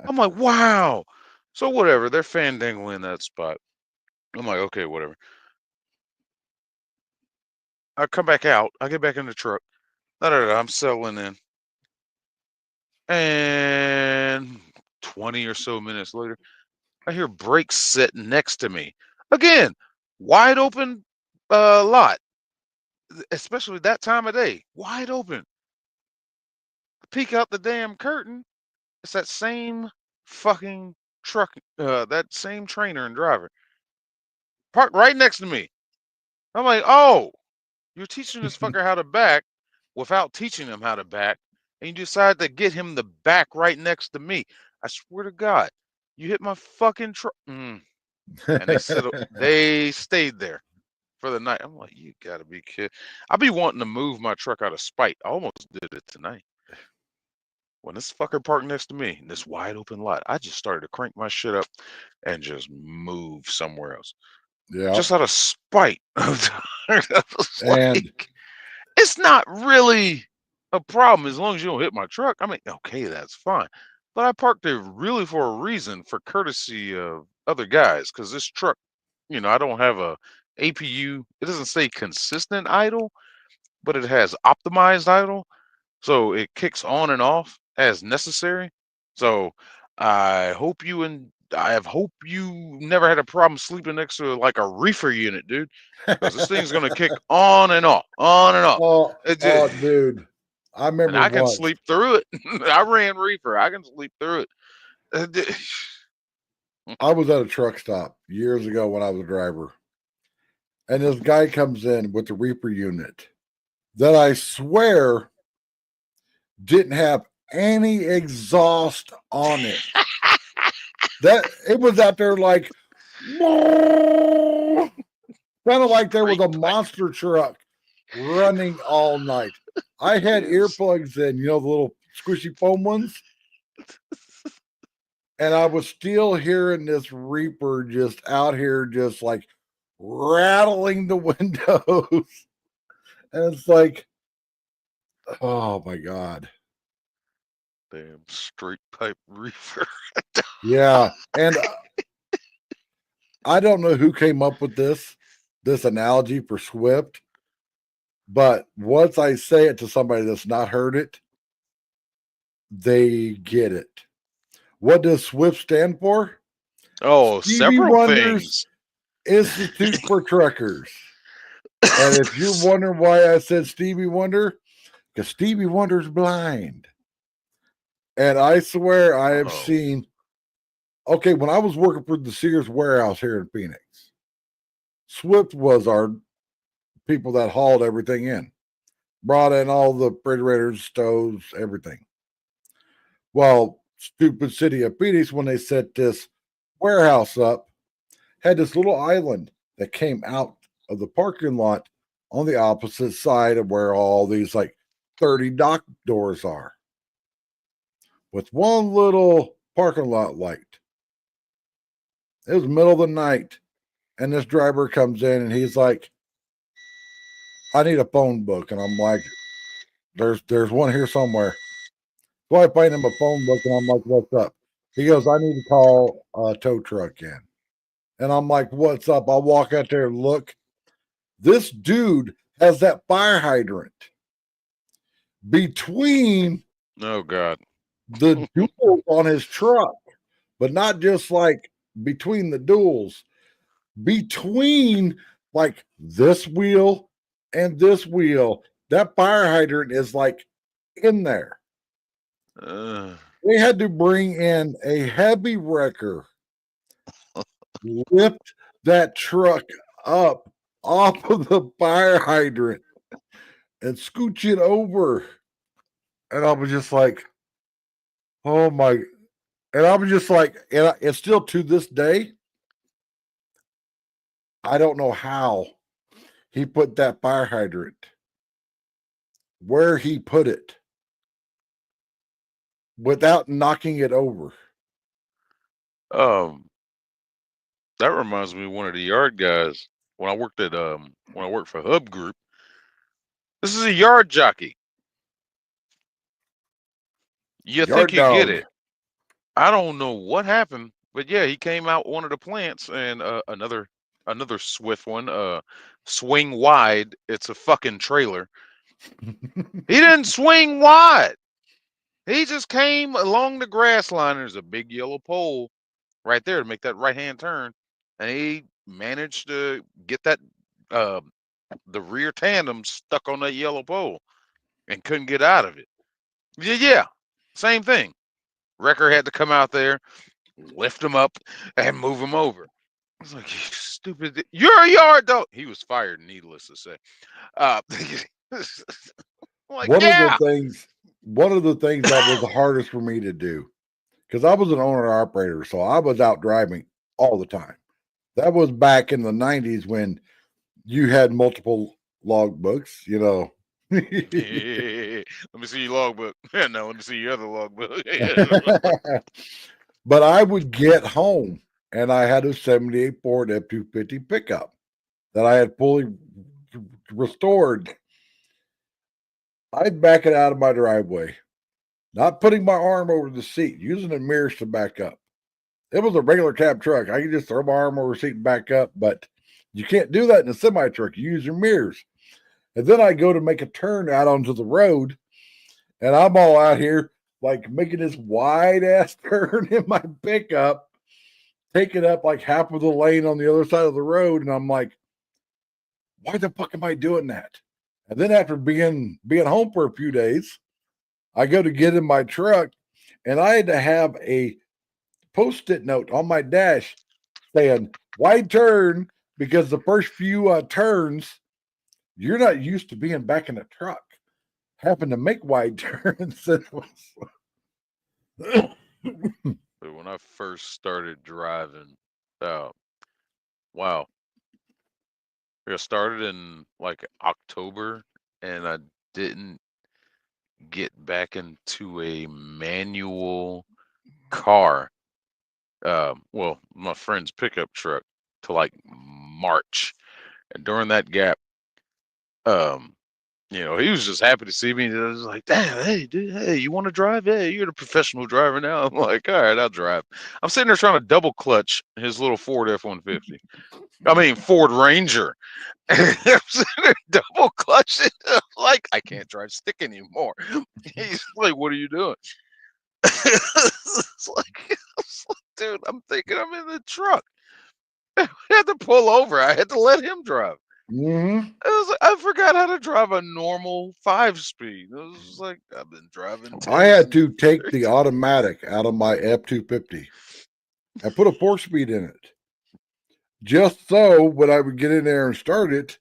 S7: I'm like, wow. So whatever, they're fandangling that spot. I'm like, okay, whatever. I come back out. I get back in the truck. Da, da, da, I'm settling in. And 20 or so minutes later, I hear brakes sitting next to me. Again, wide open lot, especially that time of day. Wide open. Peek out the damn curtain. It's that same fucking truck, that same trainer and driver. Parked right next to me. I'm like, oh, you're teaching this fucker how to back without teaching him how to back, and you decide to get him the back right next to me. I swear to God, you hit my fucking truck. And they stayed there for the night. I'm like, you gotta be kidding. I'll be wanting to move my truck out of spite. I almost did it tonight. When this fucker parked next to me in this wide open lot, I just started to crank my shit up and just move somewhere else.
S1: Yeah.
S7: Just out of spite.
S1: And
S7: It's not really a problem as long as you don't hit my truck. I mean, okay, that's fine. But I parked there really for a reason, for courtesy of other guys, because this truck, you know, I don't have a APU. It doesn't say consistent idle, but it has optimized idle. So it kicks on and off as necessary. So I hope you never had a problem sleeping next to like a reefer unit, dude. Because this thing's gonna kick on and off, on and off.
S1: oh, dude. I
S7: And
S1: remember
S7: I can
S1: once.
S7: sleep through it. I ran reefer. I can sleep through it.
S1: I was at a truck stop years ago when I was a driver, and this guy comes in with the Reaper unit that I swear didn't have any exhaust on it. That it was out there like kind of like there was a monster truck running all night. I had earplugs in, the little squishy foam ones. And I was still hearing this Reaper just out here, just like rattling the windows. And it's like, oh my God.
S7: Damn straight pipe reefer.
S1: Yeah. And I don't know who came up with this analogy for Swift, but once I say it to somebody that's not heard it, they get it. What does Swift stand for?
S7: Oh,
S1: Stevie
S7: several
S1: Wonder's
S7: things.
S1: Institute for Truckers. And if you're wondering why I said Stevie Wonder, because Stevie Wonder's blind. And I swear I have seen, okay, when I was working for the Sears warehouse here in Phoenix, Swift was our people that hauled everything in, brought in all the refrigerators, stoves, everything. Well, stupid city of Phoenix, when they set this warehouse up, had this little island that came out of the parking lot on the opposite side of where all these like 30 dock doors are, with one little parking lot light. It was the middle of the night, and this driver comes in and he's like, I need a phone book. And I'm like, there's one here somewhere. So I find him a phone book and I'm like, what's up? He goes, I need to call a tow truck in. And I'm like, what's up? I'll walk out there and look. This dude has that fire hydrant between
S7: Oh God.
S1: the duals on his truck, but not just like between the duals, between like this wheel and this wheel. That fire hydrant is like in there. They had to bring in a heavy wrecker, lift that truck up off of the fire hydrant and scooch it over. And I was just like, oh my. And I was just like, and it's still to this day, I don't know how he put that fire hydrant where he put it without knocking it over.
S7: That reminds me of one of the yard guys when I worked for Hub Group. This is a yard jockey. You think you get it. I don't know what happened, but yeah, he came out one of the plants and another Swift one, swing wide. It's a fucking trailer. He didn't swing wide. He just came along the grass line. There's a big yellow pole right there to make that right hand turn, and he managed to get that the rear tandem stuck on that yellow pole and couldn't get out of it. Yeah, same thing. Wrecker had to come out there, lift him up, and move him over. I was like, you stupid, you're a yard dog. He was fired, needless to say. Like,
S1: one
S7: yeah.
S1: of the things that was the hardest for me to do, because I was an owner operator, so I was out driving all the time. That was back in the 90s when you had multiple logbooks,
S7: Let me see your logbook. No, let me see your other logbook.
S1: But I would get home and I had a 78 Ford F-250 pickup that I had fully restored. I'd back it out of my driveway, not putting my arm over the seat, using the mirrors to back up. It was a regular cab truck. I could just throw my arm over the seat and back up, but you can't do that in a semi truck. You use your mirrors. And then I go to make a turn out onto the road, and I'm all out here like making this wide ass turn in my pickup, taking up like half of the lane on the other side of the road. And I'm like, why the fuck am I doing that? And then after being home for a few days, I go to get in my truck, and I had to have a post-it note on my dash saying wide turn, because the first few turns, you're not used to being back in a truck, having to make wide turns.
S7: But when I first started driving, wow. I started in like October, and I didn't get back into a manual car. Well, my friend's pickup truck to like March. And during that gap, he was just happy to see me. He was like, "Damn, hey, dude, hey, you want to drive? Hey, you're the professional driver now." I'm like, "All right, I'll drive." I'm sitting there trying to double clutch his little Ford F-150. I mean, Ford Ranger. I'm sitting there double clutching. Like, I can't drive stick anymore. He's like, "What are you doing?" It's like, dude, I'm thinking I'm in the truck. I had to pull over. I had to let him drive.
S1: Mhm.
S7: I forgot how to drive a normal 5-speed. It was like, I've been driving.
S1: I had
S7: 10s
S1: to take the automatic out of my F-250. I put a 4-speed in it, just so when I would get in there and start it,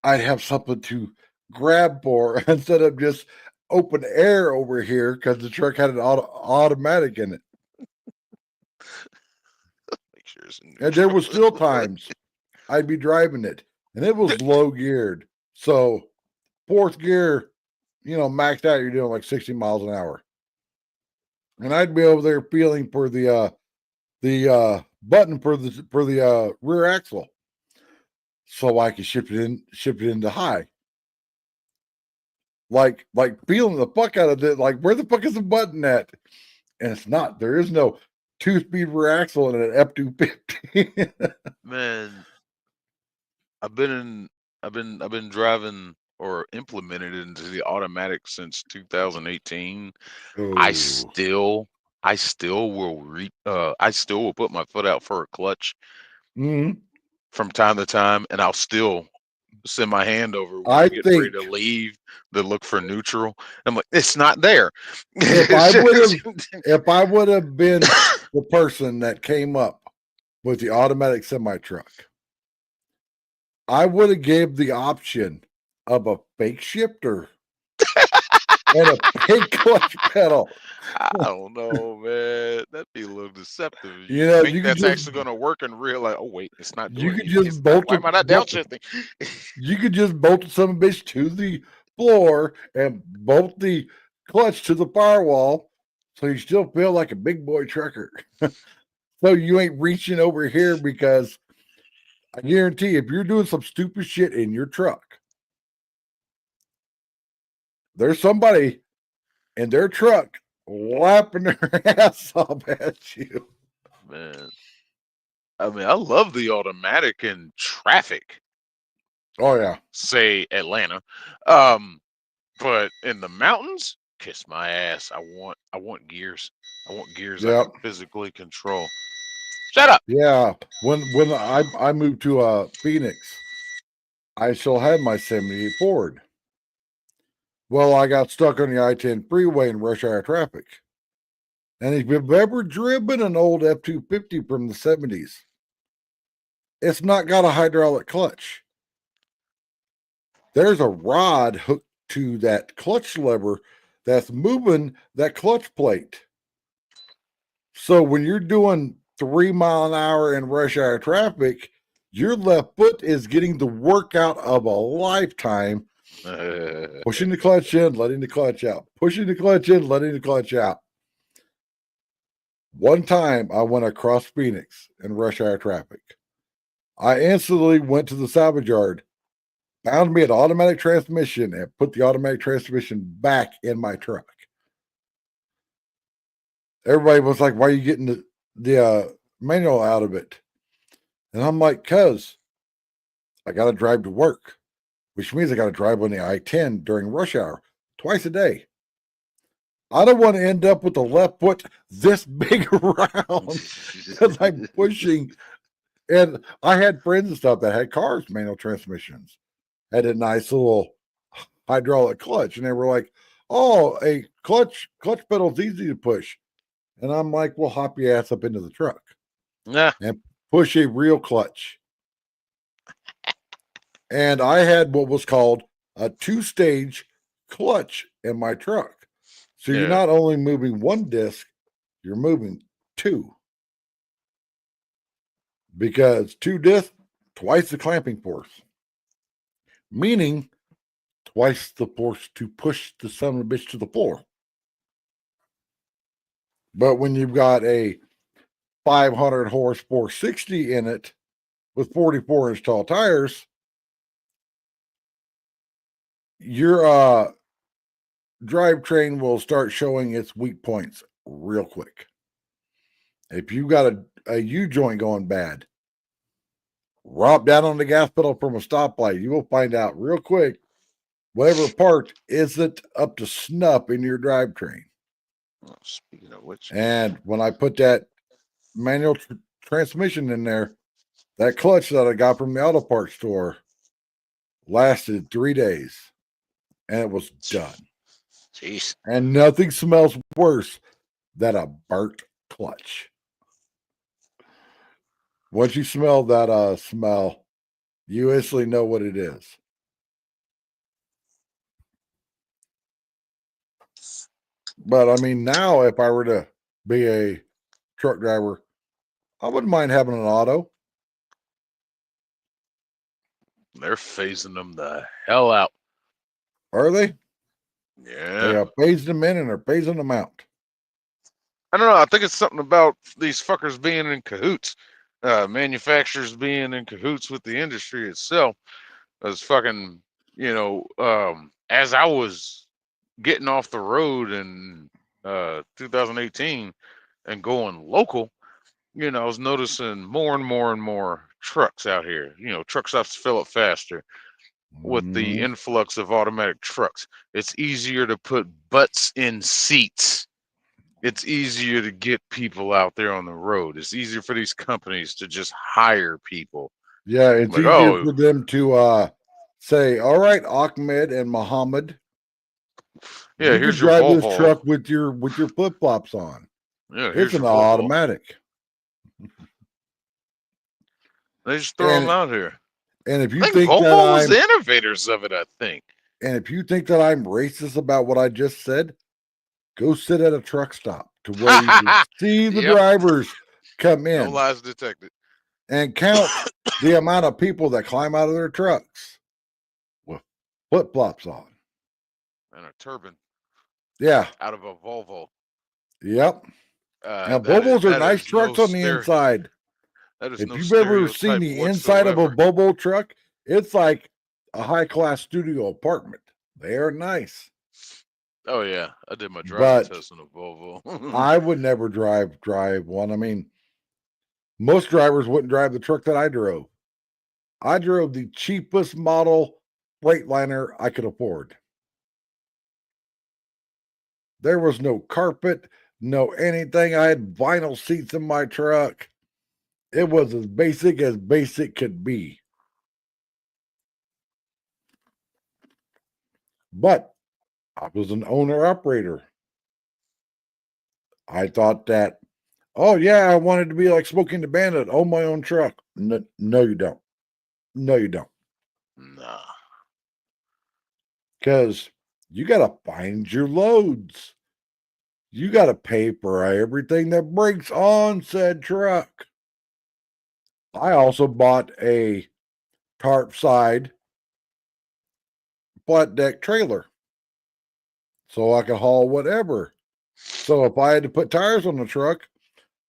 S1: I'd have something to grab for instead of just open air over here, because the truck had an automatic in it.
S7: Make sure it's in
S1: And there
S7: neutral.
S1: was still times I'd be driving it, and it was low geared. So 4th gear, maxed out, you're doing like 60 miles an hour. And I'd be over there feeling for the button for the rear axle, so I could shift it into high. Like feeling the fuck out of it, like, where the fuck is the button at? And it's not. There is no 2-speed rear axle in an F-250.
S7: Man, I've been driving or implemented into the automatic since 2018. I still will put my foot out for a clutch from time to time, and I'll still send my hand over when
S1: I
S7: I get ready
S1: think
S7: to leave to look for neutral. I'm like, it's not there.
S1: if I would have been the person that came up with the automatic semi truck, I would have gave the option of a fake shifter and a fake clutch pedal.
S7: I don't know, man. That'd be a little deceptive.
S1: You know,
S7: think
S1: you could
S7: that's
S1: just
S7: actually going to work and realize, oh wait, it's not
S1: you
S7: doing
S1: could
S7: it.
S1: just
S7: It's not,
S1: bolt
S7: why am I not downshifting?
S1: you could just bolt the son of a bitch to the floor and bolt the clutch to the firewall, so you still feel like a big boy trucker. So you ain't reaching over here, because I guarantee if you're doing some stupid shit in your truck, there's somebody in their truck lapping their ass off at you.
S7: Man, I mean, I love the automatic in traffic,
S1: Oh yeah.
S7: say Atlanta, but in the mountains, kiss my ass. I want gears. I want gears I
S1: Yep.
S7: can physically control. Shut up.
S1: Yeah. When I moved to Phoenix, I still had my 78 Ford. Well, I got stuck on the I-10 freeway in rush hour traffic. And if you've ever driven an old F-250 from the 70s, it's not got a hydraulic clutch. There's a rod hooked to that clutch lever that's moving that clutch plate. So when you're doing 3 mile an hour in rush hour traffic, your left foot is getting the workout of a lifetime, pushing the clutch in, letting the clutch out, pushing the clutch in, letting the clutch out. One time I went across Phoenix in rush hour traffic. I instantly went to the salvage yard, found me an automatic transmission, and put the automatic transmission back in my truck. Everybody was like, "Why are you getting the manual out of it?" And I'm like, "Cuz I got to drive to work, which means I got to drive on the I-10 during rush hour twice a day. I don't want to end up with the left foot this big around because I'm pushing." And I had friends and stuff that had cars, manual transmissions. had a nice little hydraulic clutch, and they were like, "Oh, a clutch pedal's easy to push," and I'm like, "Well, hop your ass up into the truck
S7: Nah.
S1: and push a real clutch." And I had what was called a 2-stage clutch in my truck, so you're
S7: Yeah.
S1: not only moving one disc, you're moving two, because 2 discs, twice the clamping force, meaning twice the force to push the son of a bitch to the floor. But when you've got a 500 horse 460 in it with 44-inch tall tires, your drivetrain will start showing its weak points real quick. If you got a U joint going bad, drop down on the gas pedal from a stoplight. You will find out real quick whatever part isn't up to snuff in your drivetrain.
S7: Oh, speaking of which,
S1: And when I put that manual transmission in there, that clutch that I got from the auto parts store lasted 3 days, and it was done.
S7: jeez,
S1: And nothing smells worse than a burnt clutch. Once you smell that smell, you instantly know what it is. But I mean, now if I were to be a truck driver, I wouldn't mind having an auto.
S7: they're phasing them the hell out.
S1: Are they? They
S7: Yeah.
S1: are phasing them in and they're phasing them out.
S7: I don't know. I think it's something about these fuckers being in cahoots, manufacturers being in cahoots with the industry itself. As fucking, as I was getting off the road in 2018 and going local, I was noticing more and more and more trucks out here. Truck stops fill up faster with the
S1: Mhm.
S7: influx of automatic trucks. It's easier to put butts in seats. It's easier to get people out there on the road. It's easier for these companies to just hire people.
S1: Yeah, it's
S7: Like,
S1: easier
S7: oh,
S1: for them to say, "All right, Ahmed and Muhammad,
S7: yeah,
S1: you can
S7: here's your
S1: drive this
S7: Volvo.
S1: truck with your flip flops on.
S7: Yeah,
S1: It's
S7: here's
S1: an
S7: your Volvo.
S1: automatic."
S7: They just throw them
S1: And
S7: out here.
S1: and if
S7: I
S1: you
S7: think
S1: think that
S7: Volvo was
S1: I'm
S7: the innovators of it, I think.
S1: and if you think that I'm racist about what I just said, go sit at a truck stop to where you can see the
S7: Yep.
S1: drivers come
S7: No
S1: in
S7: lies detected.
S1: and count the amount of people that climb out of their trucks with flip flops on.
S7: And a turban
S1: Yeah.
S7: out of a Volvo.
S1: Yep. Now,
S7: That
S1: Volvos are
S7: that
S1: nice
S7: is
S1: trucks
S7: no
S1: on the inside.
S7: That is
S1: If
S7: no
S1: you've ever seen
S7: stereotype
S1: the inside of a
S7: whatsoever.
S1: Volvo truck, it's like a high class studio apartment. They are nice.
S7: Oh yeah, I did my driving
S1: But
S7: test in a Volvo.
S1: I would never drive one. I mean, most drivers wouldn't drive the truck that I drove. I drove the cheapest model Freightliner I could afford. There was no carpet, no anything. I had vinyl seats in my truck. It was as basic could be. But I was an owner operator. I thought that, oh yeah, I wanted to be like Smoking the Bandit, own my own truck. No, no, you don't. No, you don't.
S7: Nah.
S1: Because you got to find your loads. You got to pay for everything that breaks on said truck. I also bought a tarp side flat deck trailer so I could haul whatever. So if I had to put tires on the truck,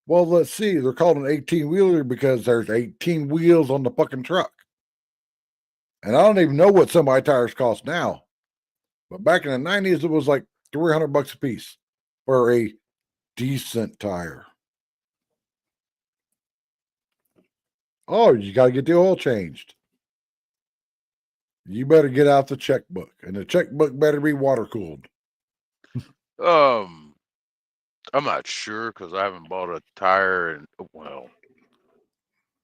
S1: well, let's see, they're called an 18-wheeler because there's 18 wheels on the fucking truck. And I don't even know what some of my tires cost now. But back in the 90s, it was like $300 a piece for a decent tire. Oh, you got to get the oil changed. You better get out the checkbook, and the checkbook better be water cooled.
S7: I'm not sure because I haven't bought a tire and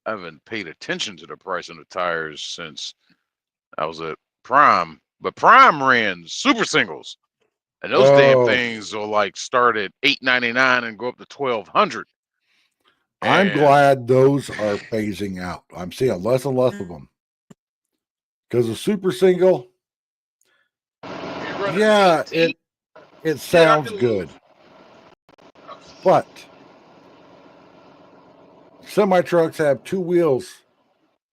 S7: I haven't paid attention to the price of the tires since I was at Prime, but Prime ran super singles, and those damn
S1: Oh.
S7: things will like start at $8.99 and go up to $1,200.
S1: I'm
S7: And-
S1: glad those are phasing out. I'm seeing less and less of them because the super single, yeah, it sounds good, but semi trucks have two wheels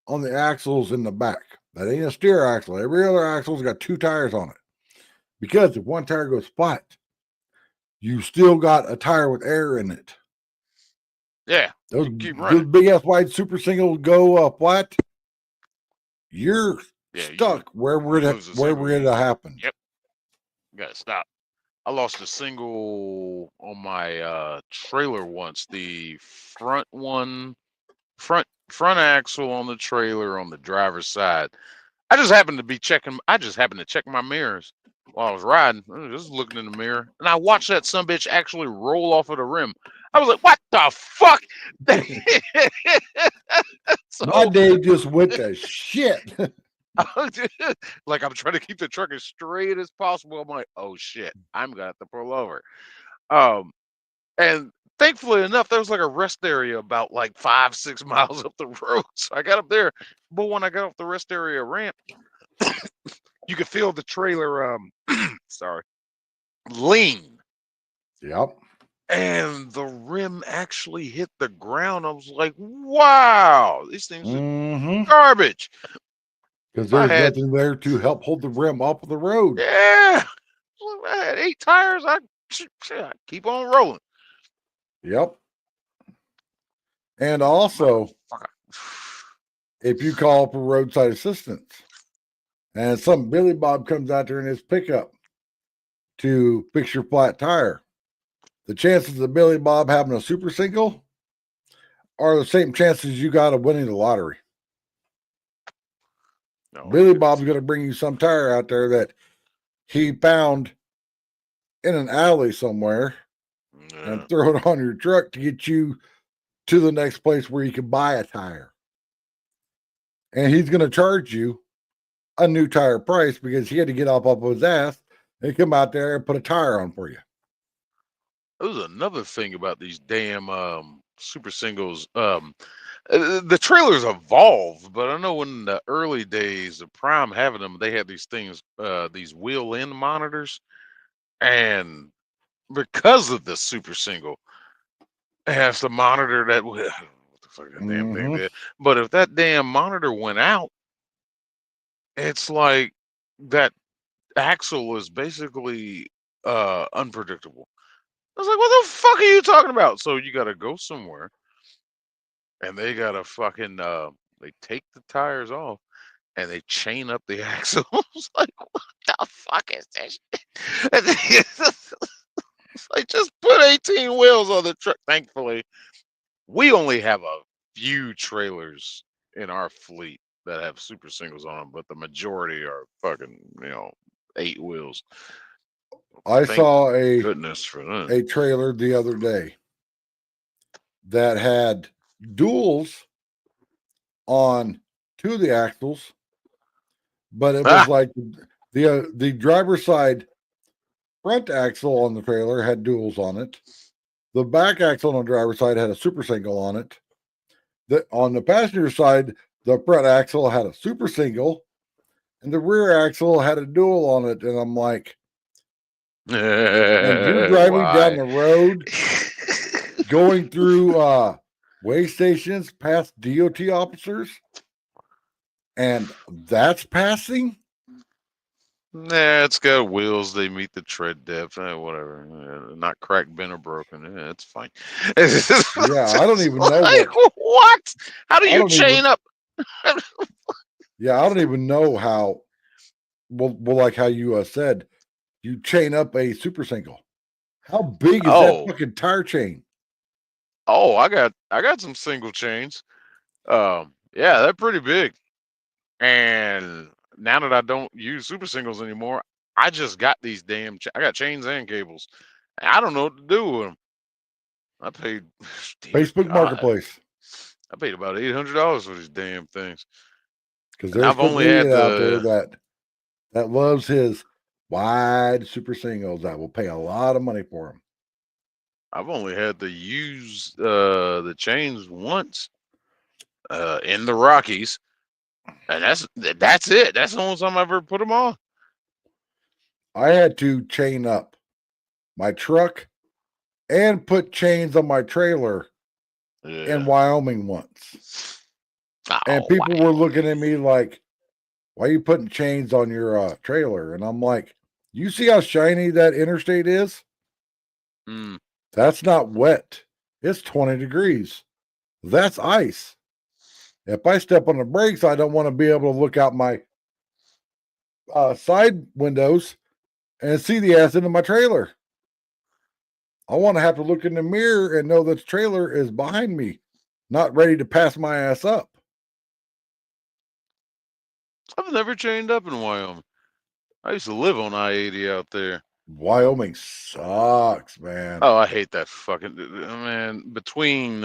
S1: on the axles in the back. That ain't a steer axle. Every other axle's got two tires on it. Because if one tire goes flat, you still got a tire with air in it.
S7: Yeah,
S1: Those,
S7: keep
S1: those
S7: running.
S1: big ass wide super singles go flat. You're
S7: Yeah, you
S1: stuck wherever
S7: lose a
S1: wherever
S7: single,
S1: it happened.
S7: Yep. You gotta stop. I lost a single on my trailer once. The front axle on the trailer on the driver's side. I just happened to check my mirrors while I was riding. I was just looking in the mirror, and I watched that sumbitch actually roll off of the rim. I was like, "What the fuck?" So,
S1: My day just went to shit.
S7: like I'm trying to keep the truck as straight as possible. I'm like, "Oh shit, I'm gonna have to pull over." And thankfully enough, there was like a rest area about like 5-6 miles up the road. So I got up there, but when I got off the rest area ramp, you could feel the trailer sorry, lean.
S1: Yep.
S7: And the rim actually hit the ground. I was like, wow, these things are
S1: Mm-hmm.
S7: garbage.
S1: Because
S7: I
S1: there's
S7: had-
S1: nothing there to help hold the rim off of the road.
S7: Yeah. I had 8 tires. I keep on rolling.
S1: Yep. And also, if you call for roadside assistance and some Billy Bob comes out there in his pickup to fix your flat tire, the chances of Billy Bob having a super single are the same chances you got of winning the lottery.
S7: No,
S1: Billy Bob's going to bring you some tire out there that he found in an alley somewhere and throw it on your truck to get you to the next place where you can buy a tire. And he's going to charge you a new tire price because he had to get up off his ass and come out there and put a tire on for you.
S7: There's another thing about these damn super singles. The trailers evolved, but I know in the early days of Prime having them, they had these things, these wheel end monitors, and because of the super single, it has to monitor that. What the fuck that damn thing did? But if that damn monitor went out, it's like that axle is basically unpredictable. I was like, what the fuck are you talking about? So you got to go somewhere, and they got to fucking they take the tires off and they chain up the axles. Like, what the fuck is this? It's like, just put 18 wheels on the truck. Thankfully, we only have a few trailers in our fleet that have super singles on them, but the majority are fucking 8 wheels.
S1: I
S7: Thank
S1: saw a
S7: goodness for that.
S1: a trailer the other day that had duals on 2 of the axles, but it was like the driver's side front axle on the trailer had duals on it. The back axle on the driver's side had a super single on it. On the passenger side, the front axle had a super single, and the rear axle had a dual on it. And I'm like, and you're driving down the road, going through way stations past DOT officers, and that's passing.
S7: Nah, it's got wheels. They meet the tread depth. Whatever. Not cracked, bent, or broken. Yeah, it's fine.
S1: Yeah, I don't even know
S7: like, what. How do you chain up?
S1: Yeah, I don't even know how. Well, like how you said, you chain up a super single. How big is that fucking tire chain?
S7: Oh, I got some single chains. Yeah, they're pretty big. And now that I don't use super singles anymore, I just got these damn. I got chains and cables. I don't know what to do with them. I paid
S1: Facebook Marketplace.
S7: I paid about $800 for these damn things.
S1: Because there's some idiot out there that that loves his wide super singles that will pay a lot of money for them.
S7: I've only had to use the chains once in the Rockies, and that's it. That's the only time I've ever put them on.
S1: I had to chain up my truck and put chains on my trailer
S7: Yeah.
S1: in Wyoming once. And
S7: Oh,
S1: people were
S7: wow.
S1: looking at me like, why are you putting chains on your trailer? And I'm like, you see how shiny that interstate is?
S7: Mm.
S1: That's not wet. It's 20 degrees. That's ice. If I step on the brakes, I don't want to be able to look out my side windows and see the ass into my trailer. I want to have to look in the mirror and know that the trailer is behind me, not ready to pass my ass up.
S7: I've never chained up in Wyoming. I used to live on I-80 out there.
S1: Wyoming sucks, man.
S7: Oh, I hate that fucking man. Between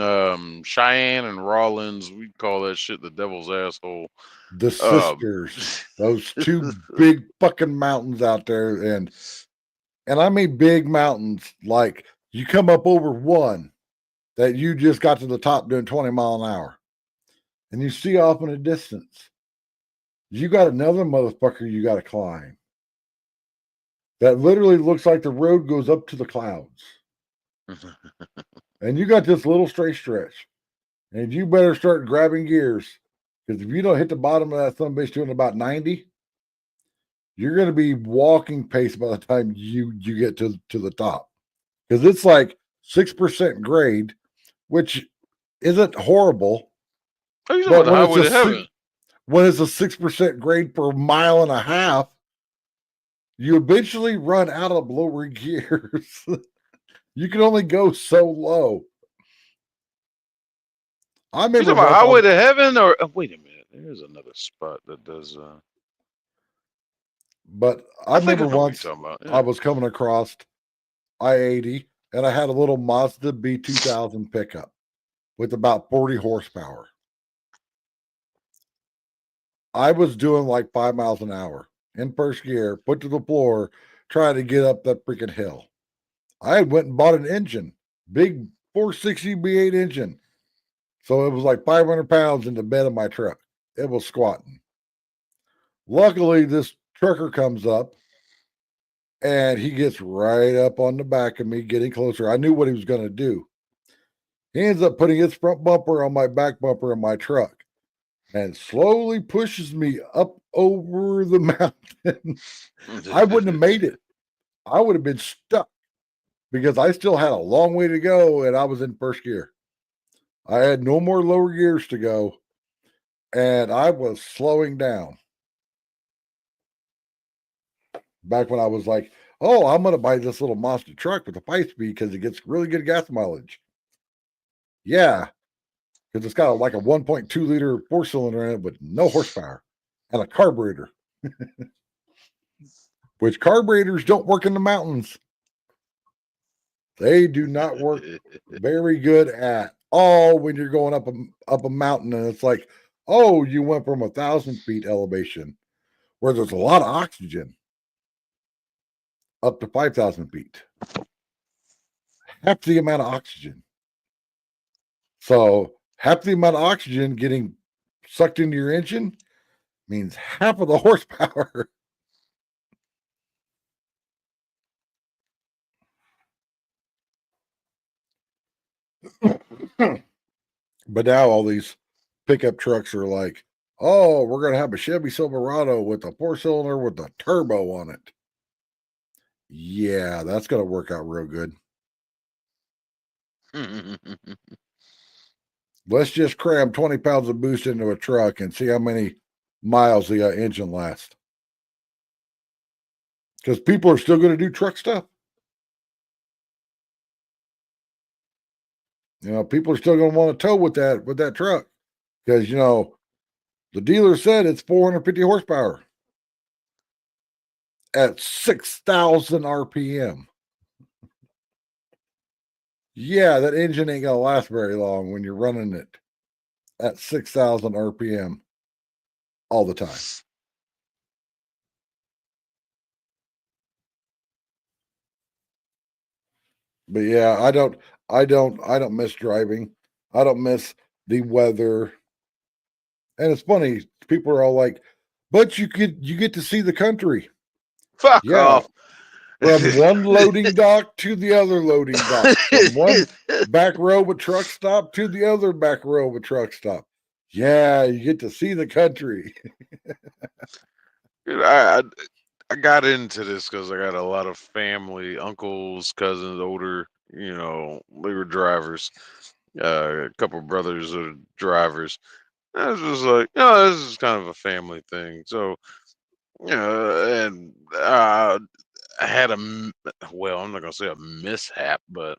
S7: Cheyenne and Rawlins, we call that shit the devil's asshole.
S1: The sisters, those two big fucking mountains out there, and I mean big mountains. Like you come up over one that you just got to the top doing 20 mile an hour, and you see off in the distance, you got another motherfucker you got to climb. That literally looks like the road goes up to the clouds. And you got this little straight stretch. And you better start grabbing gears. Because if you don't hit the bottom of that sumbitch doing about 90, you're going to be walking pace by the time you get to the top. Because it's like 6% grade, which isn't horrible.
S7: Oh, you talking about the highway to heaven?
S1: When it's a 6% grade per mile and a half, you eventually run out of lower gears. You can only go so low. I remember
S7: You talking about highway to heaven, or wait a minute, there's another spot that does.
S1: But I remember
S7: know what
S1: once
S7: you're talking about.
S1: I was coming across I-80 and I had a little Mazda B2000 pickup with about 40 horsepower. I was doing like 5 miles an hour in first gear, put to the floor, trying to get up that freaking hill. I had went and bought an engine, big 460 V8 engine. So it was like 500 pounds in the bed of my truck. It was squatting. Luckily, this trucker comes up and he gets right up on the back of me, getting closer. I knew what he was going to do. He ends up putting his front bumper on my back bumper in my truck and slowly pushes me up over the mountain. I wouldn't have made it. I would have been stuck because I still had a long way to go and I was in first gear. I had no more lower gears to go and I was slowing down. Back when I was like, oh, I'm going to buy this little monster truck with a 5-speed because it gets really good gas mileage. Yeah, because it's got like a 1.2 liter 4-cylinder in it with no horsepower and a carburetor, which carburetors don't work in the mountains. They do not work very good at all when you're going up a mountain. And it's like, oh, you went from 1,000 feet elevation where there's a lot of oxygen up to 5,000 feet. Half the amount of oxygen. So half the amount of oxygen getting sucked into your engine means half of the horsepower. But now all these pickup trucks are like, oh, we're going to have a Chevy Silverado with a 4-cylinder with a turbo on it. Yeah, that's going to work out real good. Let's just cram 20 pounds of boost into a truck and see how many miles the engine lasts. Because people are still going to do truck stuff. You know, people are still going to want to tow with that truck. Because, you know, the dealer said it's 450 horsepower at 6,000 RPM. Yeah, that engine ain't going to last very long when you're running it at 6,000 RPM all the time. But yeah, I don't miss driving. I don't miss the weather. And it's funny, people are all like, but you get to see the country.
S7: Fuck
S1: Yeah,
S7: off.
S1: from one loading dock to the other loading dock, from one back row of a truck stop to the other back row of a truck stop. Yeah, you get to see the country.
S7: Dude, I got into this because I got a lot of family, uncles, cousins, older, they were drivers. A couple brothers are drivers. I was just like, this is kind of a family thing. So, and I had well, I'm not gonna say a mishap, but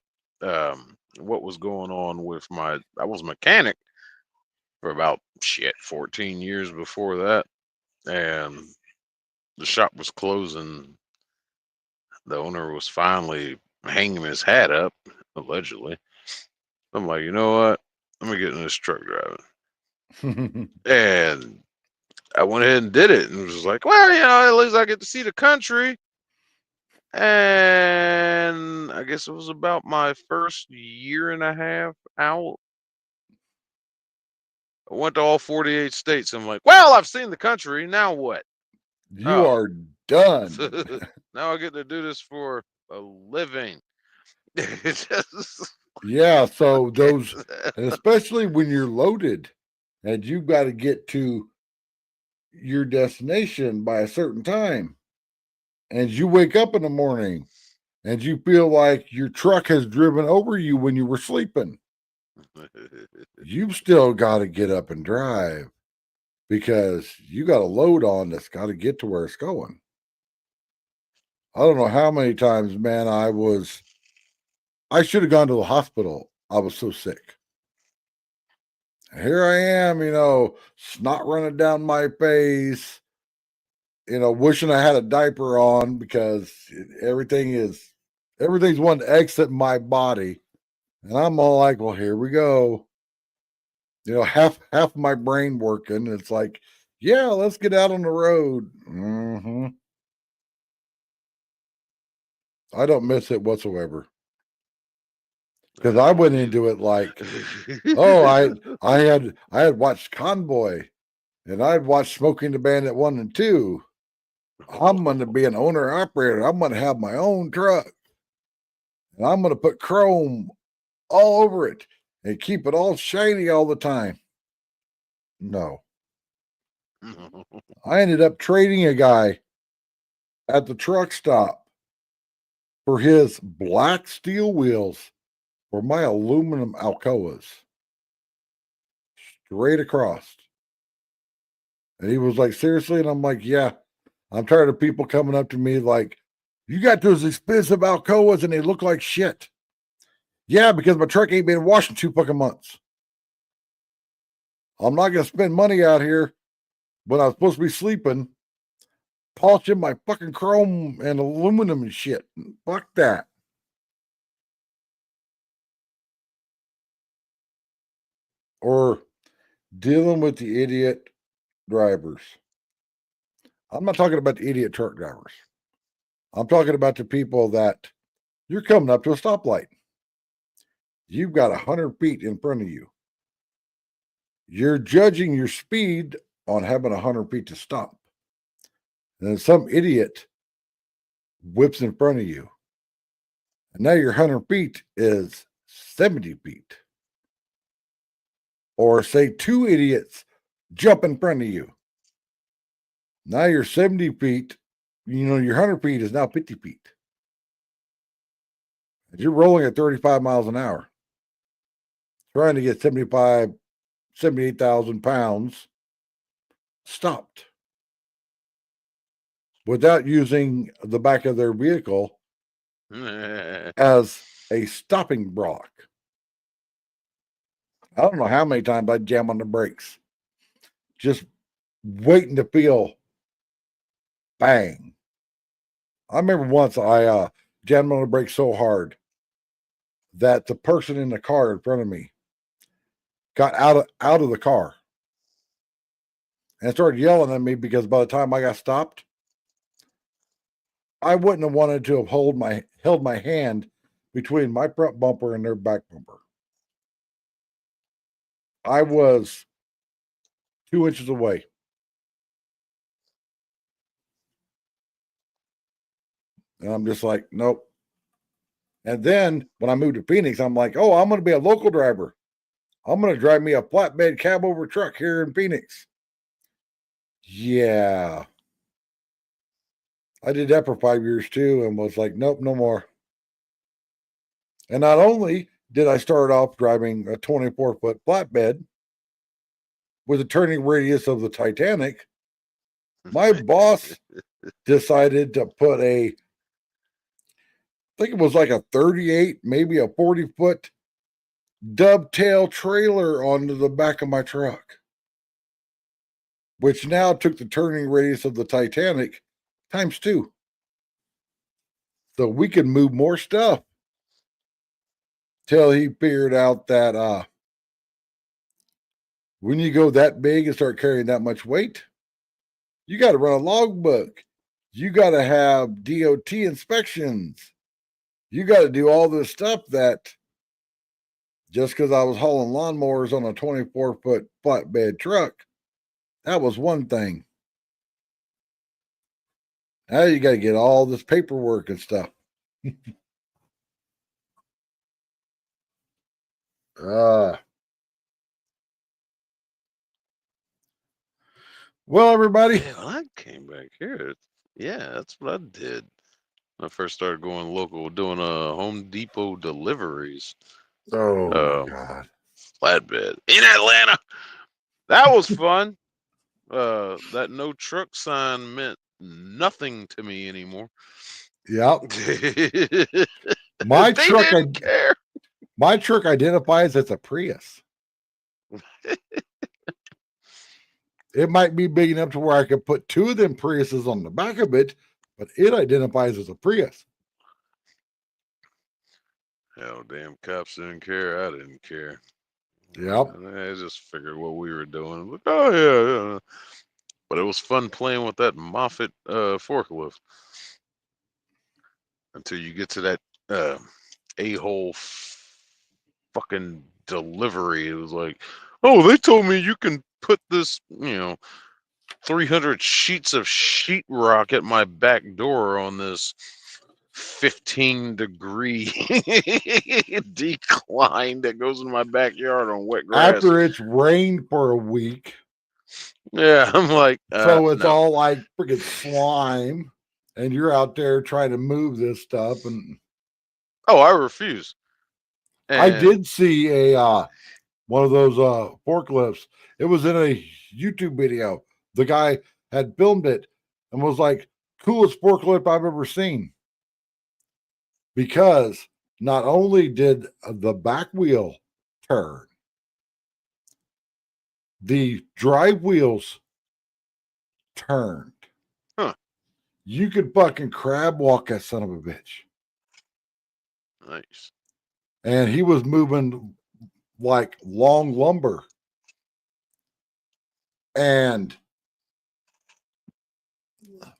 S7: what was going on with I was a mechanic for about 14 years before that, and the shop was closing. The owner was finally hanging his hat up, allegedly. I'm like, you know what? Let me get in this truck driving. And I went ahead and did it and was like, well, at least I get to see the country. And I guess it was about my first year and a half out. I went to all 48 states. I'm like, well, I've seen the country. Now what?
S1: You are done.
S7: Now I get to do this for a living.
S1: Yeah, so those, and especially when you're loaded and you've got to get to your destination by a certain time, and you wake up in the morning and you feel like your truck has driven over you when you were sleeping, you've still got to get up and drive because you got a load on that's got to get to where it's going. I don't know how many times, man, I should have gone to the hospital. I was so sick. Here I am, snot running down my face, wishing I had a diaper on because everything's wanting to exit my body. And I'm all like, well, here we go. Half my brain working. It's like, yeah, let's get out on the road. Mm-hmm. I don't miss it whatsoever. Because I went into it like, oh, I had watched Convoy, and I'd watched Smoking the Bandit 1 and 2. I'm going to be an owner operator. I'm going to have my own truck, and I'm going to put chrome all over it and keep it all shiny all the time. No, I ended up trading a guy at the truck stop for his black steel wheels for my aluminum Alcoas, straight across. And he was like, seriously? And I'm like, yeah, I'm tired of people coming up to me like, you got those expensive Alcoas and they look like shit. Yeah, because my truck ain't been washed in 2 fucking months. I'm not going to spend money out here when I'm supposed to be sleeping, polishing my fucking chrome and aluminum and shit. Fuck that. Or dealing with the idiot drivers. I'm not talking about the idiot truck drivers. I'm talking about the people that you're coming up to a stoplight. You've got 100 feet in front of you. You're judging your speed on having 100 feet to stop. And then some idiot whips in front of you. And now your 100 feet is 70 feet. Or say 2 idiots jump in front of you. Now you're 70 feet. Your 100 feet is now 50 feet. And you're rolling at 35 miles an hour. Trying to get 78,000 pounds stopped without using the back of their vehicle as a stopping block. I don't know how many times I jam on the brakes, just waiting to feel bang. I remember once I jammed on the brakes so hard that the person in the car in front of me got out of the car and started yelling at me because by the time I got stopped, I wouldn't have wanted to have held my hand between my front bumper and their back bumper. I was 2 inches away. And I'm just like, nope. And then when I moved to Phoenix, I'm like, oh, I'm going to be a local driver. I'm going to drive me a flatbed cab over truck here in Phoenix. Yeah. I did that for 5 years too and was like, nope, no more. And not only did I start off driving a 24-foot flatbed with a turning radius of the Titanic, my boss decided to put I think it was like a 38, maybe a 40-foot dovetail trailer onto the back of my truck, which now took the turning radius of the Titanic times 2. So we could move more stuff till he figured out that when you go that big and start carrying that much weight, you got to run a logbook. You got to have DOT inspections. You got to do all this stuff that just because I was hauling lawnmowers on a 24-foot flatbed truck, that was one thing. Now you got to get all this paperwork and stuff. Well, everybody.
S8: Yeah, when I came back here, yeah, that's what I did. When I first started going local, doing Home Depot deliveries,
S1: Oh, God.
S8: flatbed in Atlanta. That was fun. That no truck sign meant nothing to me anymore.
S1: Yep.
S8: They
S1: My truck,
S8: didn't care.
S1: my truck identifies as a Prius. It might be big enough to where I could put 2 of them Priuses on the back of it, but it identifies as a Prius.
S8: Hell, damn cops didn't care. I didn't care.
S1: Yep.
S8: I just figured what we were doing. Like, oh yeah, yeah. But it was fun playing with that Moffett forklift until you get to that a-hole fucking delivery. It was like, oh, they told me you can put this, 300 sheets of sheetrock at my back door on this 15-degree decline that goes in my backyard on wet grass.
S1: After it's rained for a week.
S8: Yeah, I'm like,
S1: so it's
S8: no.
S1: all like freaking slime, and you're out there trying to move this stuff. And
S8: oh, I refuse.
S1: I
S8: And
S1: did see a one of those forklifts. It was in a YouTube video. The guy had filmed it and was like, coolest forklift I've ever seen. Because not only did the back wheel turn, the drive wheels turned.
S8: Huh.
S1: You could fucking crab walk that son of a bitch.
S8: Nice.
S1: And he was moving like long lumber. And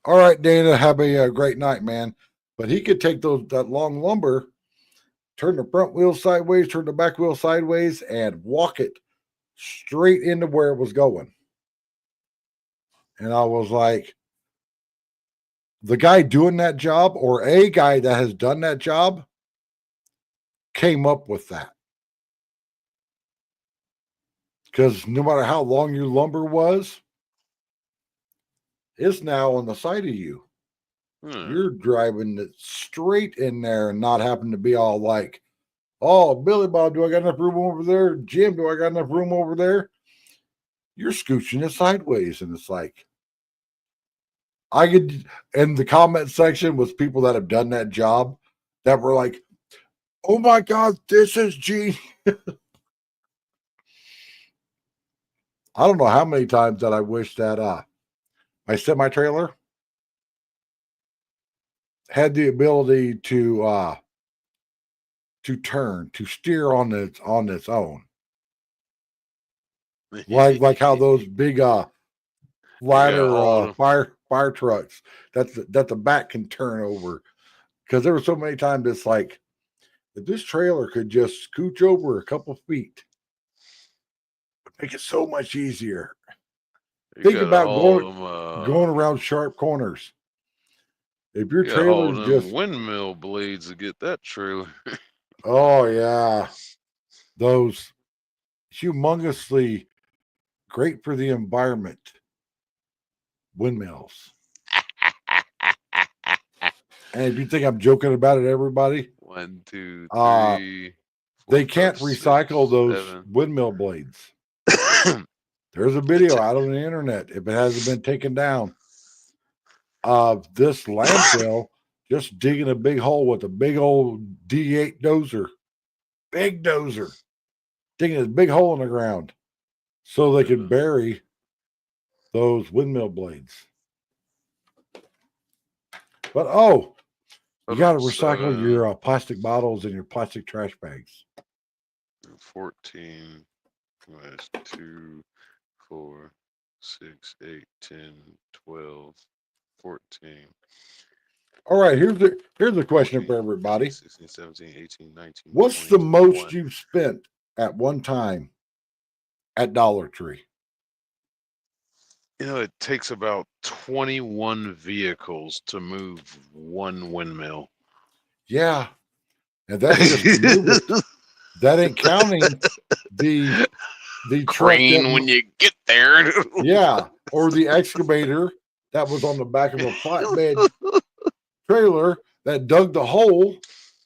S1: all right, Dana, have a great night, man. But he could take that long lumber, turn the front wheel sideways, turn the back wheel sideways, and walk it straight into where it was going. And I was like, the guy doing that job, or a guy that has done that job, came up with that. Because no matter how long your lumber was, it's now on the side of you. You're driving it straight in there and not having to be all like, oh, Billy Bob, do I got enough room over there? Jim, do I got enough room over there? You're scooching it sideways. And it's like, I could, and the comment section was people that have done that job that were like, oh my God, this is genius. I don't know how many times that I wish that my semi-trailer had the ability to turn, to steer on its own. Like how those big ladder fire trucks that the back can turn over. Because there were so many times it's like if this trailer could just scooch over a couple feet, it'd make it so much easier.
S8: You
S1: Think
S8: gotta
S1: about
S8: haul
S1: going
S8: them,
S1: around sharp corners. If your
S8: you gotta haul
S1: trailer's
S8: them
S1: just,
S8: windmill blades to get that trailer.
S1: oh yeah, those humongously great for the environment windmills. And if you think I'm joking about it, everybody,
S8: 1, 2,
S1: Uh,
S8: 3.
S1: they
S8: 4,
S1: can't
S8: 5, 6,
S1: recycle those
S8: 7.
S1: windmill blades. There's a video out on the internet, if it hasn't been taken down, of this landfill just digging a big hole with a big old D8 dozer. Big dozer. Digging a big hole in the ground so they can bury those windmill blades. But you got to recycle your plastic bottles and your plastic trash bags.
S8: 14 was 2, 4, 6, 8, 10, 12, 14.
S1: All right, here's the question
S8: 14,
S1: for everybody.
S8: 16, 17, 18, 19.
S1: What's
S8: 20,
S1: the most
S8: 21.
S1: you've spent at one time at Dollar Tree?
S8: You know, it takes about 21 vehicles to move one windmill.
S1: Yeah. And that's just to move it. That ain't counting the truck
S8: Crane when you get there.
S1: yeah, or the excavator that was on the back of a flatbed trailer that dug the hole,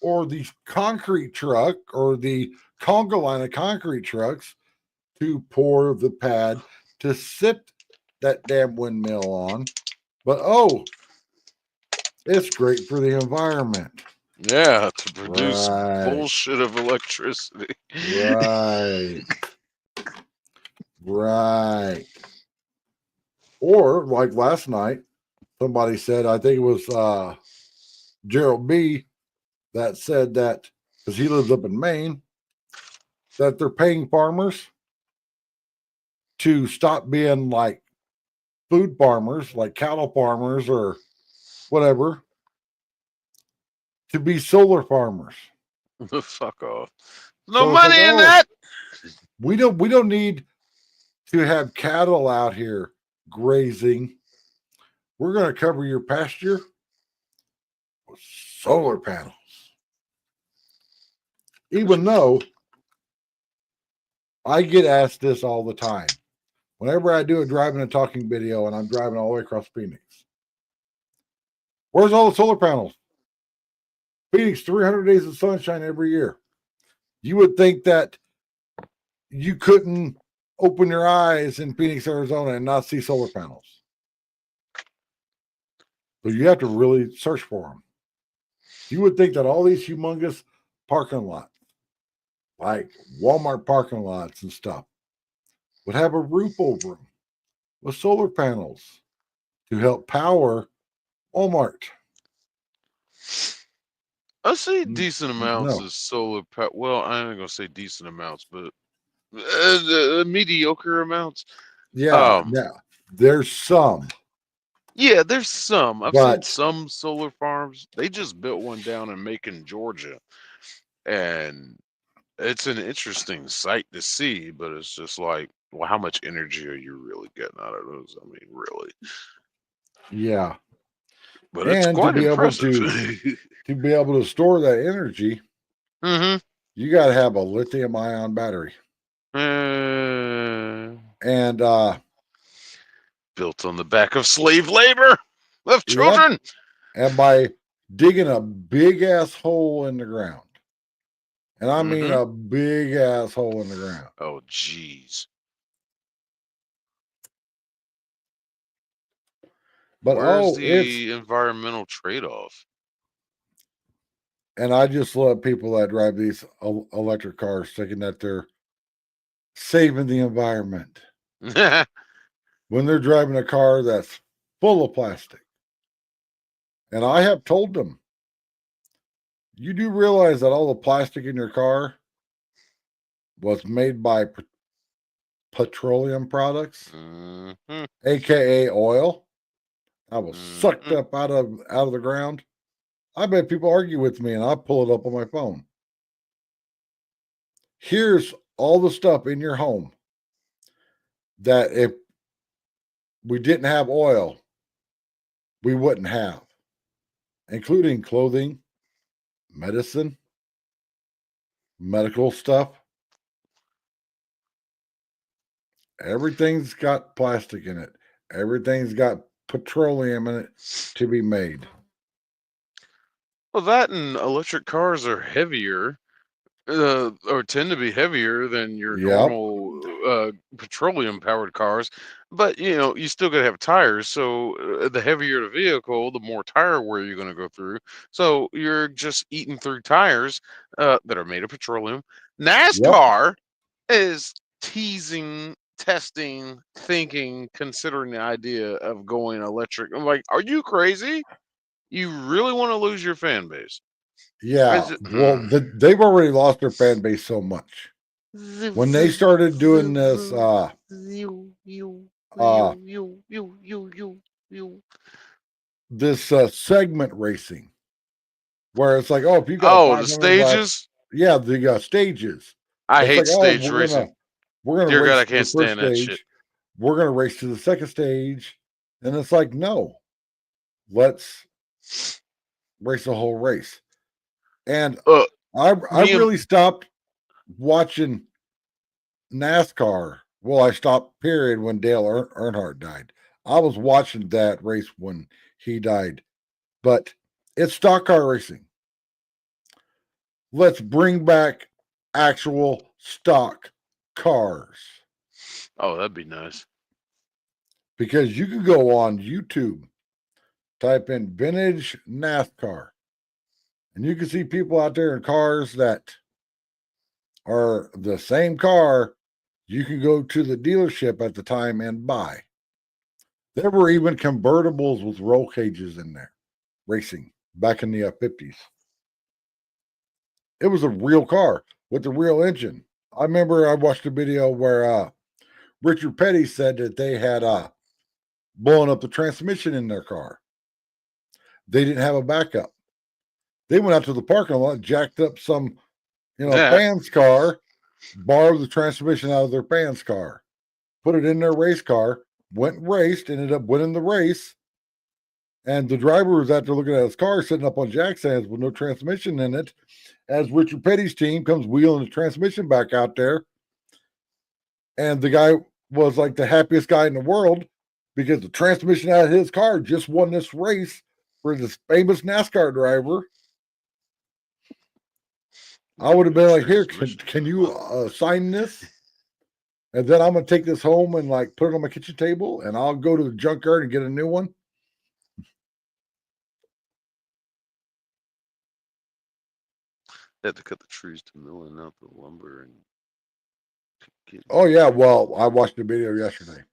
S1: or the concrete truck, or the conga line of concrete trucks to pour the pad to sit that damn windmill on. But it's great for the environment.
S8: Yeah, to produce
S1: Right.
S8: bullshit of electricity.
S1: Right. Right. Or like last night, somebody said, I think it was Gerald B, that said that, because he lives up in Maine, that they're paying farmers to stop being like food farmers, like cattle farmers or whatever, to be solar farmers.
S8: Fuck off. No
S1: So it's
S8: money
S1: like,
S8: in that.
S1: We don't need to have cattle out here grazing. We're going to cover your pasture with solar panels. Even though I get asked this all the time. Whenever I do a driving and talking video and I'm driving all the way across Phoenix, where's all the solar panels? Phoenix, 300 days of sunshine every year. You would think that you couldn't open your eyes in Phoenix, Arizona and not see solar panels. So you have to really search for them. You would think that all these humongous parking lots, like Walmart parking lots and stuff, would have a roof over them with solar panels to help power Walmart.
S8: I see decent amounts
S1: No.
S8: of solar power. Well, I ain't gonna say decent amounts, but mediocre amounts.
S1: Yeah, there's some.
S8: Yeah, there's some. I've seen
S1: But
S8: some solar farms. They just built one down in Macon, Georgia, and it's an interesting sight to see. But it's just like, well, how much energy are you really getting out of those? I mean, really?
S1: yeah,
S8: But it's
S1: and to
S8: quite
S1: be
S8: impressive.
S1: to be able to store that energy,
S8: Mm-hmm.
S1: you got to have a lithium-ion battery. And
S8: built on the back of slave labor of children.
S1: Yep. And by digging a big ass hole in the ground. And I mean a big ass hole in the ground.
S8: Oh, geez.
S1: But
S8: where's the environmental trade-off?
S1: And I just love people that drive these electric cars thinking that they're saving the environment. When they're driving a car that's full of plastic. And I have told them, you do realize that all the plastic in your car was made by petroleum products, aka oil, that was sucked up out of the ground. I bet people argue with me, and I pull it up on my phone. here's all the stuff in your home that if we didn't have oil, we wouldn't have, including clothing, medicine, medical stuff. Everything's got plastic in it. Everything's got petroleum in it to be made.
S8: Well, that and electric cars are heavier, or tend to be heavier than your
S1: Yep.
S8: normal petroleum-powered cars. But you still got to have tires. So the heavier the vehicle, the more tire wear you're going to go through. So you're just eating through tires that are made of petroleum. NASCAR is teasing, testing, thinking, considering the idea of going electric. I'm like, are you crazy? You really want to lose your fan base?
S1: Yeah.
S8: Is it-
S1: Well, they've already lost their fan base so much. When they started doing this, segment racing, where it's like, oh, if you got
S8: Oh, the
S1: 500 laps,
S8: stages.
S1: yeah, the stages.
S8: I
S1: It's
S8: hate
S1: like, oh,
S8: stage racing.
S1: we're gonna
S8: Dear
S1: race
S8: God, I
S1: to the
S8: can't
S1: first
S8: stand that
S1: stage.
S8: shit.
S1: We're gonna race to the second stage, and it's like, no, let's race the whole race. And I
S8: me and-
S1: really stopped watching NASCAR. Well, I stopped period when Dale Earnhardt died. I was watching that race when he died, but it's stock car racing. Let's bring back actual stock cars.
S8: Oh, that'd be nice.
S1: Because you can go on YouTube, type in vintage NASCAR, and you can see people out there in cars that are the same car you can go to the dealership at the time and buy. There were even convertibles with roll cages in there racing back in the 50s. It was a real car with the real engine. I remember I watched a video where Richard Petty said that they had blown up the transmission in their car. They didn't have a backup. They went out to the parking lot, jacked up some, fan's car, borrowed the transmission out of their fan's car, put it in their race car, went and raced, ended up winning the race. And the driver was out there looking at his car, sitting up on jack stands with no transmission in it, as Richard Petty's team comes wheeling the transmission back out there. And the guy was like the happiest guy in the world because the transmission out of his car just won this race for this famous NASCAR driver. I would have been like, here, can you sign this? And then I'm going to take this home and like put it on my kitchen table and I'll go to the junkyard and get a new one.
S8: They had to cut the trees to milling out the lumber and.
S1: Oh yeah, well, I watched the video yesterday.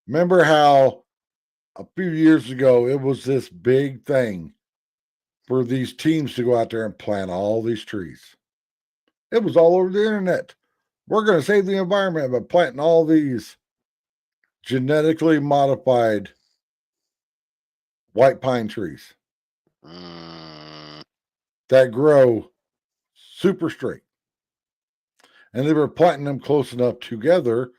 S1: Remember how a few years ago it was this big thing for these teams to go out there and plant all these trees. It was all over the internet. We're going to save the environment by planting all these genetically modified white pine trees that grow super straight. And they were planting them close enough together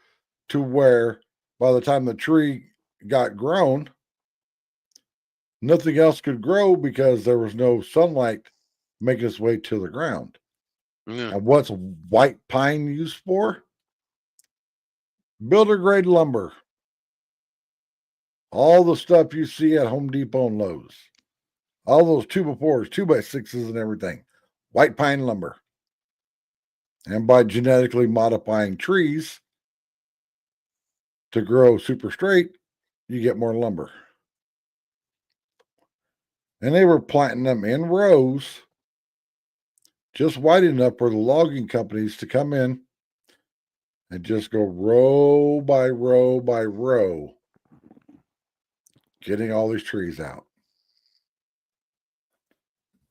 S1: to where by the time the tree got grown, nothing else could grow because there was no sunlight making its way to the ground.
S8: Yeah.
S1: And what's white pine used for? Builder grade lumber. All the stuff you see at Home Depot and Lowe's. All those 2x4s, 2x6s and everything. White pine lumber. And by genetically modifying trees to grow super straight, you get more lumber. And they were planting them in rows, just wide enough for the logging companies to come in and just go row by row by row, getting all these trees out.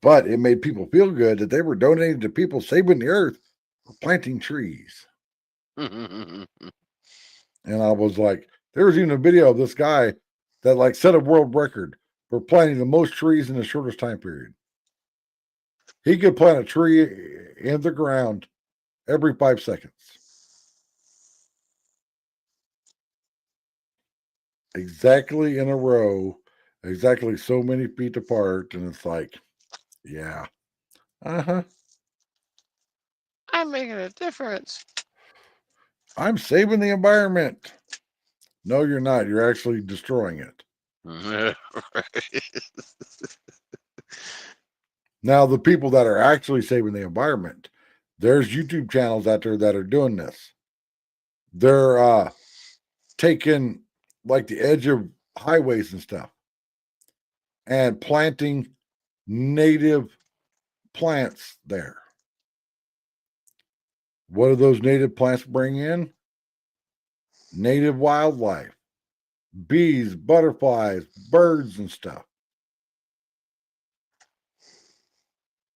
S1: But it made people feel good that they were donating to people saving the earth for planting trees. And I was like, there was even a video of this guy that like set a world record for planting the most trees in the shortest time period. He could plant a tree in the ground every 5 seconds. Exactly in a row, exactly so many feet apart. And it's like, yeah. Uh-huh.
S8: I'm making a difference.
S1: I'm saving the environment. No, you're not. You're actually destroying it. Now, the people that are actually saving the environment, there's YouTube channels out there that are doing this. They're taking like the edge of highways and stuff and planting native plants there. What do those native plants bring in? Native wildlife, bees, butterflies, birds, and stuff.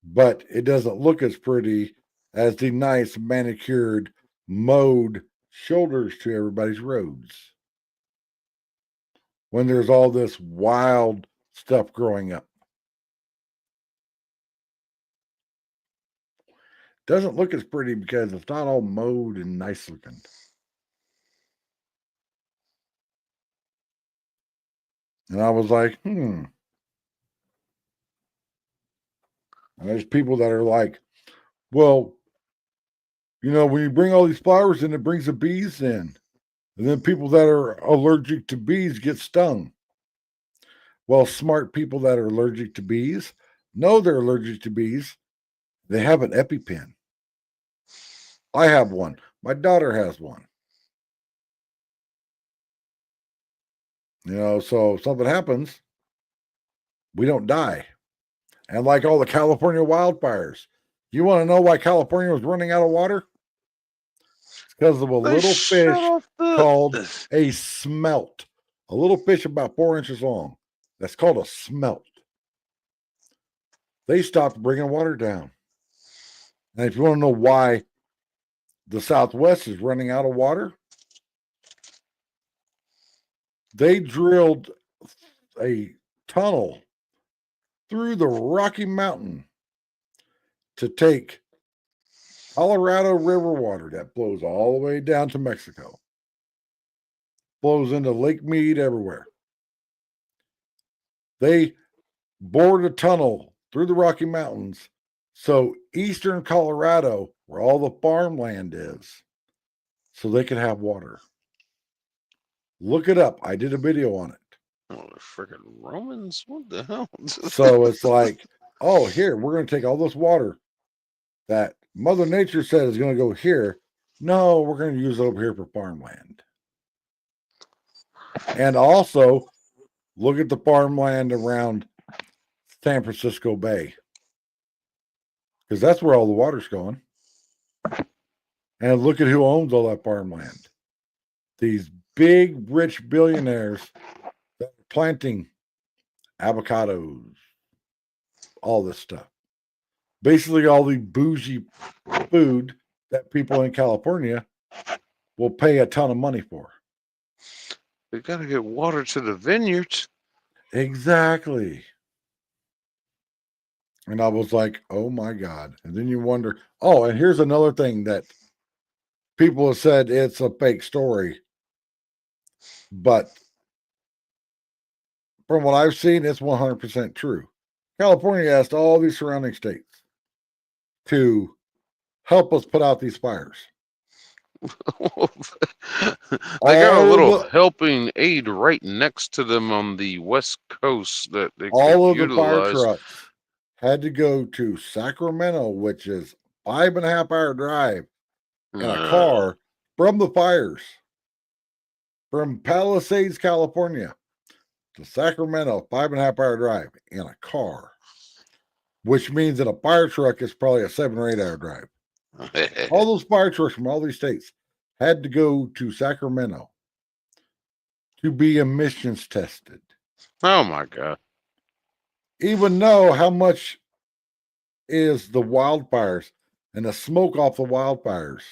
S1: But it doesn't look as pretty as the nice manicured, mowed shoulders to everybody's roads when there's all this wild stuff growing up. Doesn't look as pretty because it's not all mowed and nice looking. And I was like, And there's people that are like, well, when you bring all these flowers in, it brings the bees in. And then people that are allergic to bees get stung. Well, smart people that are allergic to bees know they're allergic to bees. They have an EpiPen. I have one. My daughter has one. So if something happens, we don't die. And like all the California wildfires, you want to know why California was running out of water? It's because of a little fish called a smelt. A little fish about 4 inches long. That's called a smelt. They stopped bringing water down. And if you want to know why the Southwest is running out of water, they drilled a tunnel through the Rocky Mountain to take Colorado River water that flows all the way down to Mexico, flows into Lake Mead, everywhere. They bored a tunnel through the Rocky Mountains so eastern Colorado, where all the farmland is, so they could have water. Look it up. I did a video on it.
S8: Oh, freaking Romans! What the hell?
S1: So it's like, oh, here, we're going to take all this water that Mother Nature said is going to go here. No, we're going to use it over here for farmland. And also, look at the farmland around San Francisco Bay, because that's where all the water's going. And look at who owns all that farmland. These big, rich billionaires that are planting avocados, all this stuff. Basically, all the bougie food that people in California will pay a ton of money for.
S8: We got to get water to the vineyards.
S1: Exactly. And I was like, oh my God. And then you wonder, oh, and here's another thing that people have said it's a fake story. But from what I've seen, it's 100% true. California asked all these surrounding states to help us put out these fires.
S8: They got a little helping aid right next to them on the west coast that they
S1: all
S8: could
S1: of the fire
S8: utilize.
S1: trucks had to go to Sacramento, which is 5.5 hour drive in a car from the fires. From Palisades, California to Sacramento, 5.5 hour drive in a car, which means that a fire truck is probably a 7 or 8 hour drive. All those fire trucks from all these states had to go to Sacramento to be emissions tested.
S8: Oh my God.
S1: Even know how much is the wildfires and the smoke off the wildfires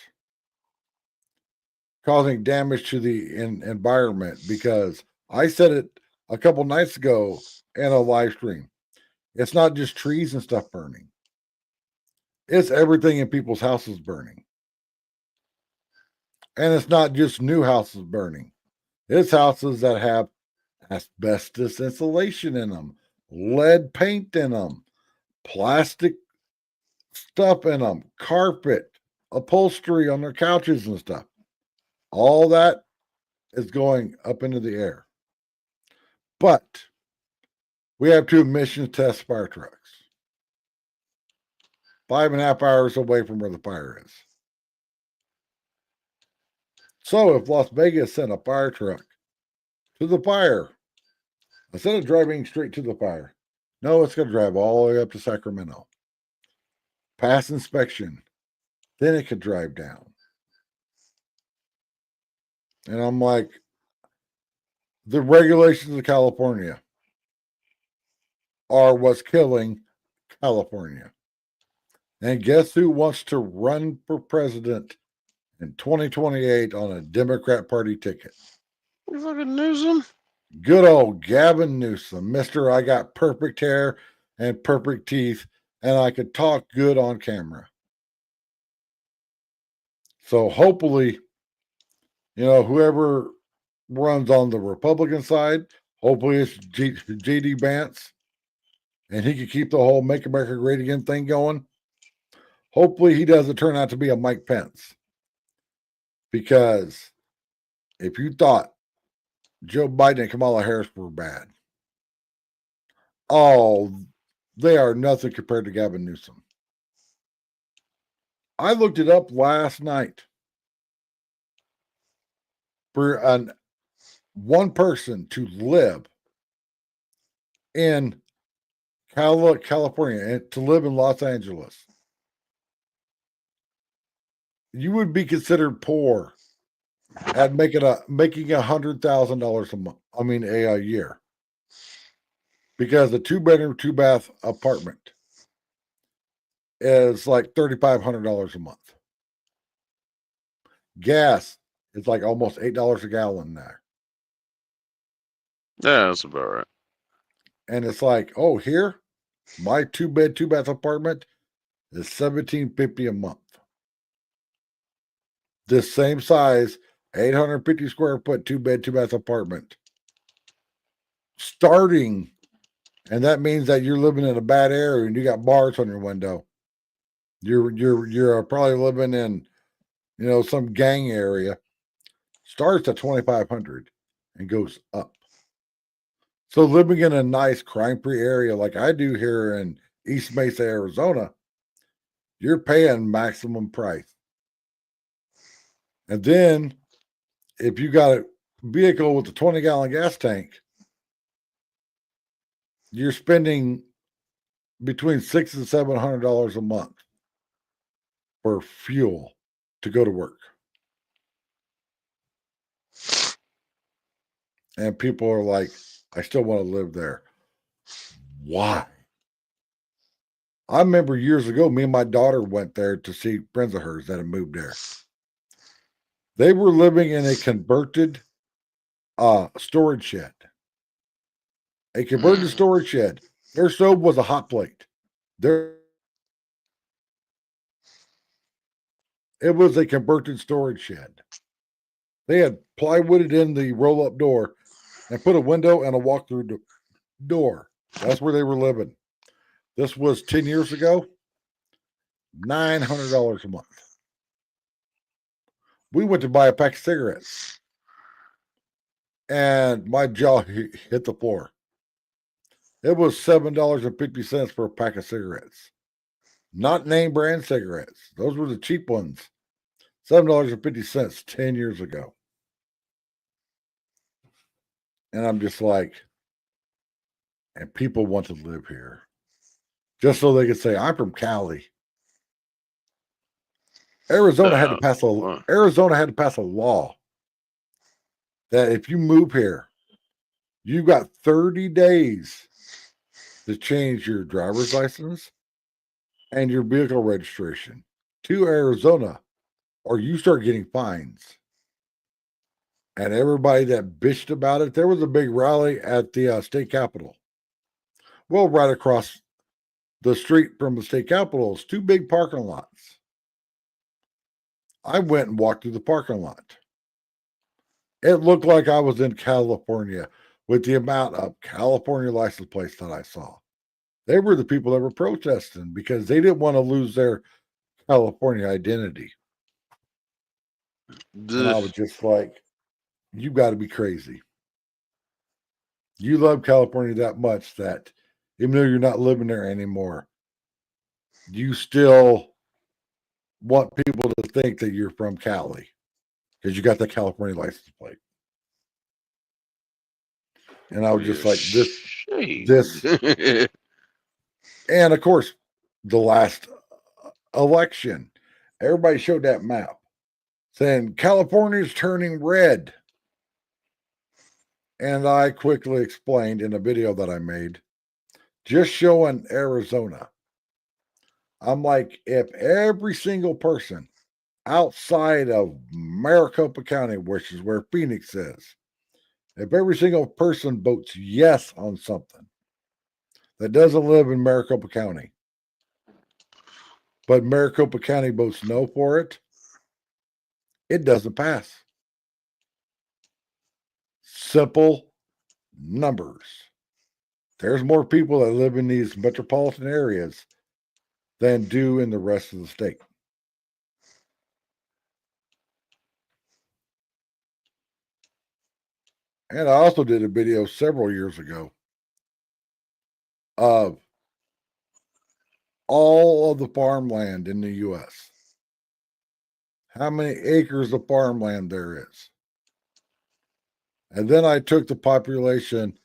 S1: causing damage to the environment, because I said it a couple nights ago in a live stream. It's not just trees and stuff burning. It's everything in people's houses burning. And it's not just new houses burning. It's houses that have asbestos insulation in them, lead paint in them, plastic stuff in them, carpet, upholstery on their couches and stuff. All that is going up into the air. But we have 2 emissions test fire trucks. 5.5 hours away from where the fire is. So if Las Vegas sent a fire truck to the fire, instead of driving straight to the fire, no, it's going to drive all the way up to Sacramento. Pass inspection. Then it could drive down. And I'm like, the regulations of California are what's killing California. And guess who wants to run for president in 2028 on a Democrat Party ticket?
S8: You fucking Newsom.
S1: Good old Gavin Newsom, Mr. I got perfect hair and perfect teeth, and I could talk good on camera. So hopefully, whoever runs on the Republican side, hopefully it's J.D. Vance, and he could keep the whole Make America Great Again thing going. Hopefully he doesn't turn out to be a Mike Pence. Because if you thought Joe Biden and Kamala Harris were bad, they are nothing compared to Gavin Newsom. I looked it up last night. For one person to live in California and to live in Los Angeles, you would be considered poor at making $100,000 a month. A year, because a 2-bedroom, 2-bath apartment is like $3,500 a month. Gas is like almost $8 a gallon there,
S8: Yeah, that's about right.
S1: and it's like, oh, here, my 2-bed, 2-bath apartment is $1,750 a month. This same size, 850 square foot, 2-bed, 2-bath apartment, starting, and that means that you're living in a bad area and you got bars on your window. You're probably living in, some gang area. Starts at $2,500 and goes up. So living in a nice crime-free area like I do here in East Mesa, Arizona, you're paying maximum price. And then if you got a vehicle with a 20-gallon gas tank, you're spending between $600 and $700 a month for fuel to go to work. And people are like, I still want to live there. Why? I remember years ago, me and my daughter went there to see friends of hers that had moved there. They were living in a converted storage shed. A converted storage shed. Their stove was a hot plate. It was a converted storage shed. They had plywooded in the roll-up door and put a window and a walk-through door. That's where they were living. This was 10 years ago. $900 a month. We went to buy a pack of cigarettes, and my jaw hit the floor. It was $7.50 for a pack of cigarettes. Not name brand cigarettes. Those were the cheap ones. $7.50 10 years ago. And I'm just like, and people want to live here just so they could say, I'm from Cali. Arizona had to pass a law that if you move here, you got 30 days to change your driver's license and your vehicle registration to Arizona, or you start getting fines. And everybody that bitched about it, there was a big rally at the state capitol. Well, right across the street from the state capitol is 2 big parking lots. I went and walked through the parking lot. It looked like I was in California with the amount of California license plates that I saw. They were the people that were protesting because they didn't want to lose their California identity. And I was just like, you got to be crazy. You love California that much that even though you're not living there anymore, you still want people to think that you're from Cali because you got the California license plate. And I was just like, this, and of course, the last election, everybody showed that map saying California's turning red. And I quickly explained in a video that I made, just showing Arizona. I'm like, if every single person outside of Maricopa County, which is where Phoenix is, if every single person votes yes on something that doesn't live in Maricopa County, but Maricopa County votes no for it, it doesn't pass. Simple numbers. There's more people that live in these metropolitan areas than do in the rest of the state. And I also did a video several years ago of all of the farmland in the U.S. How many acres of farmland there is. And then I took the population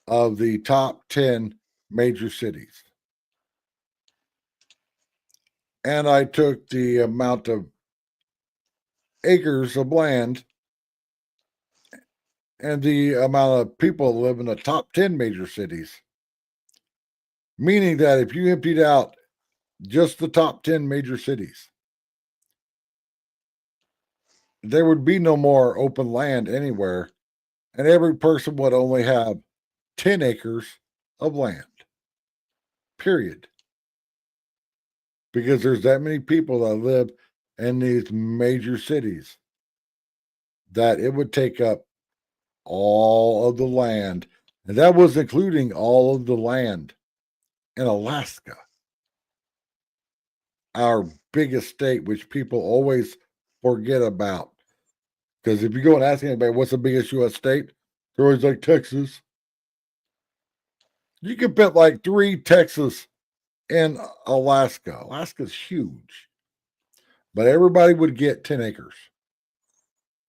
S1: of the top 10 major cities. And I took the amount of acres of land and the amount of people that live in the top 10 major cities. Meaning that if you emptied out just the top 10 major cities, there would be no more open land anywhere. And every person would only have 10 acres of land. Period. Because there's that many people that live in these major cities that it would take up all of the land. And that was including all of the land in Alaska, our biggest state, which people always forget about. Because if you go and ask anybody what's the biggest U.S. state, they're always like Texas. You could put like 3 Texas in Alaska. Alaska's huge. But everybody would get 10 acres.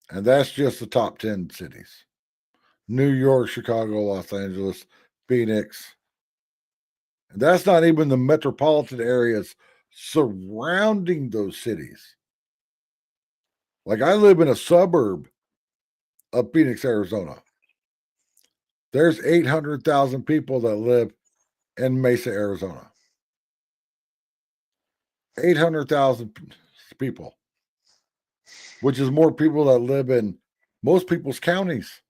S1: And that's just the top 10 cities. New York, Chicago, Los Angeles, Phoenix. And that's not even the metropolitan areas surrounding those cities. Like I live in a suburb of Phoenix, Arizona. There's 800,000 people that live in Mesa, Arizona. 800,000 people, which is more people that live in most people's counties.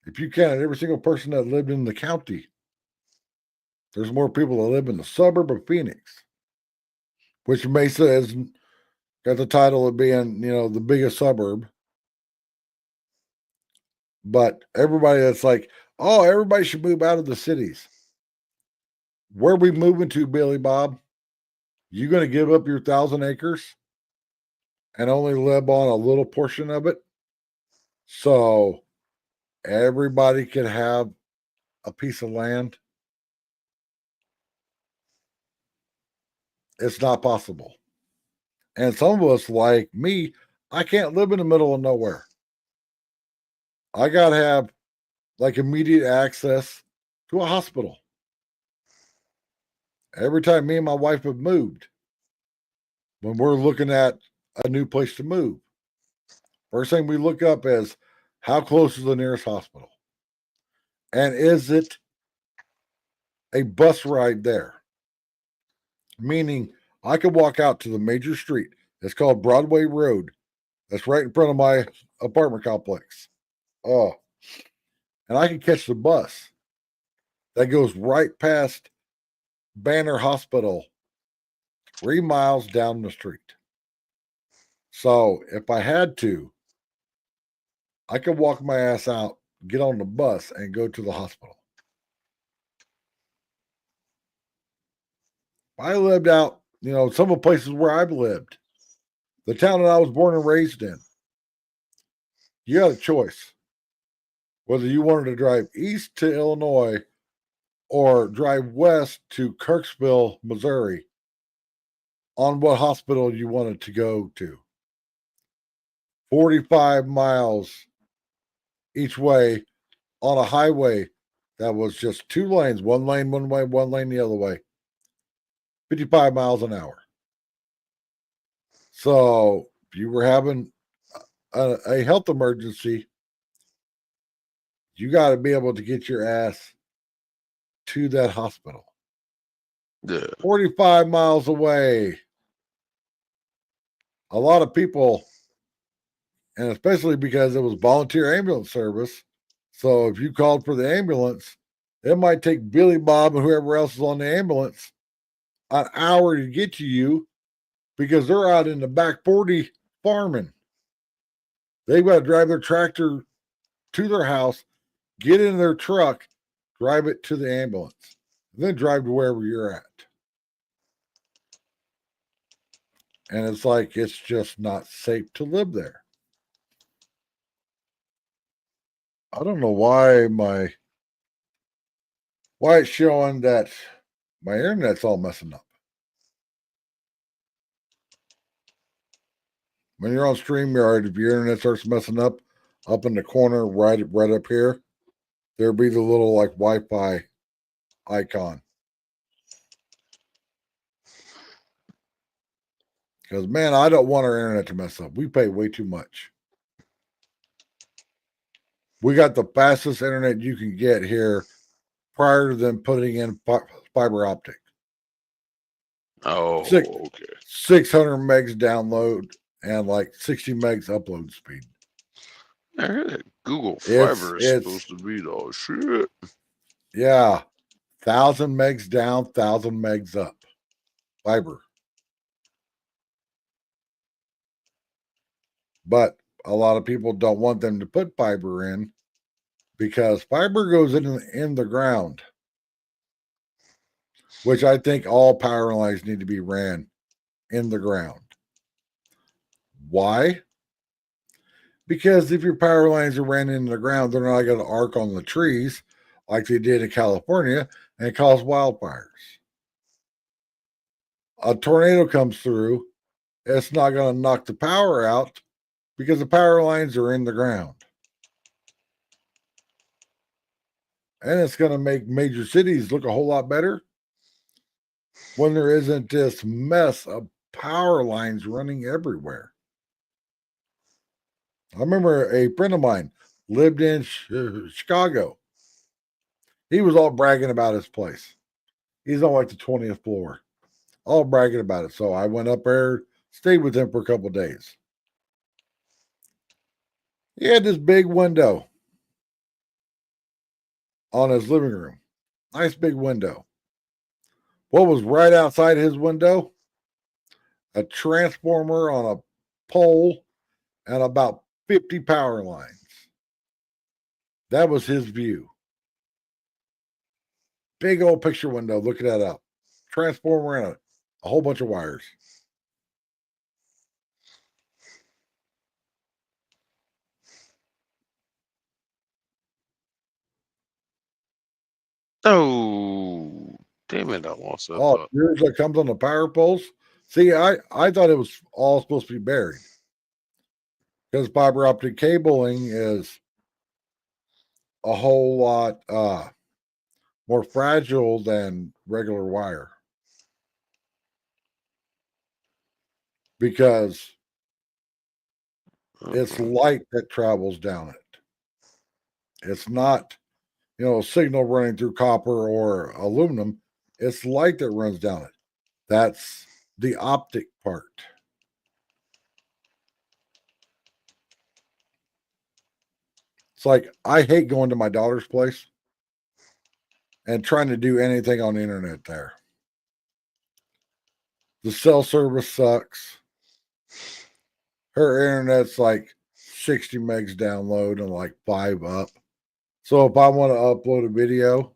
S1: If you count every single person that lived in the county, there's more people that live in the suburb of Phoenix, which Mesa has got the title of being, the biggest suburb. But everybody that's like, oh, everybody should move out of the cities. Where are we moving to, Billy Bob? You going to give up your 1,000 acres and only live on a little portion of it? So everybody can have a piece of land? It's not possible. And some of us, like me, I can't live in the middle of nowhere. I got to have like immediate access to a hospital. Every time me and my wife have moved, when we're looking at a new place to move, first thing we look up is how close is the nearest hospital? And is it a bus ride there? Meaning I could walk out to the major street. It's called Broadway Road. That's right in front of my apartment complex. Oh, and I can catch the bus that goes right past Banner Hospital, 3 miles down the street. So if I had to, I could walk my ass out, get on the bus, and go to the hospital. I lived out, some of the places where I've lived, the town that I was born and raised in. You had a choice whether you wanted to drive east to Illinois or drive west to Kirksville, Missouri, on what hospital you wanted to go to. 45 miles each way on a highway that was just two lanes, one lane one way, one lane the other way. 55 miles an hour. So if you were having a health emergency, you got to be able to get your ass to that hospital.
S8: Yeah.
S1: 45 miles away. A lot of people, and especially because it was volunteer ambulance service, so if you called for the ambulance, it might take Billy Bob and whoever else is on the ambulance an hour to get to you because they're out in the back 40 farming. They've got to drive their tractor to their house, get in their truck, drive it to the ambulance, and then drive to wherever you're at. And it's like, it's just not safe to live there. I don't know why it's showing that my internet's all messing up. When you're on StreamYard, if your internet starts messing up in the corner, right up here, there'll be the little like Wi-Fi icon. Because man, I don't want our internet to mess up. We pay way too much. We got the fastest internet you can get here prior to them putting in fiber optic.
S8: Oh, okay.
S1: 600 megs download and like 60 megs upload speed.
S8: I heard that Google Fiber is supposed to be the shit.
S1: Yeah. 1,000 megs down, 1,000 megs up. Fiber. But a lot of people don't want them to put fiber in because fiber goes in the ground, which I think all power lines need to be ran in the ground. Why? Because if your power lines are ran in the ground, they're not going to arc on the trees like they did in California and cause wildfires. A tornado comes through, it's not going to knock the power out because the power lines are in the ground. And it's going to make major cities look a whole lot better when there isn't this mess of power lines running everywhere. I remember a friend of mine lived in Chicago. He was all bragging about his place. He's on like the 20th floor, all bragging about it. So I went up there, stayed with him for a couple of days. He had this big window on his living room. Nice big window. What was right outside his window? A transformer on a pole and about 50 power lines. That was his view. Big old picture window. Look at that up. Transformer and a whole bunch of wires.
S8: Oh, damn it. I lost that
S1: Oh,
S8: thought.
S1: yours that comes on the power poles. See, I thought it was all supposed to be buried because fiber optic cabling is a whole lot more fragile than regular wire because it's light that travels down it. It's not, a signal running through copper or aluminum. It's light that runs down it. That's the optic part. It's like I hate going to my daughter's place and trying to do anything on the internet there. The cell service sucks. her internet's like 60 megs download and like 5 up. So if I want to upload a video,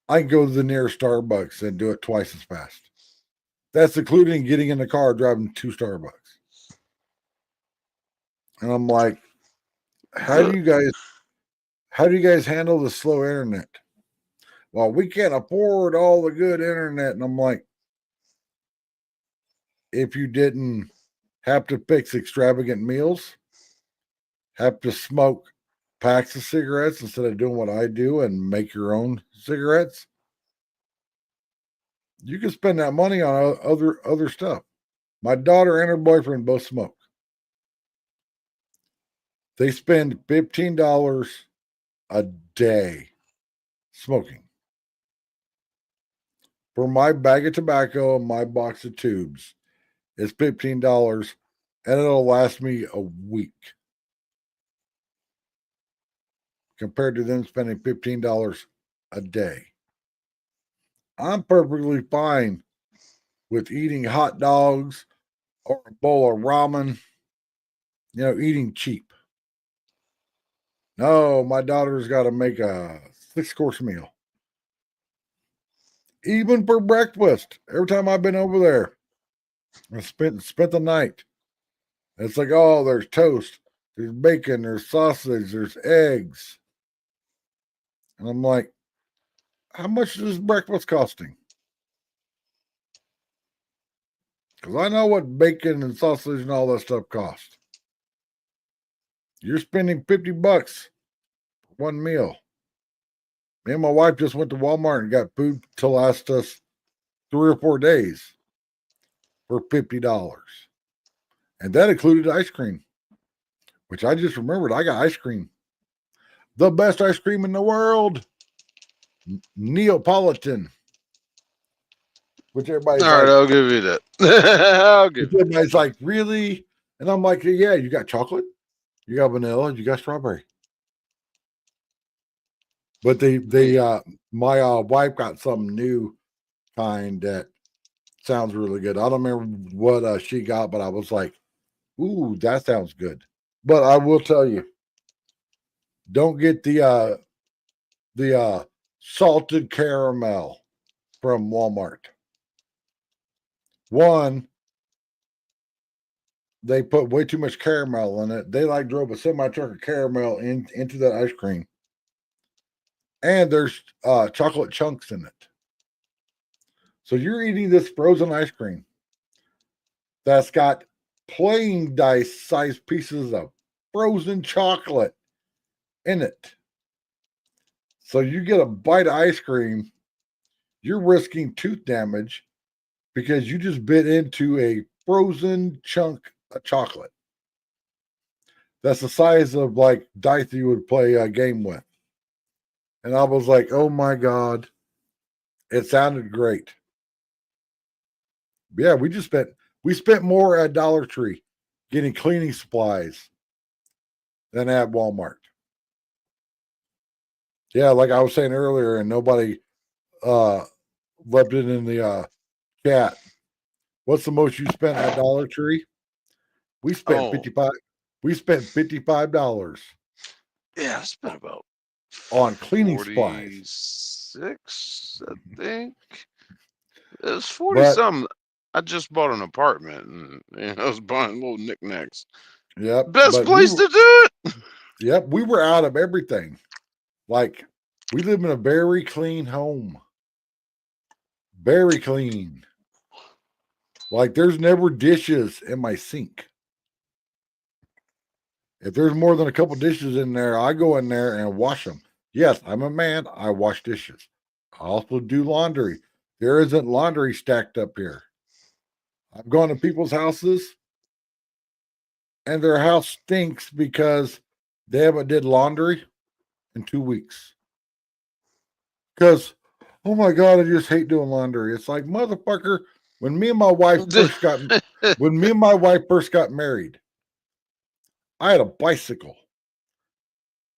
S1: I can go to the nearest Starbucks and do it twice as fast. That's including getting in the car, driving 2 Starbucks. And I'm like, how do you guys handle the slow internet? Well, we can't afford all the good internet. And I'm like, if you didn't have to fix extravagant meals, have to smoke packs of cigarettes instead of doing what I do and make your own cigarettes, you can spend that money on other stuff. My daughter and her boyfriend both smoke. They spend $15 a day smoking. For my bag of tobacco and my box of tubes, it's $15, and it'll last me a week. Compared to them spending $15 a day. I'm perfectly fine with eating hot dogs or a bowl of ramen, eating cheap. No, my daughter's got to make a 6-course meal. Even for breakfast. Every time I've been over there, I spent the night. It's like, oh, there's toast, there's bacon, there's sausage, there's eggs. And I'm like, how much is breakfast costing? Because I know what bacon and sausage and all that stuff cost. You're spending $50 for one meal. Me and my wife just went to Walmart and got food to last us 3 or 4 days for $50. And that included ice cream, which I just remembered I got ice cream. The best ice cream in the world. Neapolitan. Which everybody's
S8: All right, I'll give you that. I'll give you that.
S1: everybody's like, really? And I'm like, yeah, you got chocolate, you got vanilla, you got strawberry. But my wife got some new kind that sounds really good. I don't remember what she got, but I was like, ooh, that sounds good. But I will tell you, don't get the salted caramel from Walmart. One, they put way too much caramel in it. They like drove a semi truck of caramel into that ice cream. And there's chocolate chunks in it. So you're eating this frozen ice cream that's got playing dice sized pieces of frozen chocolate in it. So you get a bite of ice cream, you're risking tooth damage because you just bit into a frozen chunk of chocolate. That's the size of like dice you would play a game with. And I was like, oh my God, it sounded great. Yeah, we spent more at Dollar Tree getting cleaning supplies than at Walmart. Yeah, like I was saying earlier, and nobody left it in the chat. What's the most you spent at Dollar Tree? We spent $55. We spent $55
S8: Yeah, I spent about
S1: on cleaning supplies.
S8: 46, I think. It was 40 something. I just bought an apartment and I was buying little knickknacks.
S1: Yep.
S8: Best place to do it.
S1: Yep. We were out of everything. Like, we live in a very clean home. Very clean. Like, there's never dishes in my sink. If there's more than a couple dishes in there, I go in there and wash them. Yes, I'm a man. I wash dishes. I also do laundry. There isn't laundry stacked up here. I've gone to people's houses and their house stinks because they haven't did laundry in 2 weeks. Because, oh my God, I just hate doing laundry. It's like, motherfucker, when me and my wife first got married, I had a bicycle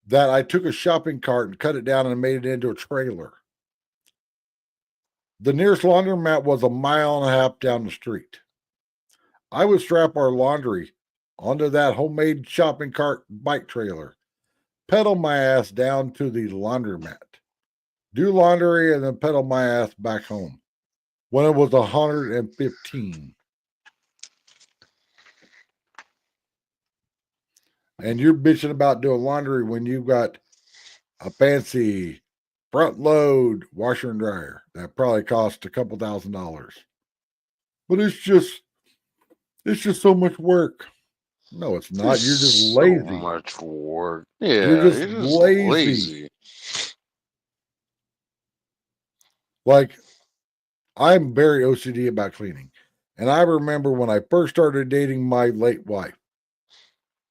S1: that I took a shopping cart and cut it down and made it into a trailer. The nearest laundromat was 1.5 miles down the street. I would strap our laundry onto that homemade shopping cart bike trailer, pedal my ass down to the laundromat, do laundry, and then pedal my ass back home when it was 115. And you're bitching about doing laundry when you've got a fancy front load washer and dryer that probably cost a couple $1,000. But it's just so much work. No, it's not. You're just
S8: So
S1: lazy.
S8: much work.
S1: You're
S8: Yeah,
S1: just
S8: you're just
S1: lazy.
S8: lazy.
S1: Like, I'm very OCD about cleaning. And I remember when I first started dating my late wife,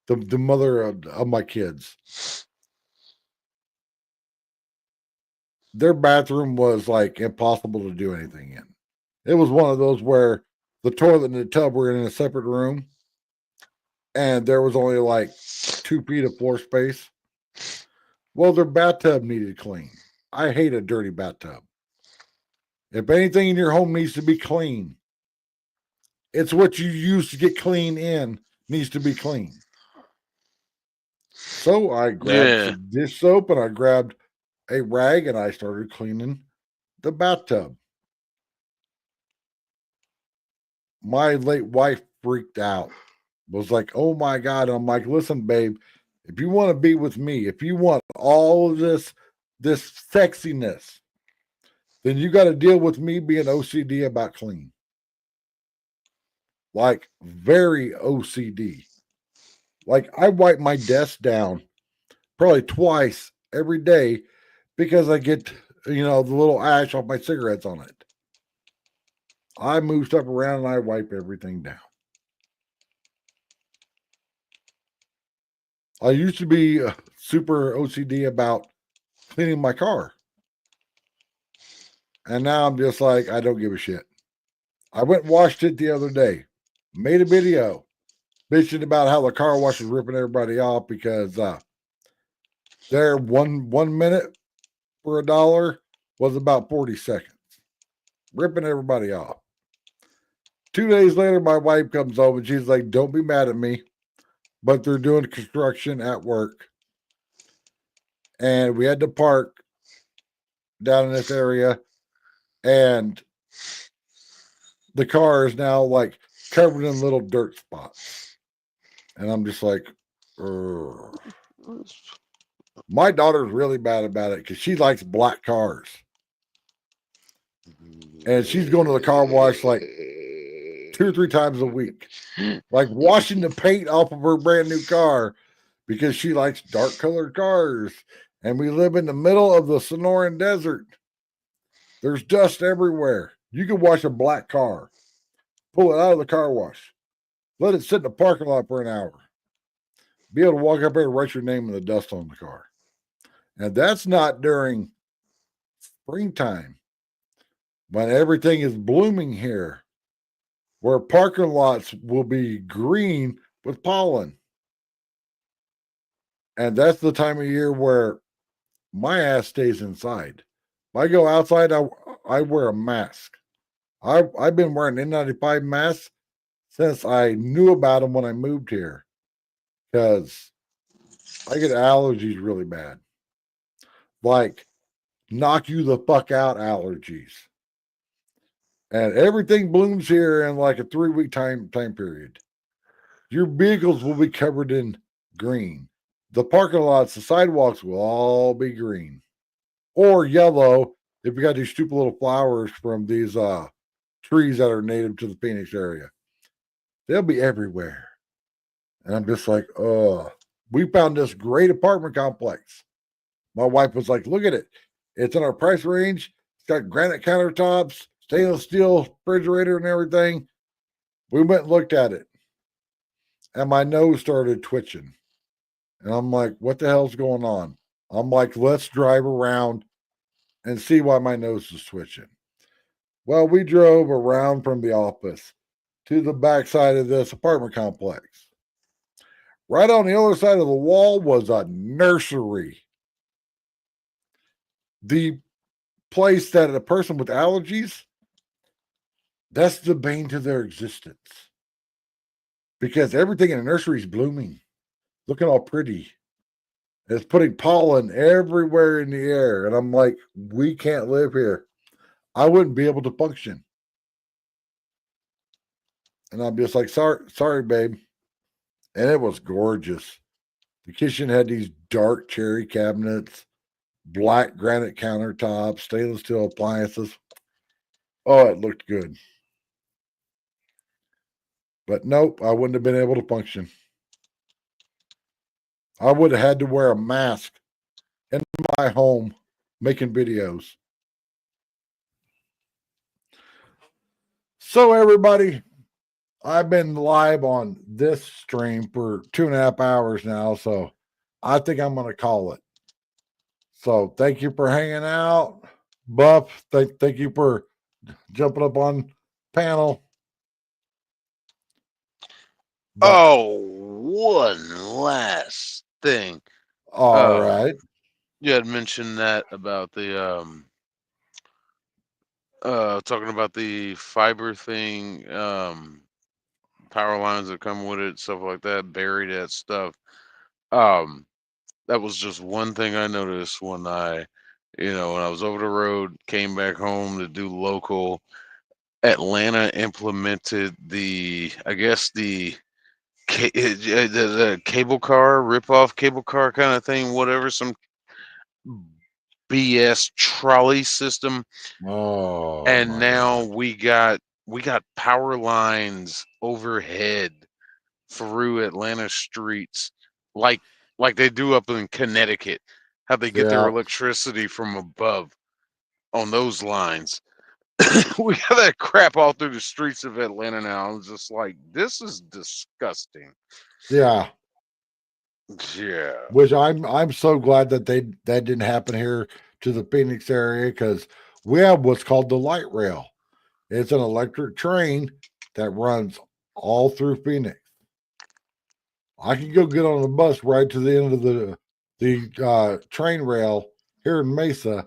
S1: the mother of my kids, their bathroom was like impossible to do anything in. It was one of those where the toilet and the tub were in a separate room, and there was only like 2 feet of floor space. Well, their bathtub needed clean. I hate a dirty bathtub. If anything in your home needs to be clean, it's what you use to get clean in needs to be clean. So I grabbed some dish soap and I grabbed a rag and I started cleaning the bathtub. My late wife freaked out, was like, oh my God. I'm like, listen, babe, if you want to be with me, if you want all of this sexiness, then you got to deal with me being OCD about clean. Like, very OCD. Like, I wipe my desk down probably twice every day because I get, the little ash off my cigarettes on it. I move stuff around and I wipe everything down. I used to be super OCD about cleaning my car. And now I'm just like, I don't give a shit. I went and washed it the other day, made a video bitching about how the car wash is ripping everybody off because their one minute for $1 was about 40 seconds, ripping everybody off. 2 days later, my wife comes home and she's like, don't be mad at me, but they're doing construction at work. And we had to park down in this area. And the car is now like covered in little dirt spots. And I'm just like, "Urgh." My daughter's really bad about it because she likes black cars. And she's going to the car wash like 2 or 3 times a week, like washing the paint off of her brand new car because she likes dark colored cars. And we live in the middle of the Sonoran Desert. There's dust everywhere. You can wash a black car, pull it out of the car wash, let it sit in the parking lot for an hour, be able to walk up there and write your name in the dust on the car. And that's not during springtime when everything is blooming here, where parking lots will be green with pollen. And that's the time of year where my ass stays inside. If I go outside, I wear a mask. I've been wearing N95 masks since I knew about them when I moved here because I get allergies really bad. Like, knock you the fuck out allergies. And everything blooms here in like a 3-week time period. Your vehicles will be covered in green. The parking lots, the sidewalks will all be green or yellow if you got these stupid little flowers from these trees that are native to the Phoenix area. They'll be everywhere. And I'm just like, we found this great apartment complex. My wife was like, look at it. It's in our price range. It's got granite countertops, stainless steel refrigerator and everything. We went and looked at it. And my nose started twitching. And I'm like, what the hell's going on? I'm like, let's drive around and see why my nose is twitching. Well, we drove around from the office to the backside of this apartment complex. Right on the other side of the wall was a nursery. The place that a person with allergies, that's the bane to their existence. because everything in the nursery is blooming, looking all pretty. It's putting pollen everywhere in the air. And I'm like, we can't live here. I wouldn't be able to function. And I'm just like, sorry, babe. And it was gorgeous. The kitchen had these dark cherry cabinets, black granite countertops, stainless steel appliances. Oh, it looked good. But nope, I wouldn't have been able to function. I would have had to wear a mask in my home making videos. So, everybody, I've been live on this stream for 2.5 hours now, so I think I'm going to call it. So, thank you for hanging out. Buff, thank you for jumping up on panel. But,
S8: Oh, one last thing.
S1: all right.
S8: You had mentioned that about the talking about the fiber thing, power lines that come with it, stuff like that, bury that stuff. That was just one thing I noticed when I was over the road, came back home to do local. Atlanta implemented the cable car, rip-off cable car kind of thing, whatever, some BS trolley system.
S1: Oh,
S8: And
S1: my
S8: now
S1: God.
S8: we got power lines overhead through Atlanta streets, like they do up in Connecticut, how they get their
S1: Yeah.
S8: electricity from above on those lines. We got that crap all through the streets of Atlanta now. I'm just like, this is disgusting.
S1: Yeah.
S8: Yeah.
S1: Which I'm so glad that that didn't happen here to the Phoenix area, because we have what's called the light rail. It's an electric train that runs all through Phoenix. I can go get on the bus right to the end of the train rail here in Mesa,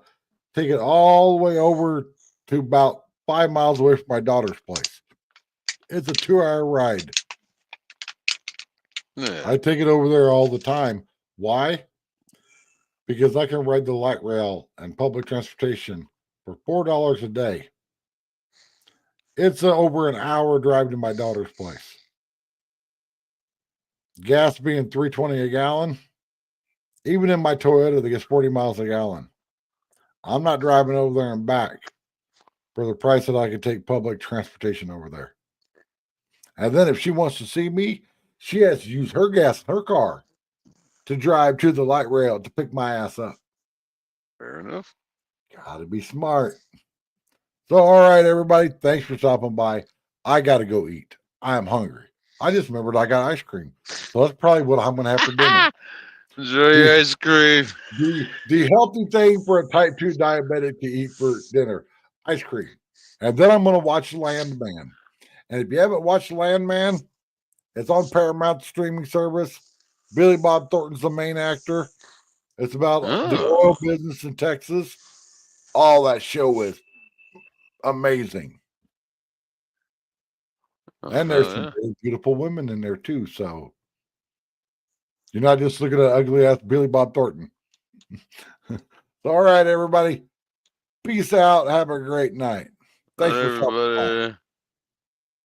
S1: take it all the way over to about 5 miles away from my daughter's place. It's a 2-hour ride.
S8: Yeah.
S1: I take it over there all the time. Why? Because I can ride the light rail and public transportation for $4 a day. It's over an hour drive to my daughter's place. Gas being $3.20 a gallon. Even in my Toyota that gets 40 miles a gallon, I'm not driving over there and back for the price that I could take public transportation over there. And then if she wants to see me, she has to use her gas in her car to drive to the light rail to pick my ass up.
S8: Fair enough.
S1: Gotta be smart. So, all right, everybody, thanks for stopping by. I gotta go eat. I am hungry. I just remembered I got ice cream. So that's probably what I'm gonna have for dinner.
S8: Enjoy your ice cream.
S1: The healthy thing for a type 2 diabetic to eat for dinner, ice cream. And then I'm going to watch Landman. And if you haven't watched Landman, it's on Paramount streaming service. Billy Bob Thornton's the main actor. It's about the oil business in Texas. All that show is amazing. And there's some very beautiful women in there too. So you're not just looking at ugly ass Billy Bob Thornton. All right, everybody. Peace out. Have a great night. Thanks for stopping by.